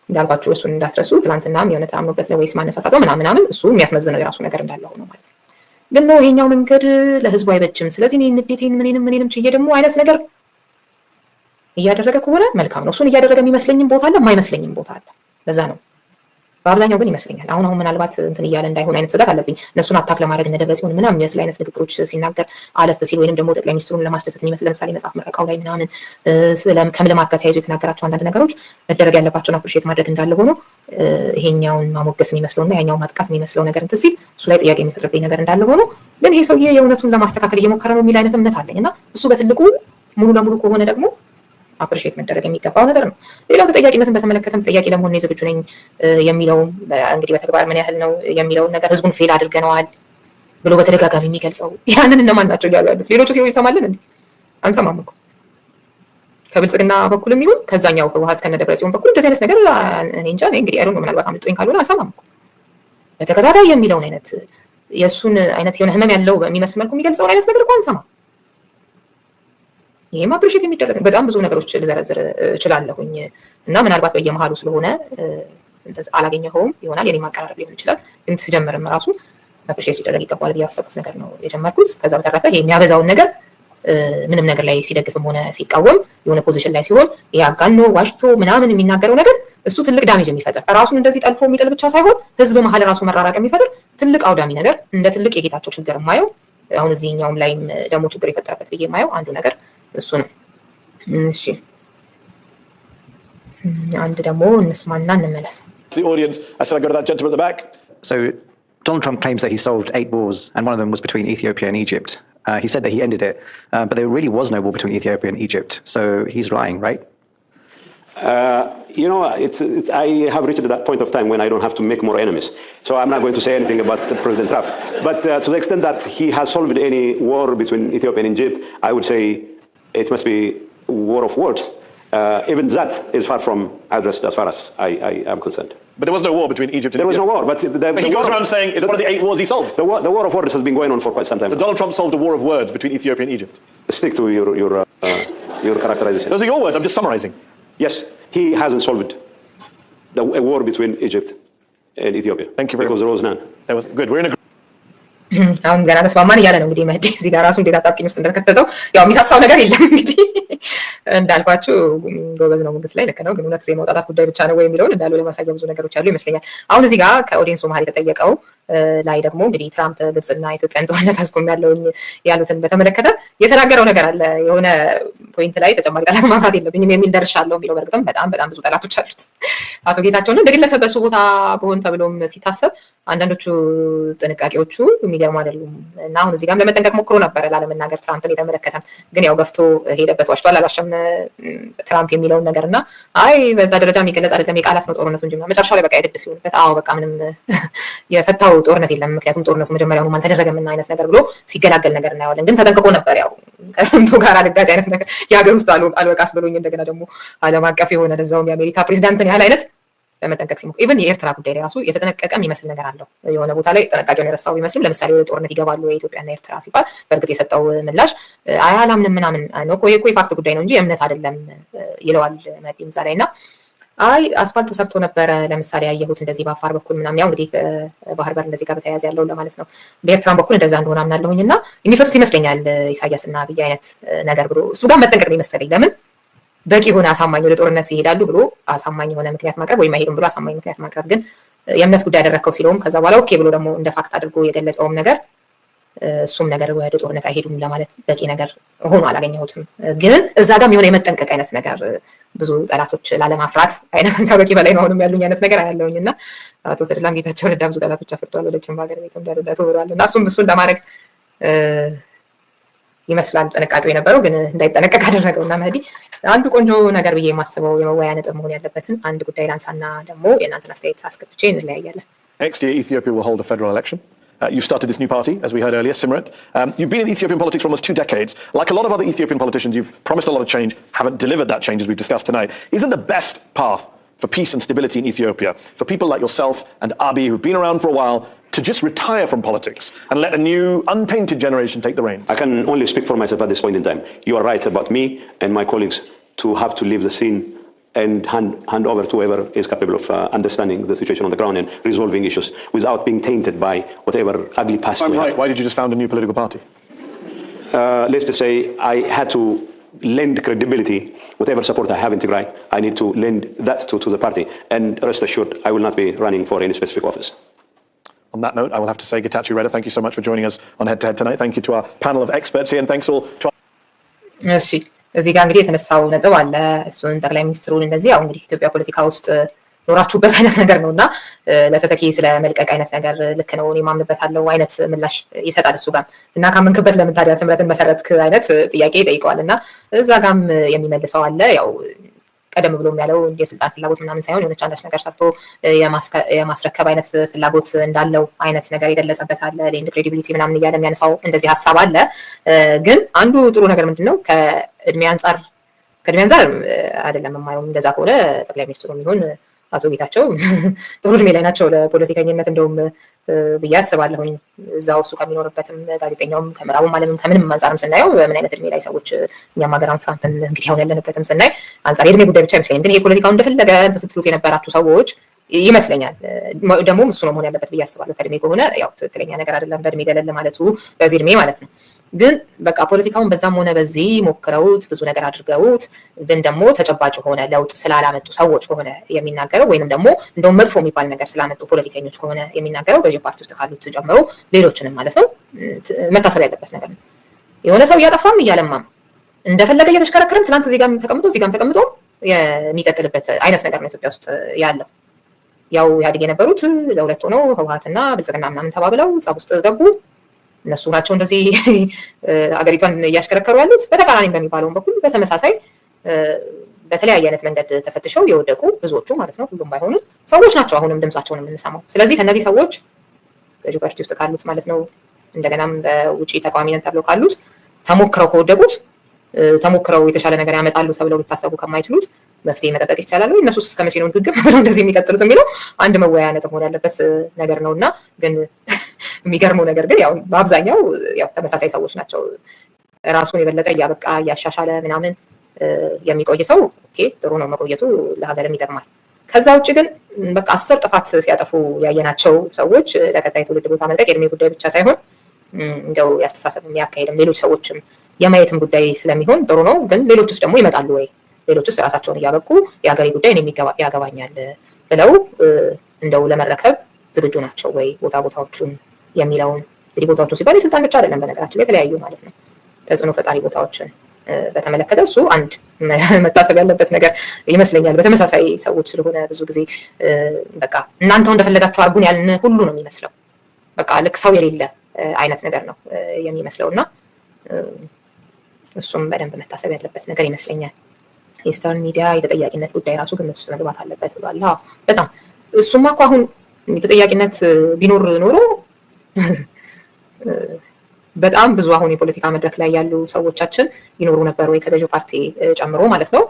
እንዳልኳችሁ እሱን እንዳትረሱ። ትናንትናም የሆነ ታምኖበት ነው ወይስ ማነሳሳት ምናምን እሱ የሚያስመዝነው የራሱ ነገር እንዳለ ሆኖ ማለት ነው። ግን ነው ይሄኛው መንገድ ለህዝቡ አይበጅም። ስለዚህ እኔ ንዴቴን ምኔንም ችዬ ደግሞ አይነት ነገር እያደረገ ከሆነ መልካም ነው። እሱን እያደረገ የሚመስለኝም ቦታ አለ፣ የማይመስለኝም ቦታ አለ። ለዛ ነው በአብዛኛው ግን ይመስለኛል። አሁን ምናልባት እንትን እያለ እንዳይሆን አይነት ስጋት አለብኝ። እነሱን አታክ ለማድረግ እንደደረሰ ሲሆን ምናምን የሚመስል አይነት ንግግሮች ሲናገር አለፍ ሲል ወይንም ደግሞ ጠቅላይ ሚኒስትሩን ለማስደሰት የሚመስል ለምሳሌ መጽሐፍ ምረቃው ላይ ምናምን ከምልማት ጋር ተያይዞ የተናገራቸው አንዳንድ ነገሮች መደረግ ያለባቸውን አፕሪሼት ማድረግ እንዳለ ሆኖ ይሄኛውን ማሞገስ የሚመስለውና ያኛው ማጥቃት የሚመስለው ነገር እንትን ሲል እሱ ላይ ጥያቄ የሚፈጥርብኝ ነገር እንዳለ ሆኖ ግን ይሄ ሰውዬ የእውነቱን ለማስተካከል እየሞከረ ነው የሚል አይነት እምነት አለኝ እና እሱ በትልቁ ሙሉ ለሙሉ ከሆነ ደግሞ አፕሪሼት መደረግ የሚገባው ነገር ነው። ሌላው ተጠያቂነትን በተመለከተም ተጠያቂ ለመሆን ዝግጁ ነኝ የሚለው እንግዲህ በተግባር ምን ያህል ነው የሚለውን ነገር ህዝቡን ፌል አድርገነዋል ብሎ በተደጋጋሚ የሚገልጸው ያንን እነማን ናቸው እያሉ ያሉት? ሌሎቹ ሲሆን ይሰማልን እንዴ? አንሰማም እኮ ከብልጽግና በኩልም ይሁን ከዛኛው ህወሓት ከነደብረ ጽዮን በኩል እንደዚህ አይነት ነገር እኔ እንጃ። እንግዲህ አይዶን ምናልባት አምልጦኝ ካልሆነ አንሰማም እኮ በተከታታይ የሚለውን አይነት የእሱን አይነት የሆነ ህመም ያለው በሚመስል መልኩ የሚገልጸውን አይነት ነገር እኮ አንሰማም። ይሄም አፕሪሼት የሚደረግ በጣም ብዙ ነገሮች ልዘረዝር እችላለሁኝ እና ምናልባት በየመሃሉ ስለሆነ አላገኘኸውም ይሆናል የኔ ማቀራረብ ሊሆን ይችላል። ግን ስጀምርም ራሱ አፕሪሼት ሊደረግ ይገባል ብዬ ያሰብኩት ነገር ነው የጀመርኩት። ከዛ በተረፈ ይሄ የሚያበዛውን ነገር ምንም ነገር ላይ ሲደግፍም ሆነ ሲቃወም የሆነ ፖዚሽን ላይ ሲሆን ይሄ አጋኖ ዋሽቶ ምናምን የሚናገረው ነገር እሱ ትልቅ ዳሜጅ የሚፈጥር ራሱን እንደዚህ ጠልፎ የሚጥል ብቻ ሳይሆን ህዝብ መሀል ራሱ መራራቅ የሚፈጥር ትልቅ አውዳሚ ነገር እንደ ትልቅ የጌታቸው ችግር የማየው አሁን እዚህኛውም ላይም ደግሞ ችግር የፈጠረበት ብዬ የማየው አንዱ ነገር እሱ ነው። እሺ አንድ ደግሞ እንስማና እንመለስ። The audience, I said I go to that gentleman at the back. So Donald Trump claims that he solved 8 wars, and one of them was between Ethiopia and Egypt. He said that he ended it, but there really was no war between Ethiopia and Egypt. So he's lying, right? You know, I have reached that point of time when I don't have to make more enemies. So I'm not going to say anything about President Trump. But to the extent that he has solved any war between Ethiopia and Egypt, I would say it must be war of words. Even that is far from addressed as far as I am concerned. But there was no war between Egypt and There was Ethiopia. no war, but he goes around saying it's one of the 8 wars he solved. The war of words has been going on for quite some time. So Donald Trump solved a war of words between Ethiopia and Egypt. Stick to your characterization. Those are your words, I'm just summarizing. Yes, he hasn't solved a war between Egypt and Ethiopia. Thank you very much. Because there was none. That was good. We're in a አሁን ገና ተስማማን እያለ ነው እንግዲህ መህዲ እዚህ ጋር ራሱ እንዴት አጣብቂኝ ውስጥ እንደተከተተው ያው የሚሳሳው ነገር የለም እንግዲህ እንዳልኳችሁ ጎበዝ ነው ሙግት ላይ ልክ ነው። ግን እውነት የመውጣታት ጉዳይ ብቻ ነው ወይ የሚለውን እንዳለው ለማሳያ ብዙ ነገሮች ያሉ ይመስለኛል። አሁን እዚህ ጋር ከኦዲየንሱ መሀል የተጠየቀው ላይ ደግሞ እንግዲህ ትራምፕ ግብጽና ኢትዮጵያን ጦርነት አስቆሚያለሁ ያሉትን በተመለከተ የተናገረው ነገር አለ። የሆነ ፖይንት ላይ ተጨማሪ ቃላት ማፍራት የለብኝም የሚል ደርሻለሁ የሚለው በእርግጥም በጣም ብዙ ጠላቶች አሉት አቶ ጌታቸውን እንደ ግለሰብ በሱ ቦታ በሆን ተብሎም ሲታሰብ አንዳንዶቹ ጥንቃቄዎቹ የሚገርሙ አይደሉም እና አሁን እዚህ ጋርም ለመጠንቀቅ ሞክሮ ነበረ ላለመናገር ትራምፕን የተመለከተ ግን ያው ገፍቶ ሄደበት ዋሽቷል አልዋሸም ትራምፕ የሚለውን ነገር እና አይ በዛ ደረጃ የሚገለጽ አይደለም የቃላት ነው ጦርነቱ እንጂ መጨረሻው ላይ በቃ የግድ ሲሆንበት አዎ በቃ ምንም የፈታው ጦርነት የለም ምክንያቱም ጦርነቱ መጀመሪያውኑ አልተደረገም እና አይነት ነገር ብሎ ሲገላገል ነገር እናያለን ግን ተጠንቅቆ ነበር ያው ከስንቱ ጋር አልጋጭ አይነት ነገር የሀገር ውስጥ አልበቃስ ብሎኝ እንደገና ደግሞ ዓለም አቀፍ የሆነ ለዛውም የአሜሪካ ፕሬዚዳንትን ያህል አይነት ለመጠንቀቅ ሲሞክር ኢቭን የኤርትራ ጉዳይ ላይ ራሱ የተጠነቀቀ የሚመስል ነገር አለው የሆነ ቦታ ላይ ጥንቃቄውን የረሳው ቢመስልም ለምሳሌ ወደ ጦርነት ይገባሉ የኢትዮጵያና ኤርትራ ሲባል በእርግጥ የሰጠው ምላሽ አያላምንም ምናምን ነው እኮ የፋክት ጉዳይ ነው እንጂ የእምነት አይደለም ይለዋል መዲም እዛ ላይ እና አይ አስፋልት ተሰርቶ ነበረ ለምሳሌ ያየሁት እንደዚህ በአፋር በኩል ምናምን ያው እንግዲህ ባህር በር እንደዚህ ጋር በተያያዘ ያለው ለማለት ነው በኤርትራም በኩል እንደዛ እንደሆነ አምናለሁኝ እና የሚፈቱት ይመስለኛል ኢሳያስና አብይ አይነት ነገር ብሎ እሱ ጋር መጠንቀቅ ነው ይመስለኝ ለምን በቂ የሆነ አሳማኝ ወደ ጦርነት ይሄዳሉ ብሎ አሳማኝ የሆነ ምክንያት ማቅረብ ወይ ማይሄዱም ብሎ አሳማኝ ምክንያት ማቅረብ ግን የእምነት ጉዳይ ያደረከው ሲለውም ከዛ በኋላ ኦኬ ብሎ ደግሞ እንደ ፋክት አድርጎ የገለጸውም ነገር እሱም ነገር ወደ ጦርነት አይሄዱም ለማለት በቂ ነገር ሆኖ አላገኘሁትም ግን እዛ ጋርም የሆነ የመጠንቀቅ አይነት ነገር ብዙ ጠላቶች ላለማፍራት አይነት ከበቂ በላይ ነው አሁንም ያሉኝ አይነት ነገር አያለውኝ እና አቶ ተድላም ጌታቸው ረዳ ብዙ ጠላቶች አፍርተዋል ወደ ጭንባ ሀገር ቤት እንዳደረገ ብሏል እና እሱን ለማድረግ ይመስላል ጥንቃቄው የነበረው ግን እንዳይጠነቀቅ አደረገውና መህዲ አንዱ ቆንጆ ነገር ብዬ የማስበው የመወያ ነጥብ መሆን ያለበትን አንድ ጉዳይ ላንሳና ደግሞ የእናንተን አስተያየት አስገብቼ እንለያያለን Next year, Ethiopia will hold a federal election. You've started this new party, as we heard earlier, Simret. You've been in Ethiopian politics for almost 2 decades. Like a lot of other Ethiopian politicians, you've promised a lot of change, haven't delivered that change, as we've discussed tonight. Isn't the best path for peace and stability in Ethiopia for people like yourself and Abiy, who've been around for a while, to just retire from politics and let a new, untainted generation take the reins? I can only speak for myself at this point in time. You are right about me and my colleagues to have to leave the scene and hand over to whoever is capable of understanding the situation on the ground and resolving issues without being tainted by whatever ugly past we have. Why did you just found a new political party? Let's just say I had to lend credibility, whatever support I have in Tigray, I need to lend that to the party. And rest assured, I will not be running for any specific office. On that note, I will have to say, Getachew Reda, thank you so much for joining us on Head to Head tonight. Thank you to our panel of experts here, and thanks all to our... እሺ እዚህ ጋር እንግዲህ የተነሳው ነጥብ አለ እሱን ጠቅላይ ሚኒስትሩን እንደዚህ ያው እንግዲህ ኢትዮጵያ ፖለቲካ ውስጥ ኖራችሁበት አይነት ነገር ነውና ለተተኪ ስለ መልቀቅ አይነት ነገር ልክ ነው እኔ ማምንበታለሁ አይነት ምላሽ ይሰጣል እሱ ጋር እና ካመንክበት ለምን ታዲያ ስምረትን መሰረትክ አይነት ጥያቄ ይጠይቀዋልና እዛ ጋርም የሚመልሰው አለ ያው ቀደም ብሎም ያለው የስልጣን ፍላጎት ምናምን ሳይሆን የሆነች አንዳች ነገር ሰርቶ የማስረከብ አይነት ፍላጎት እንዳለው አይነት ነገር የገለጸበት አለ ለኢንድ ክሬዲቢሊቲ ምናምን እያለ የሚያነሳው እንደዚህ ሀሳብ አለ ግን አንዱ ጥሩ ነገር ምንድነው ከእድሜ አንፃር አይደለም የማየው እንደዛ ከሆነ ጠቅላይ ሚኒስትሩ ይሁን አቶ ጌታቸው ጥሩ እድሜ ላይ ናቸው ለፖለቲከኝነት እንደውም ብዬ አስባለሁኝ እዛው እሱ ከሚኖርበትም ጋዜጠኛውም ከምዕራቡም ዓለምም ከምንም አንፃርም ስናየው በምን አይነት እድሜ ላይ ሰዎች እኛም ሀገራውን ትራምፕን እንግዲህ አሁን ያለንበትም ስናይ አንፃር የእድሜ ጉዳይ ብቻ አይመስለኝም ግን ይሄ ፖለቲካውን እንደፈለገ ስትሉት የነበራችሁ ሰዎች ይመስለኛል ደግሞ እሱ ነው መሆን ያለበት ብዬ አስባለሁ ከእድሜ ከሆነ ያው ትክክለኛ ነገር አይደለም በእድሜ ገለል ማለቱ በዚህ እድሜ ማለት ነው ግን በቃ ፖለቲካውን በዛም ሆነ በዚህ ሞክረውት ብዙ ነገር አድርገውት ግን ደግሞ ተጨባጭ ሆነ ለውጥ ስላላመጡ ሰዎች ከሆነ የሚናገረው ወይንም ደግሞ እንደውም መጥፎ የሚባል ነገር ስላመጡ ፖለቲከኞች ከሆነ የሚናገረው በዚህ ፓርቲ ውስጥ ካሉት ጨምሮ ሌሎችንም ማለት ነው መታሰብ ያለበት ነገር ነው የሆነ ሰው እያጠፋም እያለማም እንደፈለገ እየተሽከረከረም ትናንት እዚህ ጋርም ተቀምጦ እዚህ ጋርም ተቀምጦ የሚቀጥልበት አይነት ነገር ነው ኢትዮጵያ ውስጥ ያለው ያው ኢህአዴግ የነበሩት ለሁለት ሆነው ህወሓትና ብልጽግና ምናምን ተባብለው ጻፍ ውስጥ ገቡ እነሱ ናቸው እንደዚህ አገሪቷን እያሽከረከሩ ያሉት በተቃራኒም በሚባለውን በኩል በተመሳሳይ በተለያየ አይነት መንገድ ተፈትሸው የወደቁ ብዙዎቹ ማለት ነው ሁሉም ባይሆኑ ሰዎች ናቸው አሁንም ድምጻቸውን የምንሰማው ስለዚህ ከነዚህ ሰዎች ገዢ ፓርቲ ውስጥ ካሉት ማለት ነው እንደገናም በውጪ ተቃዋሚነት ተብለው ካሉት ተሞክረው ከወደቁት ተሞክረው የተሻለ ነገር ያመጣሉ ተብለው ሊታሰቡ ከማይችሉት መፍትሄ መጠበቅ ይቻላል ወይ እነሱስ እስከመቼ ነው ግግም ብለው እንደዚህ የሚቀጥሉት የሚለው አንድ መወያያ ነጥብ መሆን ያለበት ነገር ነውና ግን የሚገርመው ነገር ግን ያው በአብዛኛው ያው ተመሳሳይ ሰዎች ናቸው ራሱን የበለጠ እያበቃ እያሻሻለ ምናምን የሚቆይ ሰው ኦኬ ጥሩ ነው መቆየቱ ለሀገርም ይጠቅማል ከዛ ውጭ ግን በቃ 10 ጥፋት ሲያጠፉ ያየናቸው ሰዎች ለቀጣይ ትውልድ ቦታ መልቀቅ የእድሜ ጉዳይ ብቻ ሳይሆን እንደው ያስተሳሰብ የሚያካሄድም ሌሎች ሰዎችም የማየትም ጉዳይ ስለሚሆን ጥሩ ነው ግን ሌሎችስ ደግሞ ይመጣሉ ወይ ሌሎችስ ራሳቸውን እያበቁ የሀገሬ ጉዳይ እኔም ያገባኛል ብለው እንደው ለመረከብ ዝግጁ ናቸው ወይ ቦታዎቹን የሚለውን እንግዲህ ቦታዎቹን ሲባል የስልጣን ብቻ አይደለም በነገራችን ላይ የተለያዩ ማለት ነው ተጽዕኖ ፈጣሪ ቦታዎችን በተመለከተ እሱ አንድ መታሰብ ያለበት ነገር ይመስለኛል። በተመሳሳይ ሰዎች ስለሆነ ብዙ ጊዜ በቃ እናንተው እንደፈለጋችሁ አድርጉን ያልን ሁሉ ነው የሚመስለው። በቃ ልክ ሰው የሌለ አይነት ነገር ነው የሚመስለውና እሱም በደንብ መታሰብ ያለበት ነገር ይመስለኛል። የኢስተርን ሚዲያ የተጠያቂነት ጉዳይ ራሱ ግምት ውስጥ መግባት አለበት ብሏል። አዎ በጣም እሱማ እኮ አሁን የተጠያቂነት ቢኖር ኖሮ በጣም ብዙ አሁን የፖለቲካ መድረክ ላይ ያሉ ሰዎቻችን ይኖሩ ነበር ወይ ከገዢው ፓርቲ ጨምሮ ማለት ነው።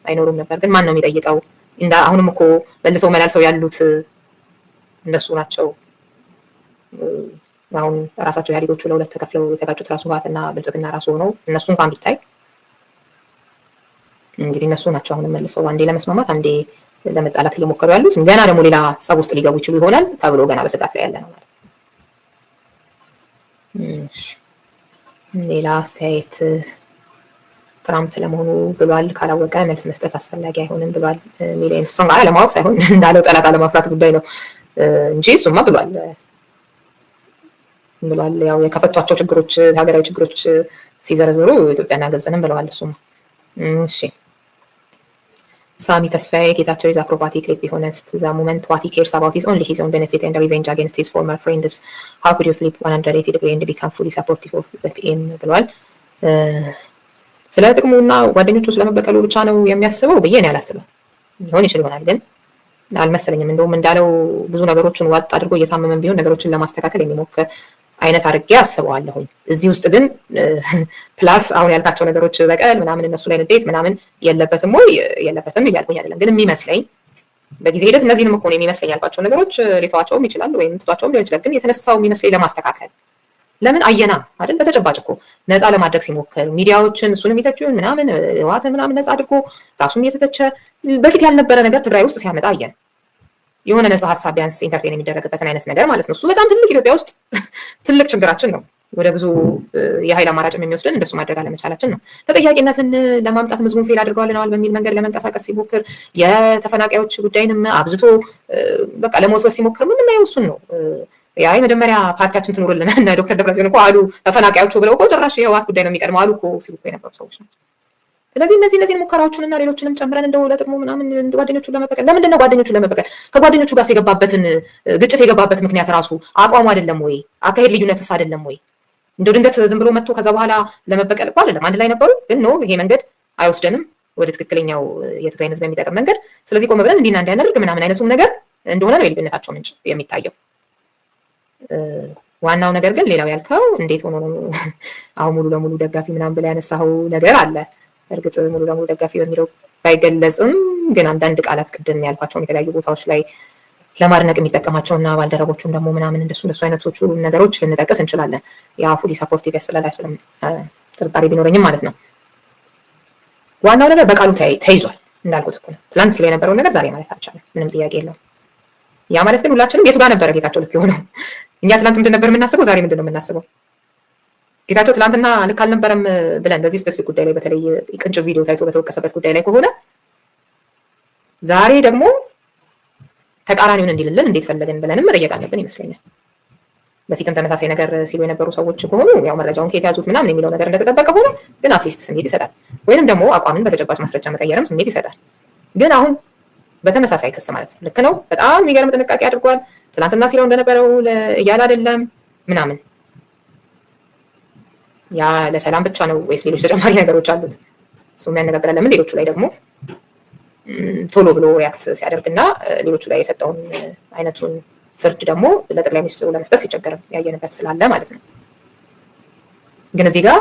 አይኖሩም ነበር። ግን ማን ነው የሚጠይቀው? አሁንም እኮ መልሰው መላልሰው ያሉት እነሱ ናቸው። አሁን ራሳቸው ኢህአዴጎቹ ለሁለት ተከፍለው የተጋጩት ራሱ ህወሓትና ብልጽግና ራሱ ሆነው እነሱ እንኳን ቢታይ እንግዲህ እነሱ ናቸው አሁንም መልሰው አንዴ ለመስማማት አንዴ ለመጣላት እየሞከሩ ያሉት። ገና ደግሞ ሌላ ጸብ ውስጥ ሊገቡ ይችሉ ይሆናል ተብሎ ገና በስጋት ላይ ያለ ነው ማለት ነው። ሌላ አስተያየት ትራምፕ ለመሆኑ ብሏል ካላወቀ መልስ መስጠት አስፈላጊ አይሆንም ብሏል። ሚሊየን ስትሮንግ ለማወቅ ሳይሆን እንዳለው ጠላት አለማፍራት ጉዳይ ነው እንጂ እሱማ ብሏል። ያው የከፈቷቸው ችግሮች ሀገራዊ ችግሮች ሲዘረዝሩ ኢትዮጵያና ግብጽንም ብለዋል። እሱማ እሺ። ሳሚ ተስፋዬ ጌታቸው is acrobatic like honest the moment what he cares about is only his own benefit and revenge against his former friends. How could you flip 180 degree and become fully supportive of the PM ብለዋል። ስለ ጥቅሙና ጓደኞቹ ስለመበቀሉ ብቻ ነው የሚያስበው ብዬ ነው ያላስበው። ሊሆን ይችል ይሆናል ግን አልመሰለኝም። እንደውም እንዳለው ብዙ ነገሮችን ዋጥ አድርጎ እየታመመን ቢሆን ነገሮችን ለማስተካከል የሚሞክር አይነት አድርጌ አስበዋለሁኝ። እዚህ ውስጥ ግን ፕላስ አሁን ያልካቸው ነገሮች በቀል ምናምን እነሱ ላይ ንዴት ምናምን የለበትም ወይ የለበትም እያልኩኝ አይደለም። ግን የሚመስለኝ በጊዜ ሂደት እነዚህንም እኮ ነው የሚመስለኝ ያልኳቸው ነገሮች ሊተዋቸውም ይችላል ወይም ትቷቸውም ሊሆን ይችላል። ግን የተነሳው የሚመስለኝ ለማስተካከል ለምን አየና አይደል በተጨባጭ እኮ ነፃ ለማድረግ ሲሞክር ሚዲያዎችን እሱንም የሚተቹን ምናምን ህወሓትን ምናምን ነፃ አድርጎ ራሱም እየተተቸ በፊት ያልነበረ ነገር ትግራይ ውስጥ ሲያመጣ አየን። የሆነ ነፃ ሀሳብ ቢያንስ ኢንተርቴን የሚደረግበትን አይነት ነገር ማለት ነው። እሱ በጣም ትልቅ ኢትዮጵያ ውስጥ ትልቅ ችግራችን ነው። ወደ ብዙ የኃይል አማራጭም የሚወስድን እንደሱ ማድረግ አለመቻላችን ነው። ተጠያቂነትን ለማምጣት ህዝቡን ፌል አድርገዋልናል በሚል መንገድ ለመንቀሳቀስ ሲሞክር የተፈናቃዮች ጉዳይንም አብዝቶ በቃ ለመወስወስ ሲሞክር የምናየው እሱን ነው። ያ መጀመሪያ ፓርቲያችን ትኑርልን እና ዶክተር ደብረጽዮን እኮ አሉ ተፈናቃዮቹ ብለው እኮ ጭራሽ የህወሓት ጉዳይ ነው የሚቀድመው አሉ እኮ ሲሉ እኮ የነበሩ ሰዎች ናቸው። ስለዚህ እነዚህን ሙከራዎቹንና ሌሎችንም ጨምረን እንደው ለጥቅሙ ምናምን ጓደኞቹን ለመበቀል ለምንድን ነው ጓደኞቹን ለመበቀል ከጓደኞቹ ጋር የገባበትን ግጭት የገባበት ምክንያት ራሱ አቋሙ አይደለም ወይ? አካሄድ ልዩነትስ አይደለም ወይ? እንደው ድንገት ዝም ብሎ መጥቶ ከዛ በኋላ ለመበቀል እኮ አይደለም። አንድ ላይ ነበሩ ግን ነው ይሄ መንገድ አይወስደንም ወደ ትክክለኛው የትግራይን ህዝብ የሚጠቅም መንገድ። ስለዚህ ቆም ብለን እንዲና እንዲያደርግ ምናምን አይነቱም ነገር እንደሆነ ነው የልዩነታቸው ምንጭ የሚታየው። ዋናው ነገር ግን ሌላው ያልከው እንዴት ሆኖ ነው አሁን ሙሉ ለሙሉ ደጋፊ ምናምን ብላ ያነሳው ነገር አለ። እርግጥ ሙሉ ለሙሉ ደጋፊ በሚለው ባይገለጽም ግን አንዳንድ ቃላት ቅድም ያልኳቸውን የተለያዩ ቦታዎች ላይ ለማድነቅ የሚጠቀማቸውና ባልደረቦቹም ደግሞ ምናምን እንደሱ አይነቶቹ ነገሮች ልንጠቅስ እንችላለን። ያ ፉሊ ሰፖርቲቭ ያስብላል አይስብልም ጥርጣሬ ቢኖረኝም ማለት ነው። ዋናው ነገር በቃሉ ተይዟል እንዳልኩት እኮ ነው። ትላንት ሲል የነበረው ነገር ዛሬ ማለት አልቻለም። ምንም ጥያቄ የለውም። ያ ማለት ግን ሁላችንም የቱ ጋር ነበረ ጌታቸው ልክ የሆነው? እኛ ትላንት ምንድን ነበር የምናስበው? ዛሬ ምንድን ነው የምናስበው? ጌታቸው ትላንትና ልክ አልነበረም ብለን በዚህ ስፔሲፊክ ጉዳይ ላይ በተለይ ቅንጭብ ቪዲዮ ታይቶ በተወቀሰበት ጉዳይ ላይ ከሆነ ዛሬ ደግሞ ተቃራኒውን እንዲልልን እንዴት ፈለገን ብለንም መጠየቅ አለብን ይመስለኛል። በፊትም ተመሳሳይ ነገር ሲሉ የነበሩ ሰዎች ከሆኑ ያው መረጃውን ከየት ያዙት ምናምን የሚለው ነገር እንደተጠበቀ ሆኖ ግን አትሊስት ስሜት ይሰጣል፣ ወይንም ደግሞ አቋምን በተጨባጭ ማስረጃ መቀየርም ስሜት ይሰጣል። ግን አሁን በተመሳሳይ ክስ ማለት ነው ልክ ነው በጣም የሚገርም ጥንቃቄ አድርጓል ትላንትና ሲለው እንደነበረው እያለ አይደለም ምናምን ያ ለሰላም ብቻ ነው ወይስ ሌሎች ተጨማሪ ነገሮች አሉት? እሱ የሚያነጋግራል። ለምን ሌሎቹ ላይ ደግሞ ቶሎ ብሎ ሪያክት ሲያደርግና ሌሎቹ ላይ የሰጠውን አይነቱን ፍርድ ደግሞ ለጠቅላይ ሚኒስትሩ ለመስጠት ሲቸገር ያየንበት ስላለ ማለት ነው። ግን እዚህ ጋር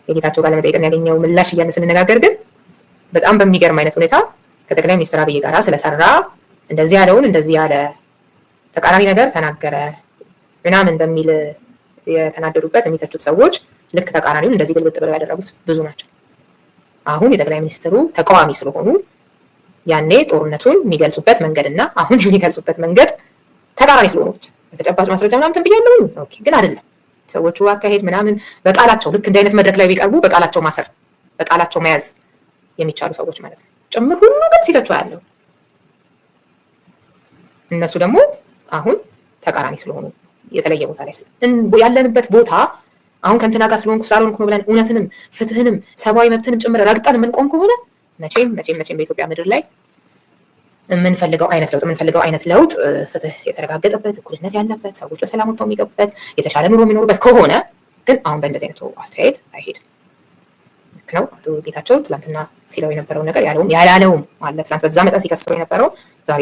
የጌታቸው ጋር ለመጠየቅን ያገኘው ምላሽ እያለ ስንነጋገር ግን በጣም በሚገርም አይነት ሁኔታ ከጠቅላይ ሚኒስትር አብይ ጋር ስለሰራ እንደዚህ ያለውን እንደዚህ ያለ ተቃራኒ ነገር ተናገረ ምናምን በሚል የተናደዱበት የሚተቹት ሰዎች ልክ ተቃራኒውን እንደዚህ ግልብጥ ብለው ያደረጉት ብዙ ናቸው። አሁን የጠቅላይ ሚኒስትሩ ተቃዋሚ ስለሆኑ ያኔ ጦርነቱን የሚገልጹበት መንገድና አሁን የሚገልጹበት መንገድ ተቃራኒ ስለሆኑ ብቻ በተጨባጭ ማስረጃ ምናምን ትንብያለሁ። ኦኬ ግን አይደለም ሰዎቹ አካሄድ ምናምን በቃላቸው ልክ እንደ አይነት መድረክ ላይ ቢቀርቡ በቃላቸው ማሰር በቃላቸው መያዝ የሚቻሉ ሰዎች ማለት ነው ጭምር ሁሉ ግን ሲተቹ ያለው እነሱ ደግሞ አሁን ተቃራኒ ስለሆኑ የተለየ ቦታ ላይ ያለንበት ቦታ አሁን ከእንትና ጋር ስላልሆንኩ ነው ብለን እውነትንም ፍትህንም ሰብአዊ መብትንም ጭምር ረግጠን የምንቆም ከሆነ መቼም በኢትዮጵያ ምድር ላይ የምንፈልገው አይነት ለውጥ ፍትህ የተረጋገጠበት እኩልነት ያለበት ሰዎች በሰላም ወጥተው የሚገቡበት የተሻለ ኑሮ የሚኖሩበት ከሆነ ግን አሁን በእንደዚህ አይነቱ አስተያየት አይሄድም። ልክ ነው አቶ ጌታቸው ትላንትና ሲለው የነበረው ነገር ያላለውም አለ። ትላንት በዛ መጠን ሲከስረው የነበረው ዛሬ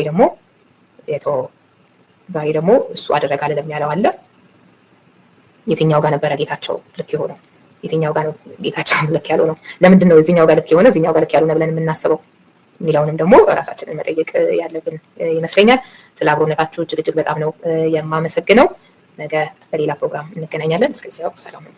ደግሞ እሱ አደረገ አይደለም ያለው አለ። የትኛው ጋር ነበረ ጌታቸው ልክ የሆነው? የትኛው ጋር ነው ጌታቸው ልክ ያለው ነው? ለምንድን ነው እዚህኛው ጋር ልክ የሆነ እዚህኛው ጋር ልክ ያልሆነ ብለን የምናስበው የሚለውንም ደግሞ ራሳችንን መጠየቅ ያለብን ይመስለኛል። ስለ አብሮነታችሁ እጅግ በጣም ነው የማመሰግነው። ነገ በሌላ ፕሮግራም እንገናኛለን። እስከዚያው ሰላም ነው።